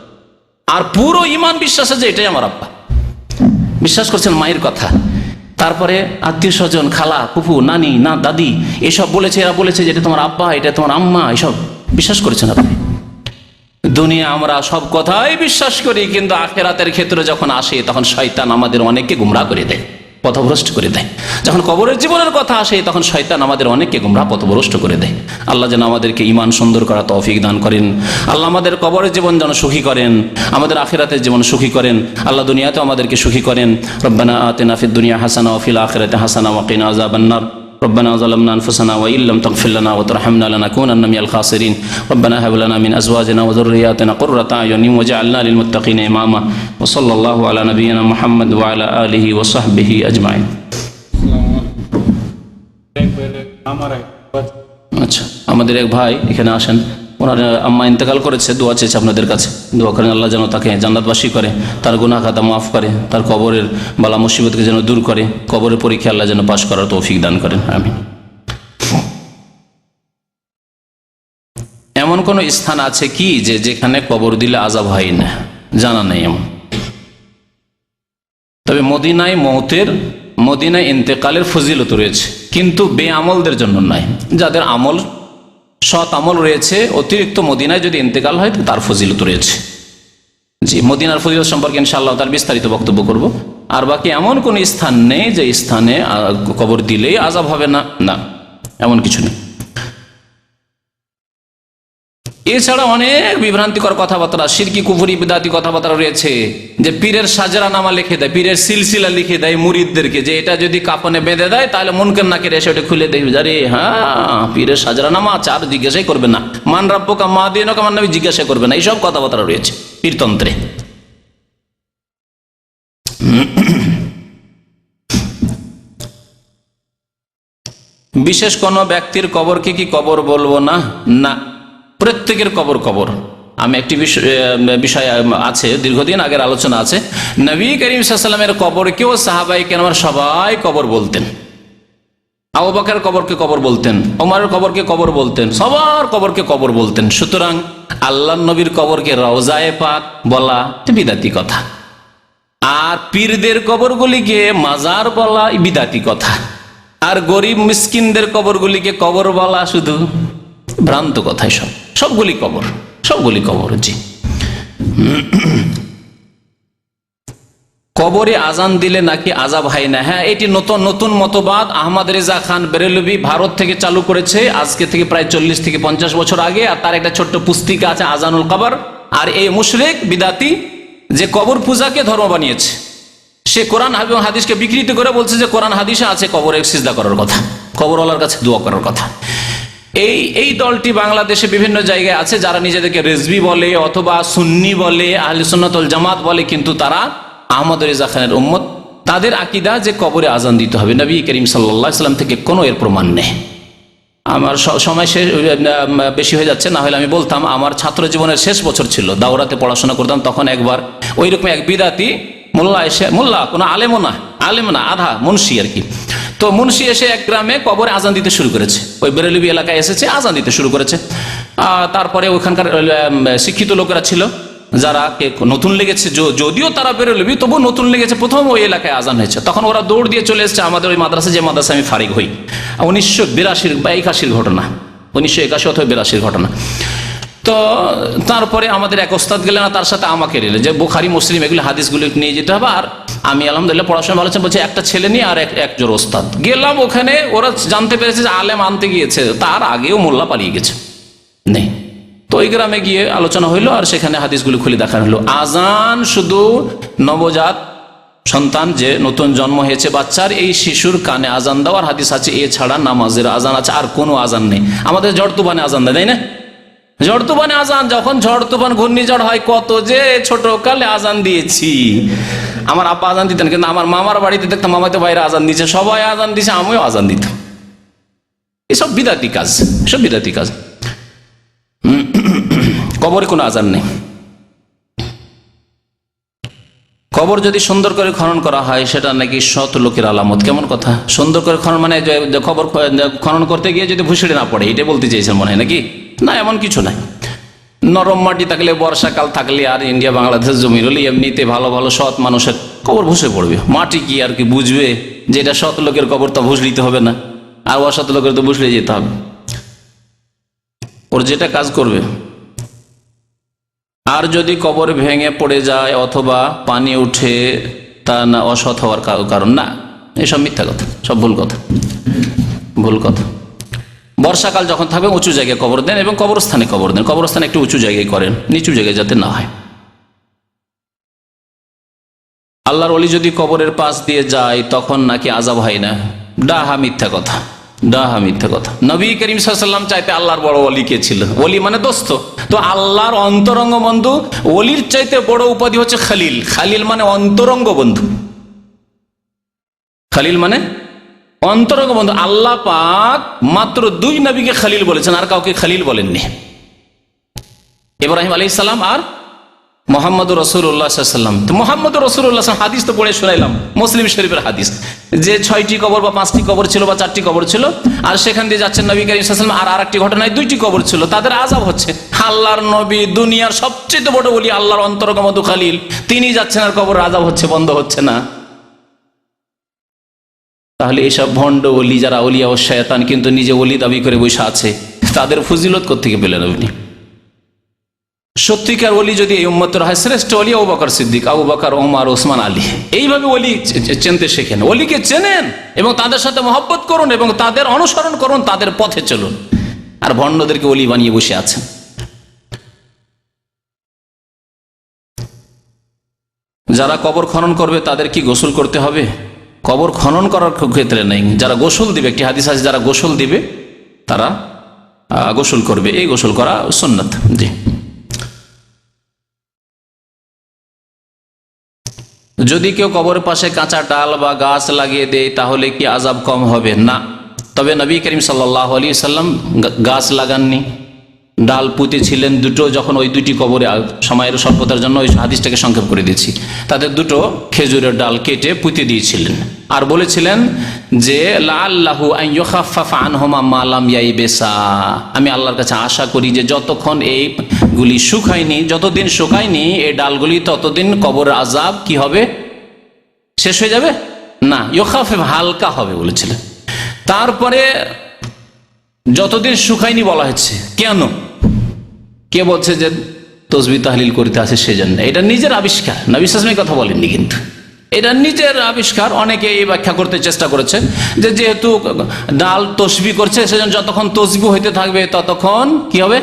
আর পুরো ইমান বিশ্বাস আছে এটাই আমার আব্বা, বিশ্বাস করছেন মায়ের কথা। তারপরে আত্মীয় স্বজন, খালা, ফুফু, নানি, না দাদি, এসব বলেছে, এরা বলেছে যে এটা তোমার আব্বা, এটা তোমার আম্মা, এসব বিশ্বাস করেছেন আপনি। দুনিয়া আমরা সব কথাই বিশ্বাস করি, কিন্তু আখিরাতের ক্ষেত্রে যখন আসে তখন শয়তান আমাদের অনেককে গুমরাহ করে দেয়, পথভ্রষ্ট করে দেয়। যখন কবরের জীবনের কথা আসে তখন শয়তান আমাদের অনেককে গুমরাহ, পথভ্রষ্ট করে দেয়। আল্লাহ যেন আমাদেরকে ঈমান সুন্দর করা তৌফিক দান করেন। আল্লাহ আমাদের কবরের জীবন যেন সুখী করেন, আমাদের আখিরাতের জীবন সুখী করেন। আল্লাহ দুনিয়াতেও আমাদেরকে সুখী করেন। রব্বানা আতিনা ফিদ দুনিয়া হাসানা ওয়া ফিল আখিরাতি হাসানা ওয়া কিনা আযাবান নার। ربنا ظلمنا أنفسنا وإن لم تغفر لنا وترحمنا لنكونن من الخاسرين ربنا هب لنا من أزواجنا وذرياتنا قرة أعين واجعلنا للمتقين إماما وصلى الله على نبينا محمد وعلى آله وصحبه أجمعين. আচ্ছা, আমাদের এক ভাই এখানে আসেন, ওনার আম্মা ইন্তেকাল করেছে, দোয়া চেয়েছে আপনাদের কাছে, দোয়া করেন আল্লাহ যেন তাকে জান্নাতবাসী করে, তার গুনাহ খাতা মাফ করে, তার কবরের বালা মুসিবতকে যেন দূর করে, কবরের পরীক্ষা আল্লাহ যেন পাশ করার তৌফিক দান করেন, আমিন। এমন কোন স্থান আছে কি যেখানে কবর দিলে আযাব হয় না? জানা নেই এমন। তবে মদিনায় ইন্তেকালের ফজিলত রয়েছে, কিন্তু বেআমলদের জন্য নয়। যাদের আমল, সৎ আমল রয়েছে, অতিরিক্ত মদিনায় যদি ইন্তেকাল হয় তো তার ফজিলত রয়েছে। জি, মদিনার ফজিলত সম্পর্কে ইনশাআল্লাহ তার বিস্তারিত বক্তব্য করব। আর বাকি এমন কোন স্থান নেই যে স্থানে কবর দিলেই আযাব হবে না, না, এমন কিছু নেই। এছাড়া অনেক বিভ্রান্তিকর কথাবার্তা, শিরকি কুফরি বিদাতি কথাবার্তা রয়েছে, যে পীরের সাজরানামা লিখে দেয়, পীরের সিলসিলা লিখে দেয় মুরিদদেরকে, যে এটা যদি কাপনে বেঁধে দেয় তাহলে মুনকার নাকির এসে ওটা খুলে দেখবে, আরে হ্যাঁ পীরের সাজরানামা আছে, আর জিজ্ঞাসাই করবে না, মান রাব্বুকা মা দীনুকা, মান নবী জিজ্ঞাসা করবে না। এইসব কথাবার্তা রয়েছে পীরতন্ত্রে। বিশেষ কোন ব্যক্তির কবরকে কি কবর বলবো না? না, প্রত্যেকের কবর কবর। আমি একটি বিষয় আছে, দীর্ঘদিন আগের আলোচনা আছে, নবী করিম সাল্লাল্লাহু আলাইহি ওয়াসাল্লামের কবরকেও সাহাবায়ে কেরাম সবাই কবর বলতেন। আবু বকরের কবরকে কবর বলতেন, ওমরের কবরকে কবর বলতেন, সবার কবরকে কবর বলতেন। সুতরাং আল্লাহর নবীর কবরকে রওজায়ে পাক বলা বিদাতি কথা, আর পীরদের কবরগুলিকে মাজার বলা বিদাতি কথা, আর গরিব মিসকিনদের কবরগুলিকে কবর বলা শুধু ভ্রান্ত কথাই। সবগুলি কবর, সবগুলি কবর। জি, কবরে আজান দিলে নাকি আযাব হয় না? হ্যাঁ, এটি নতুন মতবাদ আহমদ রেজা খান বেরেলভী ভারত থেকে চালু করেছে, আজকে থেকে প্রায় 40 থেকে 50 বছর আগে। আর তার একটা ছোট্ট পুস্তিকা আছে আজানুল কবর। আর এই মুশরিক বিদাতি যে কবর পূজাকে ধর্ম বানিয়েছে, সে কোরআন এবং হাদিসকে বিকৃত করে বলছে যে কোরআন হাদিসে আছে কবরে সিজদা করার কথা, কবরওয়ালার কাছে দোয়া করার কথা। এই দলটি বাংলাদেশে বিভিন্ন জায়গায় আছে, যারা নিজেদেরকে রেজভি বলে অথবা সুন্নি বলে, আহলে সুন্নাত ওয়াল জামাত বলে, কিন্তু তারা আহমদ রেজা খানের উম্মত। তাদের আকীদা যে কবরে আজান দিতে হবে, নবী করিম সাল্লাল্লাহু আলাইহি ওয়াসাল্লাম থেকে কোনো এর প্রমাণ নেই। আমার সময় বেশি হয়ে যাচ্ছে, না হলে আমি বলতাম, আমার ছাত্র জীবনের শেষ বছর ছিল, দাওরাতে পড়াশোনা করতাম, তখন একবার ওইরকম এক বিদাতি মোল্লা কোনো আলেম না আধা মুন্সি আর কি, তো মুন্সি এসে এক গ্রামে কবরে আজান দিতে শুরু করেছে, ওই বেরেলভী এলাকায় এসেছে, আজান দিতে শুরু করেছে। তারপরে ওখানকার শিক্ষিত লোকেরা ছিল, যারা নতুন লেগেছে, যদিও তারা বেরেলভী তবু নতুন লেগেছে, প্রথম ওই এলাকায় আজান হয়েছে, তখন ওরা দৌড় দিয়ে চলে এসেছে আমাদের ওই মাদ্রাসা, যে মাদ্রাসা আমি ফারিগ হই, 1982 বা 81 ঘটনা, 1981 অথবা 82 ঘটনা। তো তারপরে আমাদের এক ওস্তাদ গেলেন, তার সাথে আমাকে নিলেন, যে বুখারী মুসলিম এগুলো হাদিসগুলো নিয়ে যেতে হবে। আর আমি আলহামদুলিল্লাহ পড়াশোনা ভালো ছিল, বলছে একটা ছেলে নিয়ে আর একজন ওস্তাদ গেলাম ওখানে। ওরা জানতে পেরেছে যে আলেম আনতে গিয়েছে, তার আগেও মোল্লা পালিয়ে গেছে নেই। তো ওই গ্রামে গিয়ে আলোচনা হইলো, আর সেখানে হাদিসগুলো খুলে দেখানো হলো। আজান শুধু নবজাত সন্তান, যে নতুন জন্ম হয়েছে বাচ্চার, এই শিশুর কানে আজান দেওয়ার হাদিস আছে, এছাড়া নামাজের আজান আছে, আর কোনো আজান নেই। আমাদের ঝড় তুফানে আজান দেয়, তাই না? ঝড় তুফানে আজান, যখন ঝড় তুফান ঘূর্ণিঝড় হয়, কত যে ছোট কালে আজান দিয়েছি। আমার আব্বা আজান দিতেন, কিন্তু আমার মামার বাড়িতে দেখতাম মামাতে বাইরে আজান দিচ্ছে, সবাই আজান দিচ্ছে, আমিও আজান দিতাম। এসব বিদাতি কাজ, এসব বিদাতি কাজ। কবরে কোনো আজান নেই। কবর যদি সুন্দর করে খনন করা হয়, সেটা নাকি সৎ লোকের আলামত। কেমন কথা? সুন্দর করে খনন মানে খবর খনন করতে গিয়ে যদি ভুসড়ে না পড়ে, এটা বলতে চেয়েছেন মনে হয় নাকি? না, এমন কিছু নাই। নরম মাটি থাকলে, বর্ষাকাল থাকলে, আর ইন্ডিয়া বাংলাদেশ জমি হলে এমনিতে ভালো ভালো সৎ মানুষের কবর ভুসে পড়বে। মাটি কি আর কি বুঝবে যে এটা সৎ লোকের কবর? তো ভুসলিতে হবে না, আর অসৎ লোকের তো ভুসলে যেতে হবে, ওর যেটা কাজ করবে। আর যদি কবর ভেঙে পড়ে যায় অথবা পানি উঠে, তা না অসৎ হওয়ার কারণ না, এসব মিথ্যা কথা, সব ভুল কথা, ভুল কথা। বর্ষাকাল যখন থাকবে উঁচু জায়গায় কবর দেন, এবং কবরস্থানে কবর দেন, কবরস্থানে একটু উঁচু জায়গায় করেন, নিচু জায়গায় যাতে না হয়। আল্লাহর ওলি যদি কবরের পাশ দিয়ে যায় তখন নাকি আযাব হয় না, ডাহা মিথ্যা কথা, ডাহা মিথ্যা কথা। নবী করিম সাল্লাল্লাহু আলাইহি ওয়াসাল্লাম চাইতে আল্লাহর বড় ওলি কে ছিল? ওলি মানে দোস্ত, তো আল্লাহর অন্তরঙ্গ বন্ধু। ওলির চাইতে বড় উপাধি হচ্ছে খালিল। খালিল মানে অন্তরঙ্গ বন্ধু, খালিল মানে অন্তরঙ্গ বন্ধু। আল্লাহ পাক মাত্র 2 নবীকে খালিল বলেছেন, আর কাউকে খালিল বলেননি, ইব্রাহিম আলাইহিস সালাম আর মোহাম্মদ রসুল্লাহ সাল্লাম, তো মোহাম্মদ রসুল্লাহ হাদিস তো পড়ে শোনাইলাম, মুসলিম শরীফের হাদিস, যে 6টি কবর বা 5টি কবর ছিল বা 4টি কবর ছিল, আর সেখান দিয়ে যাচ্ছেন নবী করিম সাল্লাল্লাহু আলাইহি ওয়াসাল্লাম, আর আরেকটি ঘটনায় 2টি কবর ছিল, তাদের আযাব হচ্ছে। আল্লাহর নবী, দুনিয়ার সবচেয়ে বড় ওলি, আল্লাহর অন্তরঙ্গ মধু খালিল, তিনি যাচ্ছেন আর কবর আযাব হচ্ছে, বন্ধ হচ্ছে না। তাহলে এসব ভণ্ড ওলি যারা ওলিয়া ও শয়তান কিন্তু নিজে ওলি দাবি করে বসে আছে, তাদের ফজিলত কোত্থেকে পেলেন আপনি? সত্যিকার ওলি যদি এই উম্মতের হয়, শ্রেষ্ঠ ওলি আবু বকর সিদ্দিক, আবু বকর, ওমর, ওসমান, আলী, এইভাবে ওলি চিনতে শেখেন, ওলিকে চেনেন এবং তাদের সাথে মহব্বত করুন এবং তাদের অনুসরণ করুন, তাদের পথে চলুন। আর ভণ্ডদেরকে ওলি বানিয়ে বসে আছেন। যারা কবর খনন করবে তাদের কি গোসল করতে হবে? কবর খনন করার ক্ষেত্রে নেই, যারা গোসল দিবে, একটি হাদিস আছে, যারা গোসল দিবে তারা গোসল করবে, এই গোসল করা সুন্নাত। জি, যদি কেউ কবরের পাশে কাঁচা ডাল বা গাছ লাগিয়ে দেয় তাহলে কি আযাব কম হবে? না, তবে নবী করিম সাল্লাল্লাহু আলাইহি সাল্লাম গাছ লাগাননি, ডাল পুঁতেছিলেন দুটো, যখন ওই 2টি কবরে, সময়ের স্বল্পতার জন্য ওই হাদিসটাকে সংক্ষেপ করে দিচ্ছি, তাদের 2টো খেজুরের ডাল কেটে পুঁতে দিয়েছিলেন আর বলেছিলেন যে লাআল্লাহু আন ইউখাফফাফা আনহুমা মা লাম ইয়াইবিসা, আমি আল্লাহর কাছে আশা করি যে যতক্ষণ এইগুলি শুকায়নি, যতদিন শুকায়নি এই ডালগুলি, ততদিন কবরের আযাব কি হবে? শেষ হয়ে যাবে না, ইউখাফফিফ, হালকা হবে বলেছিলেন। তারপরে যতদিন শুকায়নি বলা হচ্ছে, কেন? কে বলছে যে তসবিহ তাহলিল করতে আছে সেজন্য? এটা নিজের আবিষ্কার, নবী সাল্লাল্লাহু আলাইহি ওয়াসাল্লাম কথা বলেননি, কিন্তু এটা নিজের আবিষ্কার। অনেকে এই ব্যাখ্যা করতে চেষ্টা করেছে যে যেহেতু ডাল তসবিহ করছে, সেজন্য যতক্ষণ তসবিহ হইতে থাকবে ততক্ষণ কি হবে?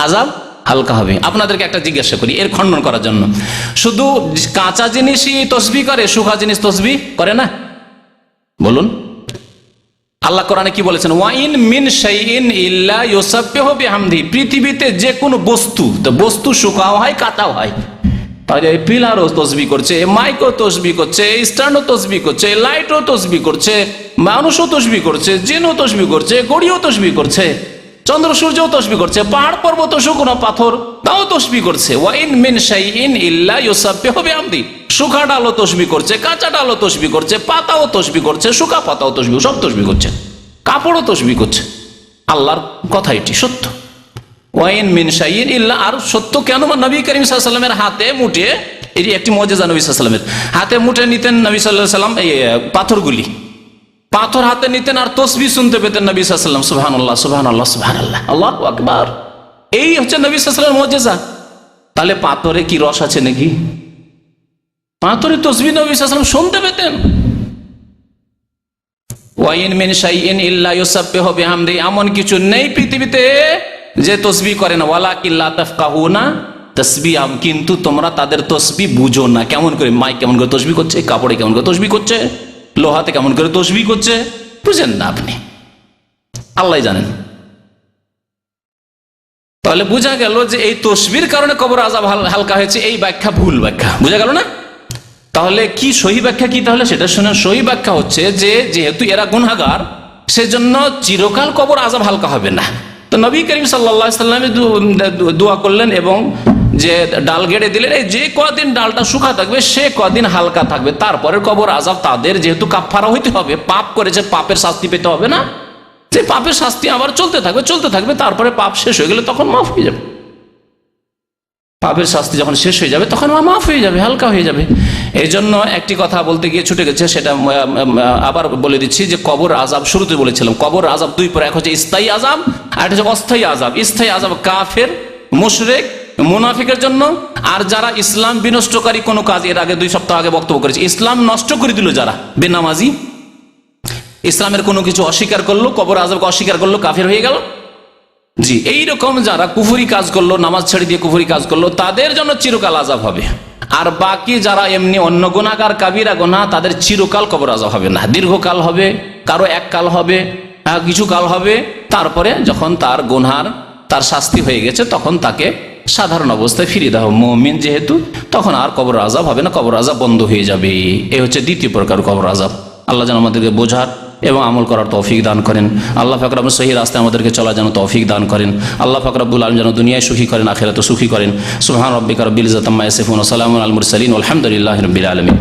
আযাব হালকা হবে। আপনাদেরকে একটা জিজ্ঞাসা করি এর খণ্ডন করার জন্য, শুধু কাঁচা জিনিসই তসবিহ করে, শুকনা জিনিস তসবিহ করে না? বলুন, আল্লাহ কোরআনে কি বলেছেন? ওয়াইন মিন শাইইন ইল্লা ইউসাব্বিহু বিহামদি, পৃথিবীতে যে কোনো বস্তু, তো বস্তু শুকাও হয়, কাটাও হয়, তাহলে এই পিলারও তসবিহ করছে, মাইকও তসবিহ করছে, স্ট্যান্ডও তসবিহ করছে, লাইটও তসবিহ করছে, মানুষও তসবিহ করছে, জিনও তসবিহ করছে, গড়িও তসবিহ করছে, চন্দ্র সূর্যও তসবিহ করছে, পাহাড় পর্বত, শুকনো পাথর, তাও তসবিহ করছে। ওয়াইন মিন শাইইন ইল্লা ইউসাব্বিহু বিহামদি, শুকা ডালও তসবিহ করছে, কাঁচা ডালও তসবিহ করছে, পাতাও তসবিহ করছে, শুকা পাতাও তসবিহ, সব তসবিহ করছে, কাপড়ও তসবিহ করছে। আল্লাহর কথা এটি সত্য। ওয়াইন মিন শাইইন ইল্লা, আর সত্য কেন? নবী করিম সাল্লাল্লাহু আলাইহি ওয়াসাল্লামের হাতে মুঠে, এটি একটি মুজিজা, নবী সাল্লাল্লাহু আলাইহি ওয়াসাল্লামের হাতে মুঠে নিতেন নবী সাল্লাল্লাহু আলাইহি ওয়াসাল্লাম এই পাথরগুলি, পাথর হাতে নিতেন আর তসবিহ শুনতে পেতেন নবী সাল্লাল্লাহু আলাইহি ওয়াসাল্লাম, সুবহানাল্লাহ সুবহানাল্লাহ সুবহানাল্লাহ, আল্লাহু আকবার। এই হচ্ছে নবী সাল্লাল্লাহু আলাইহি ওয়াসাল্লামের মুজিজা। তাহলে পাথরে কি রস আছে নাকি? পাথরে তসবিহ নবী সাল্লাল্লাহু আলাইহি ওয়াসাল্লাম শুনতে পেতেন। ওয়াইন মিন শাইইন ইল্লা ইউসাব্বিহু বিহামদি, এমন কিছু নেই পৃথিবীতে যে তসবিহ করে না। ওয়ালাকিন লা তাফকাহুনা তাসবিহ, কিন্তু তোমরা তাদের তসবিহ বুঝো না। কেমন করে? মাইক কেমন করে তসবিহ করছে, কাপড়ে কেমন করে তসবিহ করছে, লোহাতে কেমন করে তসবিহ করছে, বুঝেন না আপনি, আল্লাহ জানেন। তাহলে বোঝা গেল যে এই তসবিহর কারণে কবর আযাব হালকা হয়েছে, এই ব্যাখ্যা ভুল ব্যাখ্যা, বোঝা গেল না? তাহলে কি সহি ব্যাখ্যা কি? তাহলে সেটা শুনেন। সহি ব্যাখ্যা হচ্ছে যে যেহেতু এরা গুনাহগার, সেজন্য চিরকাল কবর আযাব হালকা হবে না। তো নবী করিম সাল্লাল্লাহু আলাইহি ওয়াসাল্লাম দোয়া করলেন এবং যে ডাল গেড়ে দিলেন, এই যে কদিন ডালটা শুকা থাকবে সে কদিন হালকা থাকবে, তারপরে কবর আযাব তাদের যেহেতু কাফফারা হইতে হবে, পাপ করেছে, পাপের শাস্তি পেতে হবে না, যে পাপের শাস্তি আবার চলতে থাকবে চলতে থাকবে, তারপরে পাপ শেষ হয়ে গেলে তখন মাফ হয়ে যাবে। পাপের শাস্তি যখন শেষ হয়ে যাবে তখন মাফ হয়ে যাবে, হালকা হয়ে যাবে। এই জন্য একটি কথা বলতে গিয়ে ছুটে গেছে, সেটা আবার বলে দিচ্ছি যে কবর আযাব, শুরুতে বলেছিলাম কবর আযাব 2 প্রকার, এক হচ্ছে স্থায়ী আযাব আর একটা হচ্ছে অস্থায়ী আযাব। স্থায়ী আযাব কাফের, মুশরিক, মুনাফিকের জন্য, আর যারা ইসলাম বিনষ্টকারী কোনো কাজ, এর আগে 2 সপ্তাহ আগে বক্তব্য করেছি, ইসলাম নষ্ট করে দিল যারা, বেনামাজি, ইসলামের কোনো কিছু অস্বীকার করলো, কবর আযাবকে অস্বীকার করলো, কাফের হয়ে গেল। জি, এইরকম যারা কুফরি কাজ করলো, নামাজ ছেড়ে দিয়ে কুফরি কাজ করলো, তাদের জন্য চিরকাল আযাব হবে। আর বাকি যারা এমনি অন্য গুনাহগার, কাবিরা গুনাহ, তাদের চিরকাল কবর আযাব হবে না, দীর্ঘকাল হবে, কারো এক কাল হবে, কিছু কাল হবে, তারপরে যখন তার গুনহার, তার শাস্তি হয়ে গেছে, তখন তাকে সাধারণ অবস্থায় ফিরিয়ে দেওয়া হবে। মুমিন যেহেতু, তখন আর কবর আযাব হবে না, কবর আযাব বন্ধ হয়ে যাবে। এই হচ্ছে দ্বিতীয় প্রকার কবর আযাব। আল্লাহ যেন আমাদেরকে বোঝার এবং আমল করার তৌফিক দান করেন। আল্লাহ পাক রব্বুল সহি রাস্তায় আমাদেরকে চলার যেন তৌফিক দান করেন। আল্লাহ পাক রব্বুল আলামিন যেন দুনিয়ায় সুখী করেন, আখিরাতে সুখী করেন। সুবহান রাব্বিকা রব্বিল ইজ্জাতি আম্মা ইয়াসিফুন ওয়া সালামুন আলাল মুরসালিন ওয়ালহামদুলিল্লাহি রাব্বিল আলামিন।